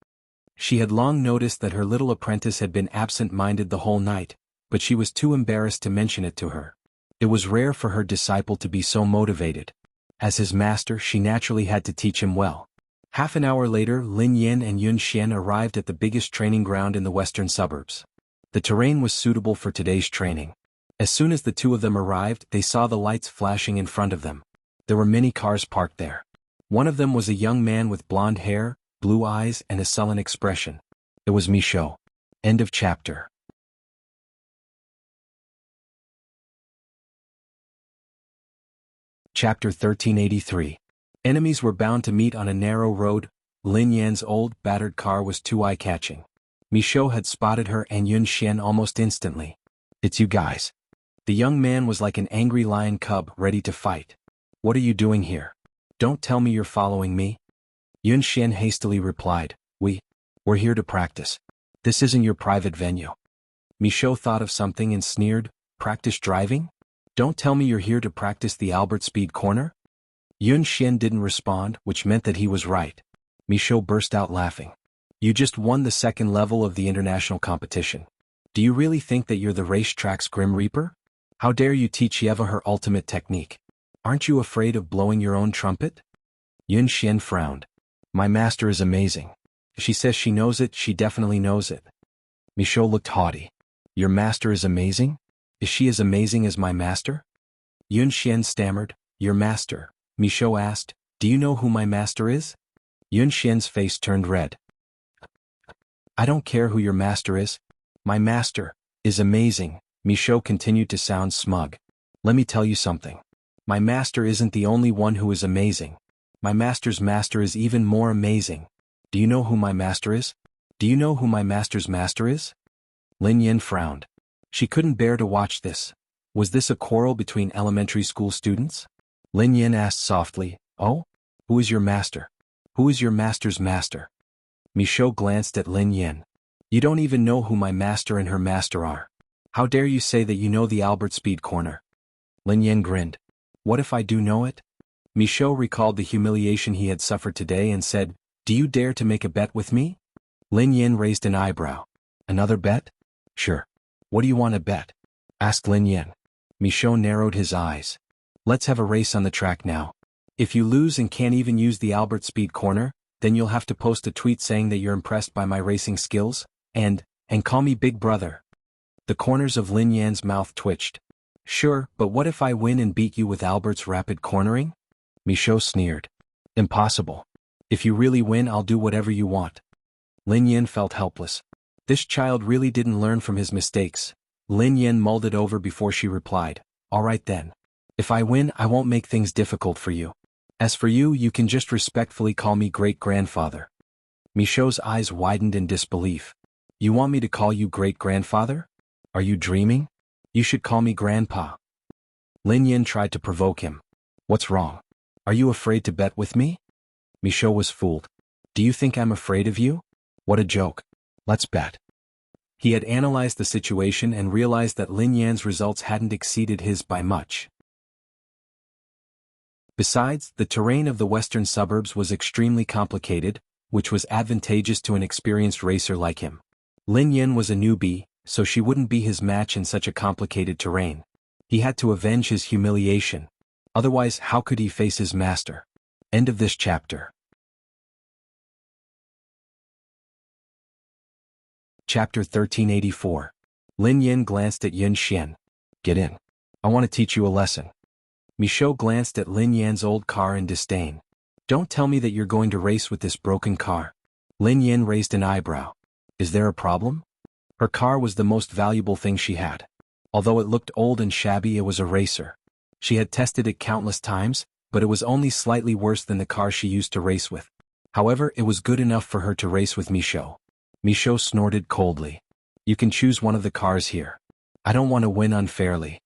She had long noticed that her little apprentice had been absent-minded the whole night, but she was too embarrassed to mention it to her. It was rare for her disciple to be so motivated. As his master, she naturally had to teach him well. Half an hour later, Lin Yan and Yun Xian arrived at the biggest training ground in the western suburbs. The terrain was suitable for today's training. As soon as the 2 of them arrived, they saw the lights flashing in front of them. There were many cars parked there. One of them was a young man with blonde hair, blue eyes, and a sullen expression. It was Mi Shou. End of chapter. Chapter 1383. Enemies were bound to meet on a narrow road. Lin Yan's old, battered car was too eye-catching. Michaud had spotted her and Yun Xian almost instantly. "It's you guys." The young man was like an angry lion cub ready to fight. "What are you doing here? Don't tell me you're following me." Yun Xian hastily replied, We're here to practice. This isn't your private venue." Michaud thought of something and sneered, "Practice driving? Don't tell me you're here to practice the Albert Speed Corner?" Yun Xian didn't respond, which meant that he was right. Michaud burst out laughing. "You just won the second level of the international competition. Do you really think that you're the racetrack's Grim Reaper? How dare you teach Yeva her ultimate technique? Aren't you afraid of blowing your own trumpet?" Yun Xian frowned. "My master is amazing. If she says she knows it, she definitely knows it." Michaud looked haughty. "Your master is amazing? Is she as amazing as my master?" Yun Xian stammered, "Your master?" Michaud asked, "Do you know who my master is?" Yun Xian's face turned red. "I don't care who your master is. My master is amazing." Michaud continued to sound smug. "Let me tell you something. My master isn't the only one who is amazing. My master's master is even more amazing. Do you know who my master is? Do you know who my master's master is?" Lin Yin frowned. She couldn't bear to watch this. Was this a quarrel between elementary school students? Lin Yin asked softly, "Oh? Who is your master? Who is your master's master?" Michaud glanced at Lin Yin. "You don't even know who my master and her master are. How dare you say that you know the Albert Speed Corner?" Lin Yin grinned. "What if I do know it?" Michaud recalled the humiliation he had suffered today and said, "Do you dare to make a bet with me?" Lin Yin raised an eyebrow. "Another bet? Sure. What do you want to bet?" asked Lin Yin. Michaud narrowed his eyes. "Let's have a race on the track now. If you lose and can't even use the Albert Speed Corner, then you'll have to post a tweet saying that you're impressed by my racing skills, and call me Big Brother." The corners of Lin Yan's mouth twitched. "Sure, but what if I win and beat you with Albert's rapid cornering?" Michaud sneered. "Impossible. If you really win, I'll do whatever you want." Lin Yin felt helpless. This child really didn't learn from his mistakes. Lin Yin mulled it over before she replied, "All right then. If I win, I won't make things difficult for you. As for you, you can just respectfully call me great-grandfather." Michaud's eyes widened in disbelief. "You want me to call you great-grandfather? Are you dreaming? You should call me grandpa." Lin Yin tried to provoke him. "What's wrong? Are you afraid to bet with me?" Michaud was fooled. "Do you think I'm afraid of you? What a joke. Let's bet." He had analyzed the situation and realized that Lin Yan's results hadn't exceeded his by much. Besides, the terrain of the western suburbs was extremely complicated, which was advantageous to an experienced racer like him. Lin Yin was a newbie, so she wouldn't be his match in such a complicated terrain. He had to avenge his humiliation. Otherwise, how could he face his master? End of this chapter. Chapter 1384. Lin Yin glanced at Yun Xian. "Get in. I want to teach you a lesson." Michaud glanced at Lin Yan's old car in disdain. "Don't tell me that you're going to race with this broken car." Lin Yin raised an eyebrow. "Is there a problem?" Her car was the most valuable thing she had. Although it looked old and shabby, it was a racer. She had tested it countless times, but it was only slightly worse than the car she used to race with. However, it was good enough for her to race with Michaud. Michaud snorted coldly. "You can choose one of the cars here. I don't want to win unfairly."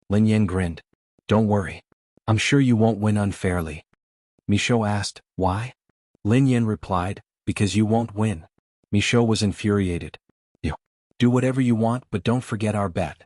Lin Yin grinned. "Don't worry. I'm sure you won't win unfairly." Michaud asked, "Why?" Lin Yin replied, "Because you won't win." Michaud was infuriated. "You do whatever you want, but don't forget our bet."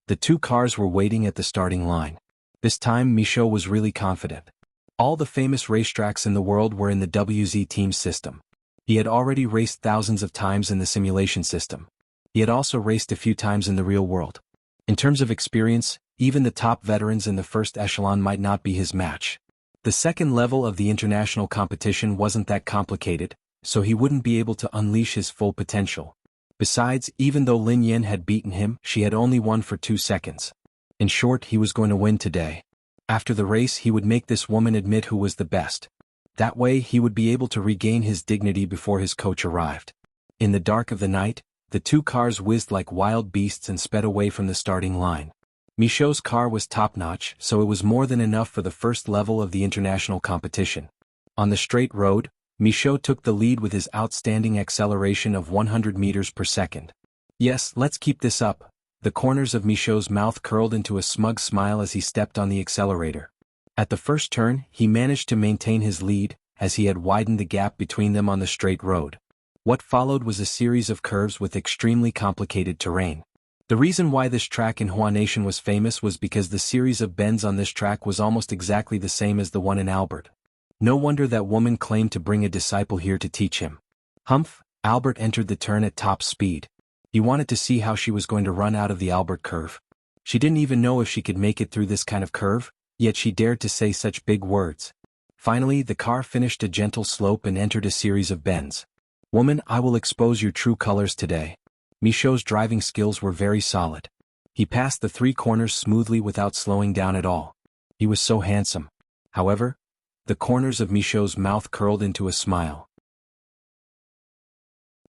The two cars were waiting at the starting line. This time Michaud was really confident. All the famous racetracks in the world were in the WZ team system. He had already raced thousands of times in the simulation system. He had also raced a few times in the real world. In terms of experience, even the top veterans in the first echelon might not be his match. The second level of the international competition wasn't that complicated, so he wouldn't be able to unleash his full potential. Besides, even though Lin Yin had beaten him, she had only won for 2 seconds. In short, he was going to win today. After the race, he would make this woman admit who was the best. That way, he would be able to regain his dignity before his coach arrived. In the dark of the night, the two cars whizzed like wild beasts and sped away from the starting line. Michaud's car was top-notch, so it was more than enough for the first level of the international competition. On the straight road, Michaud took the lead with his outstanding acceleration of 100 meters per second. Yes, let's keep this up. The corners of Michaud's mouth curled into a smug smile as he stepped on the accelerator. At the first turn, he managed to maintain his lead, as he had widened the gap between them on the straight road. What followed was a series of curves with extremely complicated terrain. The reason why this track in Hua Nation was famous was because the series of bends on this track was almost exactly the same as the one in Albert. No wonder that woman claimed to bring a disciple here to teach him. Humph, Albert entered the turn at top speed. He wanted to see how she was going to run out of the Albert curve. She didn't even know if she could make it through this kind of curve, yet she dared to say such big words. Finally, the car finished a gentle slope and entered a series of bends. Woman, I will expose your true colors today. Michaud's driving skills were very solid. He passed the 3 corners smoothly without slowing down at all. He was so handsome. However, the corners of Michaud's mouth curled into a smile.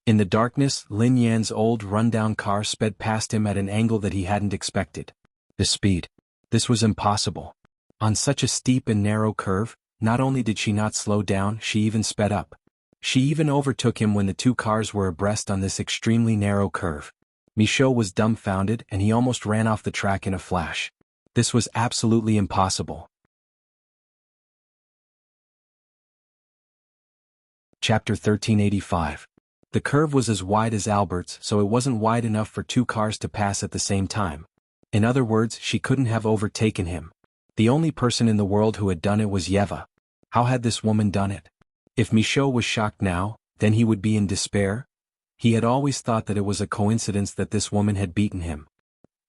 In the darkness, Lin Yan's old rundown car sped past him at an angle that he hadn't expected. The speed. This was impossible. On such a steep and narrow curve, not only did she not slow down, she even sped up. She even overtook him when the 2 cars were abreast on this extremely narrow curve. Michaud was dumbfounded and he almost ran off the track in a flash. This was absolutely impossible. Chapter 1385. The curve was as wide as Albert's, so it wasn't wide enough for 2 cars to pass at the same time. In other words, she couldn't have overtaken him. The only person in the world who had done it was Yeva. How had this woman done it? If Michaud was shocked now, then he would be in despair. He had always thought that it was a coincidence that this woman had beaten him.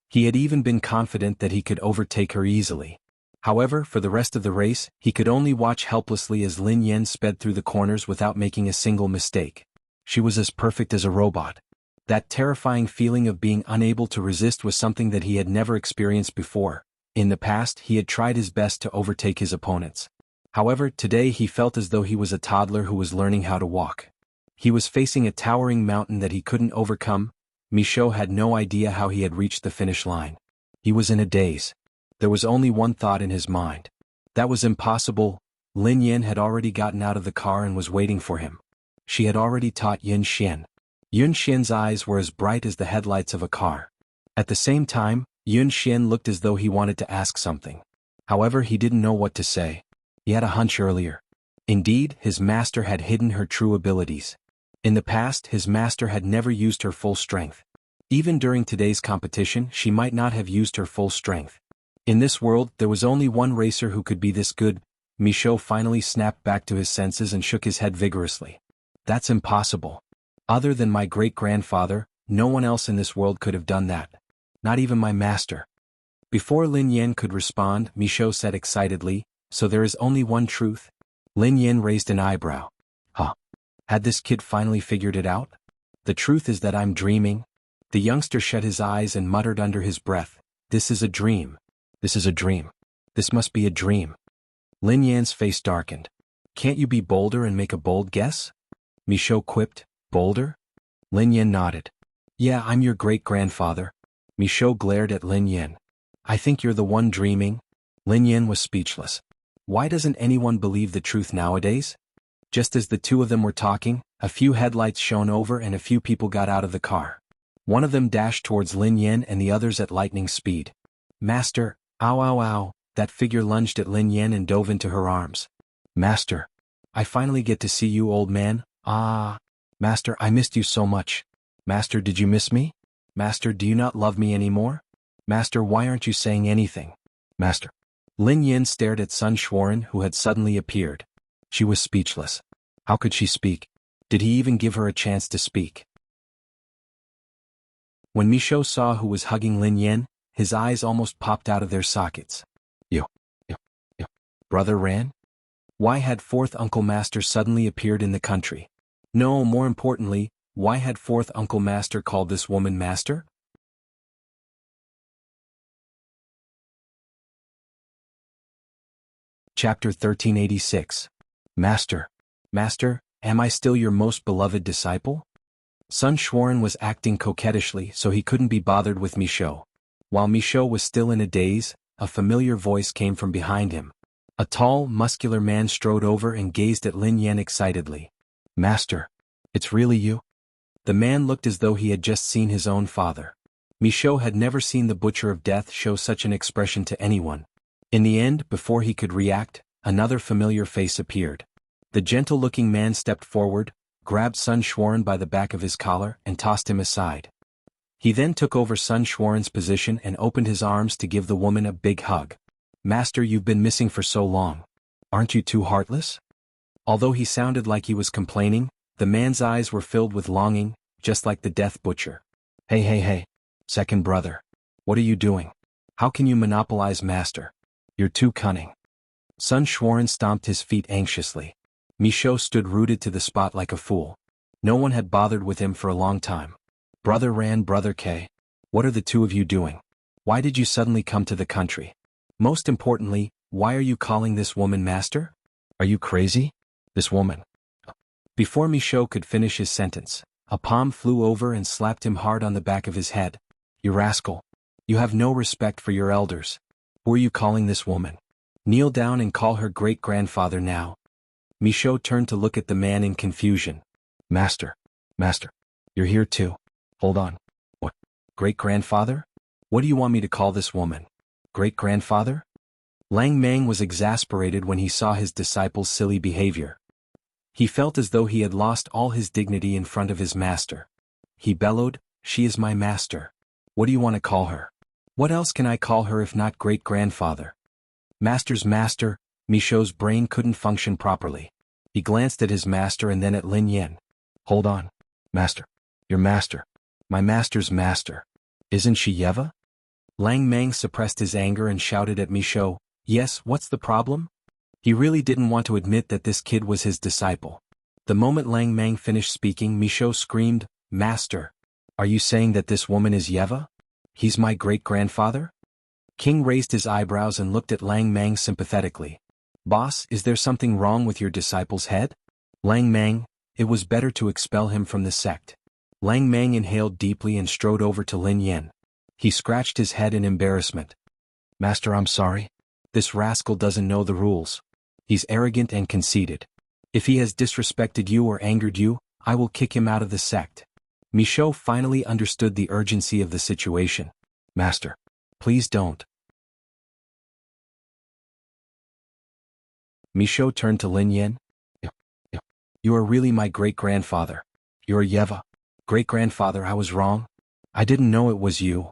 He had even been confident that he could overtake her easily. However, for the rest of the race, he could only watch helplessly as Lin Yan sped through the corners without making a single mistake. She was as perfect as a robot. That terrifying feeling of being unable to resist was something that he had never experienced before. In the past, he had tried his best to overtake his opponents. However, today he felt as though he was a toddler who was learning how to walk. He was facing a towering mountain that he couldn't overcome. Michaud had no idea how he had reached the finish line. He was in a daze. There was only one thought in his mind. That was impossible. Lin Yan had already gotten out of the car and was waiting for him. She had already taught Yun Xian. Yun Xian's eyes were as bright as the headlights of a car. At the same time, Yun Xian looked as though he wanted to ask something. However, he didn't know what to say. He had a hunch earlier. Indeed, his master had hidden her true abilities. In the past, his master had never used her full strength. Even during today's competition, she might not have used her full strength. In this world, there was only one racer who could be this good. Michaud finally snapped back to his senses and shook his head vigorously. That's impossible. Other than my great-grandfather, no one else in this world could have done that. Not even my master. Before Lin Yan could respond, Michaud said excitedly, so there is only one truth? Lin Yan raised an eyebrow. Huh. Had this kid finally figured it out? The truth is that I'm dreaming. The youngster shut his eyes and muttered under his breath, this is a dream. This is a dream. This must be a dream. Lin Yan's face darkened. Can't you be bolder and make a bold guess? Michaud quipped, bolder? Lin Yan nodded. Yeah, I'm your great-grandfather. Michaud glared at Lin Yan. I think you're the one dreaming. Lin Yan was speechless. Why doesn't anyone believe the truth nowadays? Just as the 2 of them were talking, a few headlights shone over and a few people got out of the car. One of them dashed towards Lin Yan and the others at lightning speed. Master, ow ow ow, that figure lunged at Lin Yan and dove into her arms. Master. I finally get to see you, old man. Ah. Master, I missed you so much. Master, did you miss me? Master, do you not love me anymore? Master, why aren't you saying anything? Master. Lin Yan stared at Sun Xuan, who had suddenly appeared. She was speechless. How could she speak? Did he even give her a chance to speak? When Michaud saw who was hugging Lin Yan, his eyes almost popped out of their sockets. Yo. Brother Ran? Why had 4th Uncle Master suddenly appeared in the country? No, more importantly, why had 4th Uncle Master called this woman Master? Chapter 1386. Master. Master, am I still your most beloved disciple? Sun Xuan was acting coquettishly, so he couldn't be bothered with Michaud. While Michaud was still in a daze, a familiar voice came from behind him. A tall, muscular man strode over and gazed at Lin Yan excitedly. "Master, it's really you?" The man looked as though he had just seen his own father. Michaud had never seen the Butcher of Death show such an expression to anyone. In the end, before he could react, another familiar face appeared. The gentle-looking man stepped forward, grabbed Sun Xuan by the back of his collar, and tossed him aside. He then took over Sun Xuan's position and opened his arms to give the woman a big hug. "Master, you've been missing for so long. Aren't you too heartless?" Although he sounded like he was complaining, the man's eyes were filled with longing, just like the Death Butcher. Hey, second brother. What are you doing? How can you monopolize Master? You're too cunning." Sun Xuan stomped his feet anxiously. Michaud stood rooted to the spot like a fool. No one had bothered with him for a long time. "Brother Ran, Brother K. What are the two of you doing? Why did you suddenly come to the country? Most importantly, why are you calling this woman Master? Are you crazy? This woman." Before Michaud could finish his sentence, a palm flew over and slapped him hard on the back of his head. "You rascal. You have no respect for your elders. Who are you calling this woman? Kneel down and call her great-grandfather now." Michaud turned to look at the man in confusion. Master, you're here too. Hold on. What? Great-grandfather? What do you want me to call this woman? Great-grandfather?" Lang Mang was exasperated when he saw his disciple's silly behavior. He felt as though he had lost all his dignity in front of his master. He bellowed, "She is my master. What do you want to call her? What else can I call her if not great-grandfather?" Master's master. Michaud's brain couldn't function properly. He glanced at his master and then at Lin Yan. "Hold on. Master. Your master. My master's master. Isn't she Yeva?" Lang Mang suppressed his anger and shouted at Michaud, "Yes, what's the problem?" He really didn't want to admit that this kid was his disciple. The moment Lang Mang finished speaking, Michaud screamed, "Master! Are you saying that this woman is Yeva? He's my great-grandfather?" King raised his eyebrows and looked at Lang Mang sympathetically. "Boss, is there something wrong with your disciple's head?" "Lang Mang, it was better to expel him from the sect." Lang Mang inhaled deeply and strode over to Lin Yan. He scratched his head in embarrassment. "Master, I'm sorry. This rascal doesn't know the rules. He's arrogant and conceited. If he has disrespected you or angered you, I will kick him out of the sect." Michaud finally understood the urgency of the situation. "Master, please don't." Michaud turned to Lin Yan. You are really my great-grandfather. You're Yeva. Great-grandfather, I was wrong. I didn't know it was you."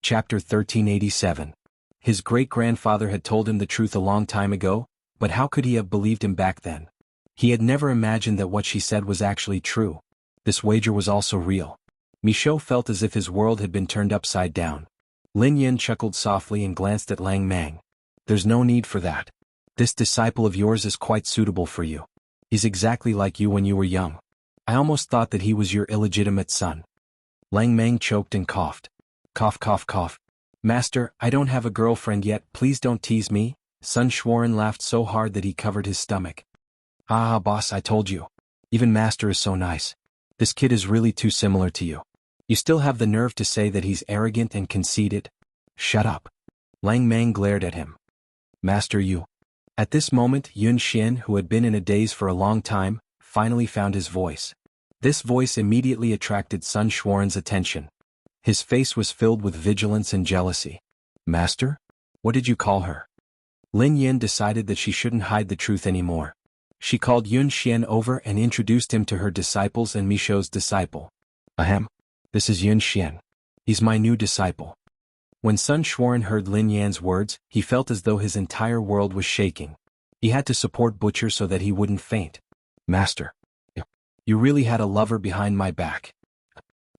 Chapter 1387. His great-grandfather had told him the truth a long time ago, but how could he have believed him back then? He had never imagined that what she said was actually true. This wager was also real. Michaud felt as if his world had been turned upside down. Lin Yan chuckled softly and glanced at Lang Mang. "There's no need for that. This disciple of yours is quite suitable for you. He's exactly like you when you were young. I almost thought that he was your illegitimate son." Lang Mang choked and coughed. Cough, cough, cough. "Master, I don't have a girlfriend yet, please don't tease me." Sun Xuan laughed so hard that he covered his stomach. "Ah, boss, I told you. Even Master is so nice. This kid is really too similar to you. You still have the nerve to say that he's arrogant and conceited?" "Shut up." Lang Mang glared at him. "Master, you." At this moment, Yun Xian, who had been in a daze for a long time, finally found his voice. This voice immediately attracted Sun Xuan's attention. His face was filled with vigilance and jealousy. "Master? What did you call her?" Lin Yan decided that she shouldn't hide the truth anymore. She called Yun Xian over and introduced him to her disciples and Michaud's disciple. "Ahem. This is Yun Xian. He's my new disciple." When Sun Xuan heard Lin Yan's words, he felt as though his entire world was shaking. He had to support Butcher so that he wouldn't faint. "Master. You really had a lover behind my back.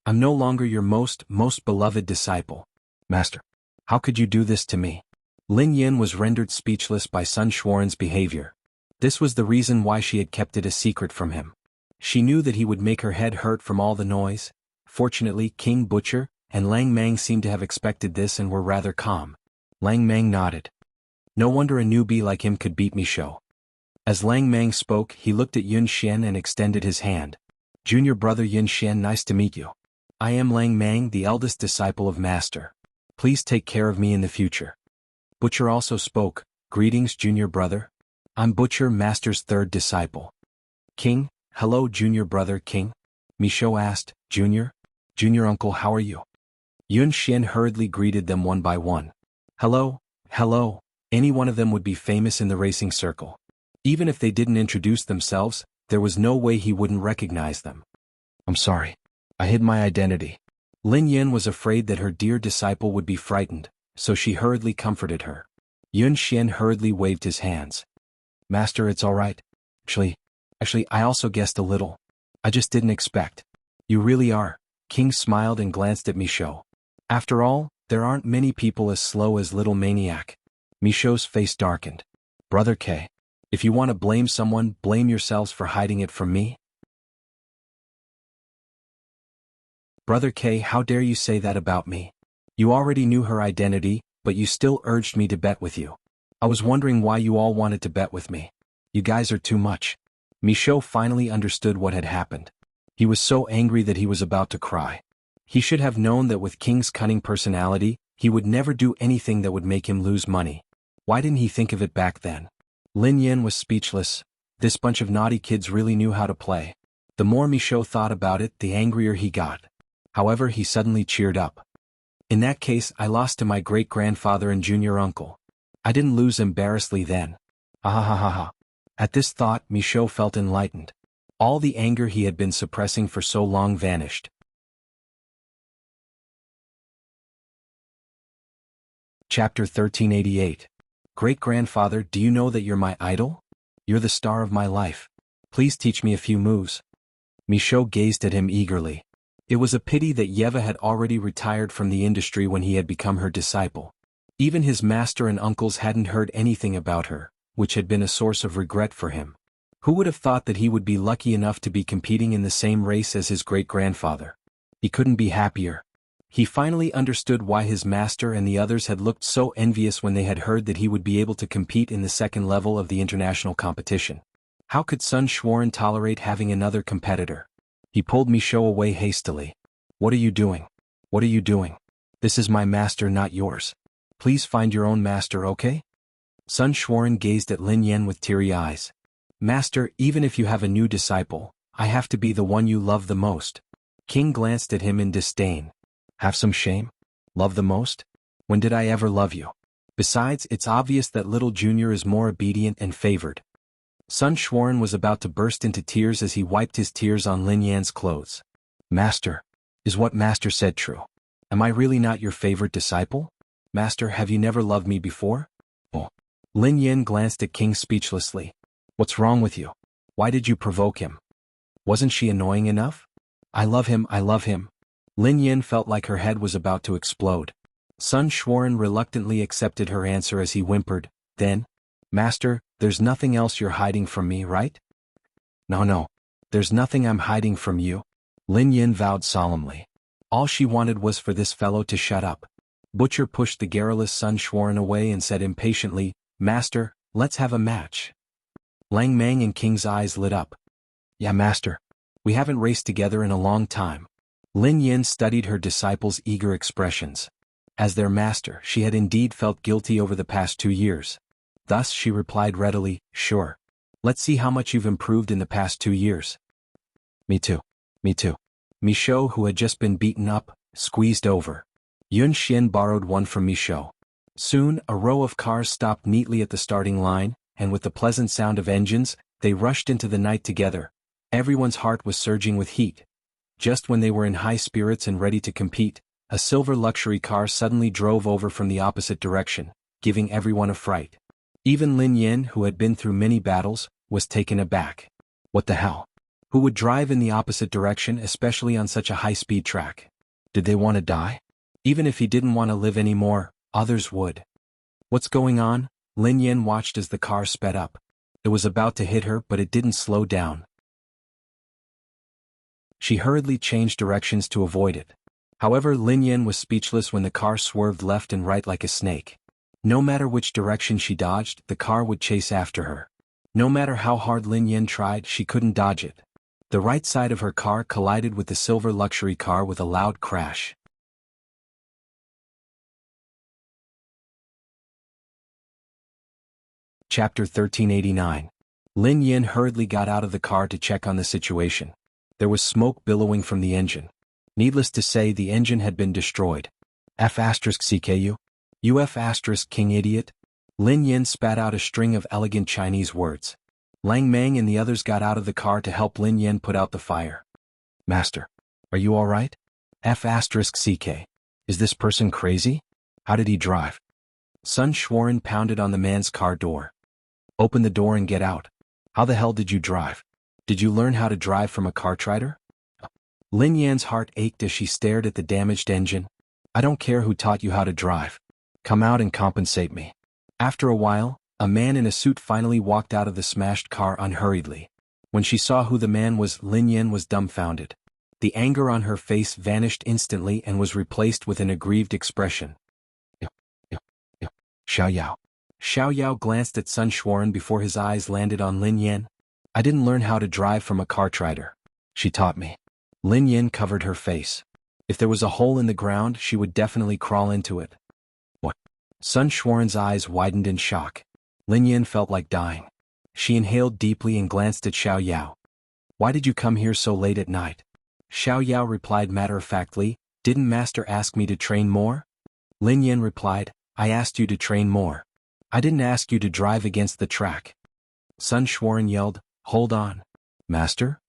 I'm no longer your most beloved disciple. Master. How could you do this to me?" Lin Yan was rendered speechless by Sun Xuan's behavior. This was the reason why she had kept it a secret from him. She knew that he would make her head hurt from all the noise. Fortunately, King Butcher and Lang Mang seemed to have expected this and were rather calm. Lang Mang nodded. "No wonder a newbie like him could beat Michaud." As Lang Mang spoke, he looked at Yun Xian and extended his hand. Junior brother Yin Xian, nice to meet you. I am Lang Mang, the eldest disciple of Master. Please take care of me in the future. Butcher also spoke, greetings junior brother. I'm Butcher, Master's third disciple. King, hello junior brother King. Michaud asked, Junior uncle, how are you? Yun Xian hurriedly greeted them one by one. Hello. Any one of them would be famous in the racing circle. Even if they didn't introduce themselves, there was no way he wouldn't recognize them. I'm sorry. I hid my identity. Lin Yin was afraid that her dear disciple would be frightened, so she hurriedly comforted her. Yun Xian hurriedly waved his hands. Master, it's all right. Actually, I also guessed a little. I just didn't expect. You really are. King smiled and glanced at Michaud. After all, there aren't many people as slow as little maniac. Michaud's face darkened. Brother K, if you want to blame someone, blame yourselves for hiding it from me. Brother K, how dare you say that about me? You already knew her identity, but you still urged me to bet with you. I was wondering why you all wanted to bet with me. You guys are too much. Michaud finally understood what had happened. He was so angry that he was about to cry. He should have known that with King's cunning personality, he would never do anything that would make him lose money. Why didn't he think of it back then? Lin Yin was speechless. This bunch of naughty kids really knew how to play. The more Michaud thought about it, the angrier he got. However, he suddenly cheered up. In that case, I lost to my great-grandfather and junior uncle. I didn't lose embarrassingly then. Ha. At this thought, Michaud felt enlightened. All the anger he had been suppressing for so long vanished. Chapter 1388. Great-grandfather, do you know that you're my idol? You're the star of my life. Please teach me a few moves. Michaud gazed at him eagerly. It was a pity that Yeva had already retired from the industry when he had become her disciple. Even his master and uncles hadn't heard anything about her, which had been a source of regret for him. Who would have thought that he would be lucky enough to be competing in the same race as his great-grandfather? He couldn't be happier. He finally understood why his master and the others had looked so envious when they had heard that he would be able to compete in the second level of the international competition. How could Sun Xuan tolerate having another competitor? He pulled Michaud away hastily. What are you doing? This is my master, not yours. Please find your own master, okay? Sun Xuan gazed at Lin Yin with teary eyes. Master, even if you have a new disciple, I have to be the one you love the most. King glanced at him in disdain. Have some shame? Love the most? When did I ever love you? Besides, it's obvious that little Junior is more obedient and favored. Sun Xuan was about to burst into tears as he wiped his tears on Lin Yan's clothes. Master, is what Master said true? Am I really not your favorite disciple? Master, have you never loved me before? Oh. Lin Yan glanced at King speechlessly. What's wrong with you? Why did you provoke him? Wasn't she annoying enough? I love him. Lin Yan felt like her head was about to explode. Sun Xuan reluctantly accepted her answer as he whimpered, then, Master, there's nothing else you're hiding from me, right? No. There's nothing I'm hiding from you. Lin Yin vowed solemnly. All she wanted was for this fellow to shut up. Butcher pushed the garrulous Sun Xuan away and said impatiently, Master, let's have a match. Lang Mang and King's eyes lit up. Yeah, Master. We haven't raced together in a long time. Lin Yin studied her disciple's eager expressions. As their master, she had indeed felt guilty over the past 2 years. Thus she replied readily, Sure. Let's see how much you've improved in the past 2 years. Me too. Michaud, who had just been beaten up, squeezed over. Yun Xian borrowed one from Michaud. Soon, a row of cars stopped neatly at the starting line, and with the pleasant sound of engines, they rushed into the night together. Everyone's heart was surging with heat. Just when they were in high spirits and ready to compete, a silver luxury car suddenly drove over from the opposite direction, giving everyone a fright. Even Lin Yin, who had been through many battles, was taken aback. What the hell? Who would drive in the opposite direction, especially on such a high-speed track? Did they want to die? Even if he didn't want to live anymore, others would. What's going on? Lin Yin watched as the car sped up. It was about to hit her, but it didn't slow down. She hurriedly changed directions to avoid it. However, Lin Yin was speechless when the car swerved left and right like a snake. No matter which direction she dodged, the car would chase after her. No matter how hard Lin Yin tried, she couldn't dodge it. The right side of her car collided with the silver luxury car with a loud crash. Chapter 1389. Lin Yin hurriedly got out of the car to check on the situation. There was smoke billowing from the engine. Needless to say, the engine had been destroyed. F*CKU? UF*, king idiot? Lin Yin spat out a string of elegant Chinese words. Lang Meng and the others got out of the car to help Lin Yin put out the fire. Master, are you all right? F*CK. Is this person crazy? How did he drive? Sun Xuan pounded on the man's car door. Open the door and get out. How the hell did you drive? Did you learn how to drive from a cartwrighter? Lin Yan's heart ached as she stared at the damaged engine. I don't care who taught you how to drive. Come out and compensate me. After a while, a man in a suit finally walked out of the smashed car unhurriedly. When she saw who the man was, Lin Yan was dumbfounded. The anger on her face vanished instantly and was replaced with an aggrieved expression. Xiao Yao. Xiao Yao glanced at Sun Xuan before his eyes landed on Lin Yan. I didn't learn how to drive from a cartwrighter. She taught me. Lin Yan covered her face. If there was a hole in the ground, she would definitely crawl into it. What? Sun Xuan's eyes widened in shock. Lin Yan felt like dying. She inhaled deeply and glanced at Xiao Yao. Why did you come here so late at night? Xiao Yao replied matter-of-factly, didn't Master ask me to train more? Lin Yan replied, I asked you to train more. I didn't ask you to drive against the track. Sun Xuan yelled, hold on. Master?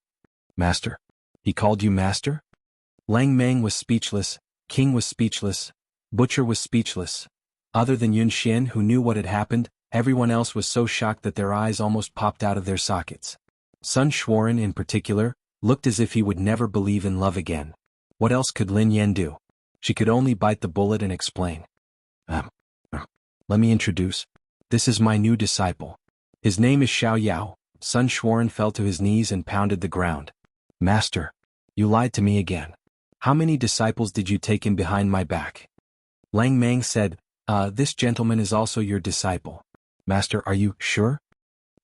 Master? He called you master? Lang Meng was speechless, King was speechless, Butcher was speechless. Other than Yun Xian, who knew what had happened, everyone else was so shocked that their eyes almost popped out of their sockets. Sun Xuan, in particular, looked as if he would never believe in love again. What else could Lin Yan do? She could only bite the bullet and explain. Let me introduce. This is my new disciple. His name is Xiao Yao. Sun Xuan fell to his knees and pounded the ground. Master, you lied to me again. How many disciples did you take in behind my back? Lang Meng said, this gentleman is also your disciple. Master, are you sure?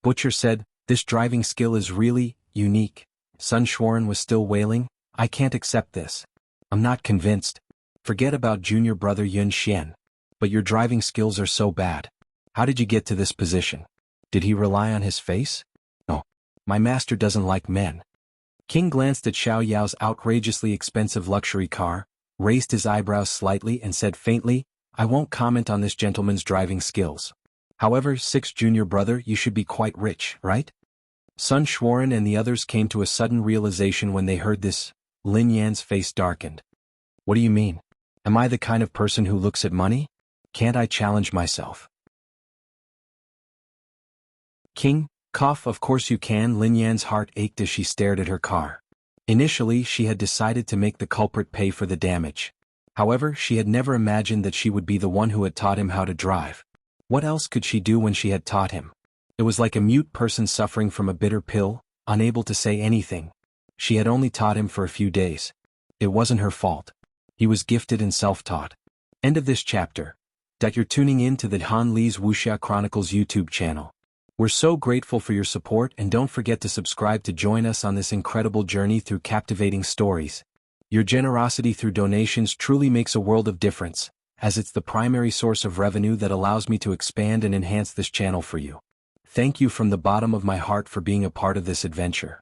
Butcher said, this driving skill is really unique. Sun Xuan was still wailing, I can't accept this. I'm not convinced. Forget about junior brother Yun Xian. But your driving skills are so bad. How did you get to this position? Did he rely on his face? No. My master doesn't like men. King glanced at Xiao Yao's outrageously expensive luxury car, raised his eyebrows slightly and said faintly, I won't comment on this gentleman's driving skills. However, sixth junior brother, you should be quite rich, right? Sun Xuan and the others came to a sudden realization when they heard this. Lin Yan's face darkened. What do you mean? Am I the kind of person who looks at money? Can't I challenge myself? King, cough, of course you can. Lin Yan's heart ached as she stared at her car. Initially, she had decided to make the culprit pay for the damage. However, she had never imagined that she would be the one who had taught him how to drive. What else could she do when she had taught him? It was like a mute person suffering from a bitter pill, unable to say anything. She had only taught him for a few days. It wasn't her fault. He was gifted and self-taught. End of this chapter. You're tuning in to the Han Li's Wuxia Chronicles YouTube channel. We're so grateful for your support, and don't forget to subscribe to join us on this incredible journey through captivating stories. Your generosity through donations truly makes a world of difference, as it's the primary source of revenue that allows me to expand and enhance this channel for you. Thank you from the bottom of my heart for being a part of this adventure.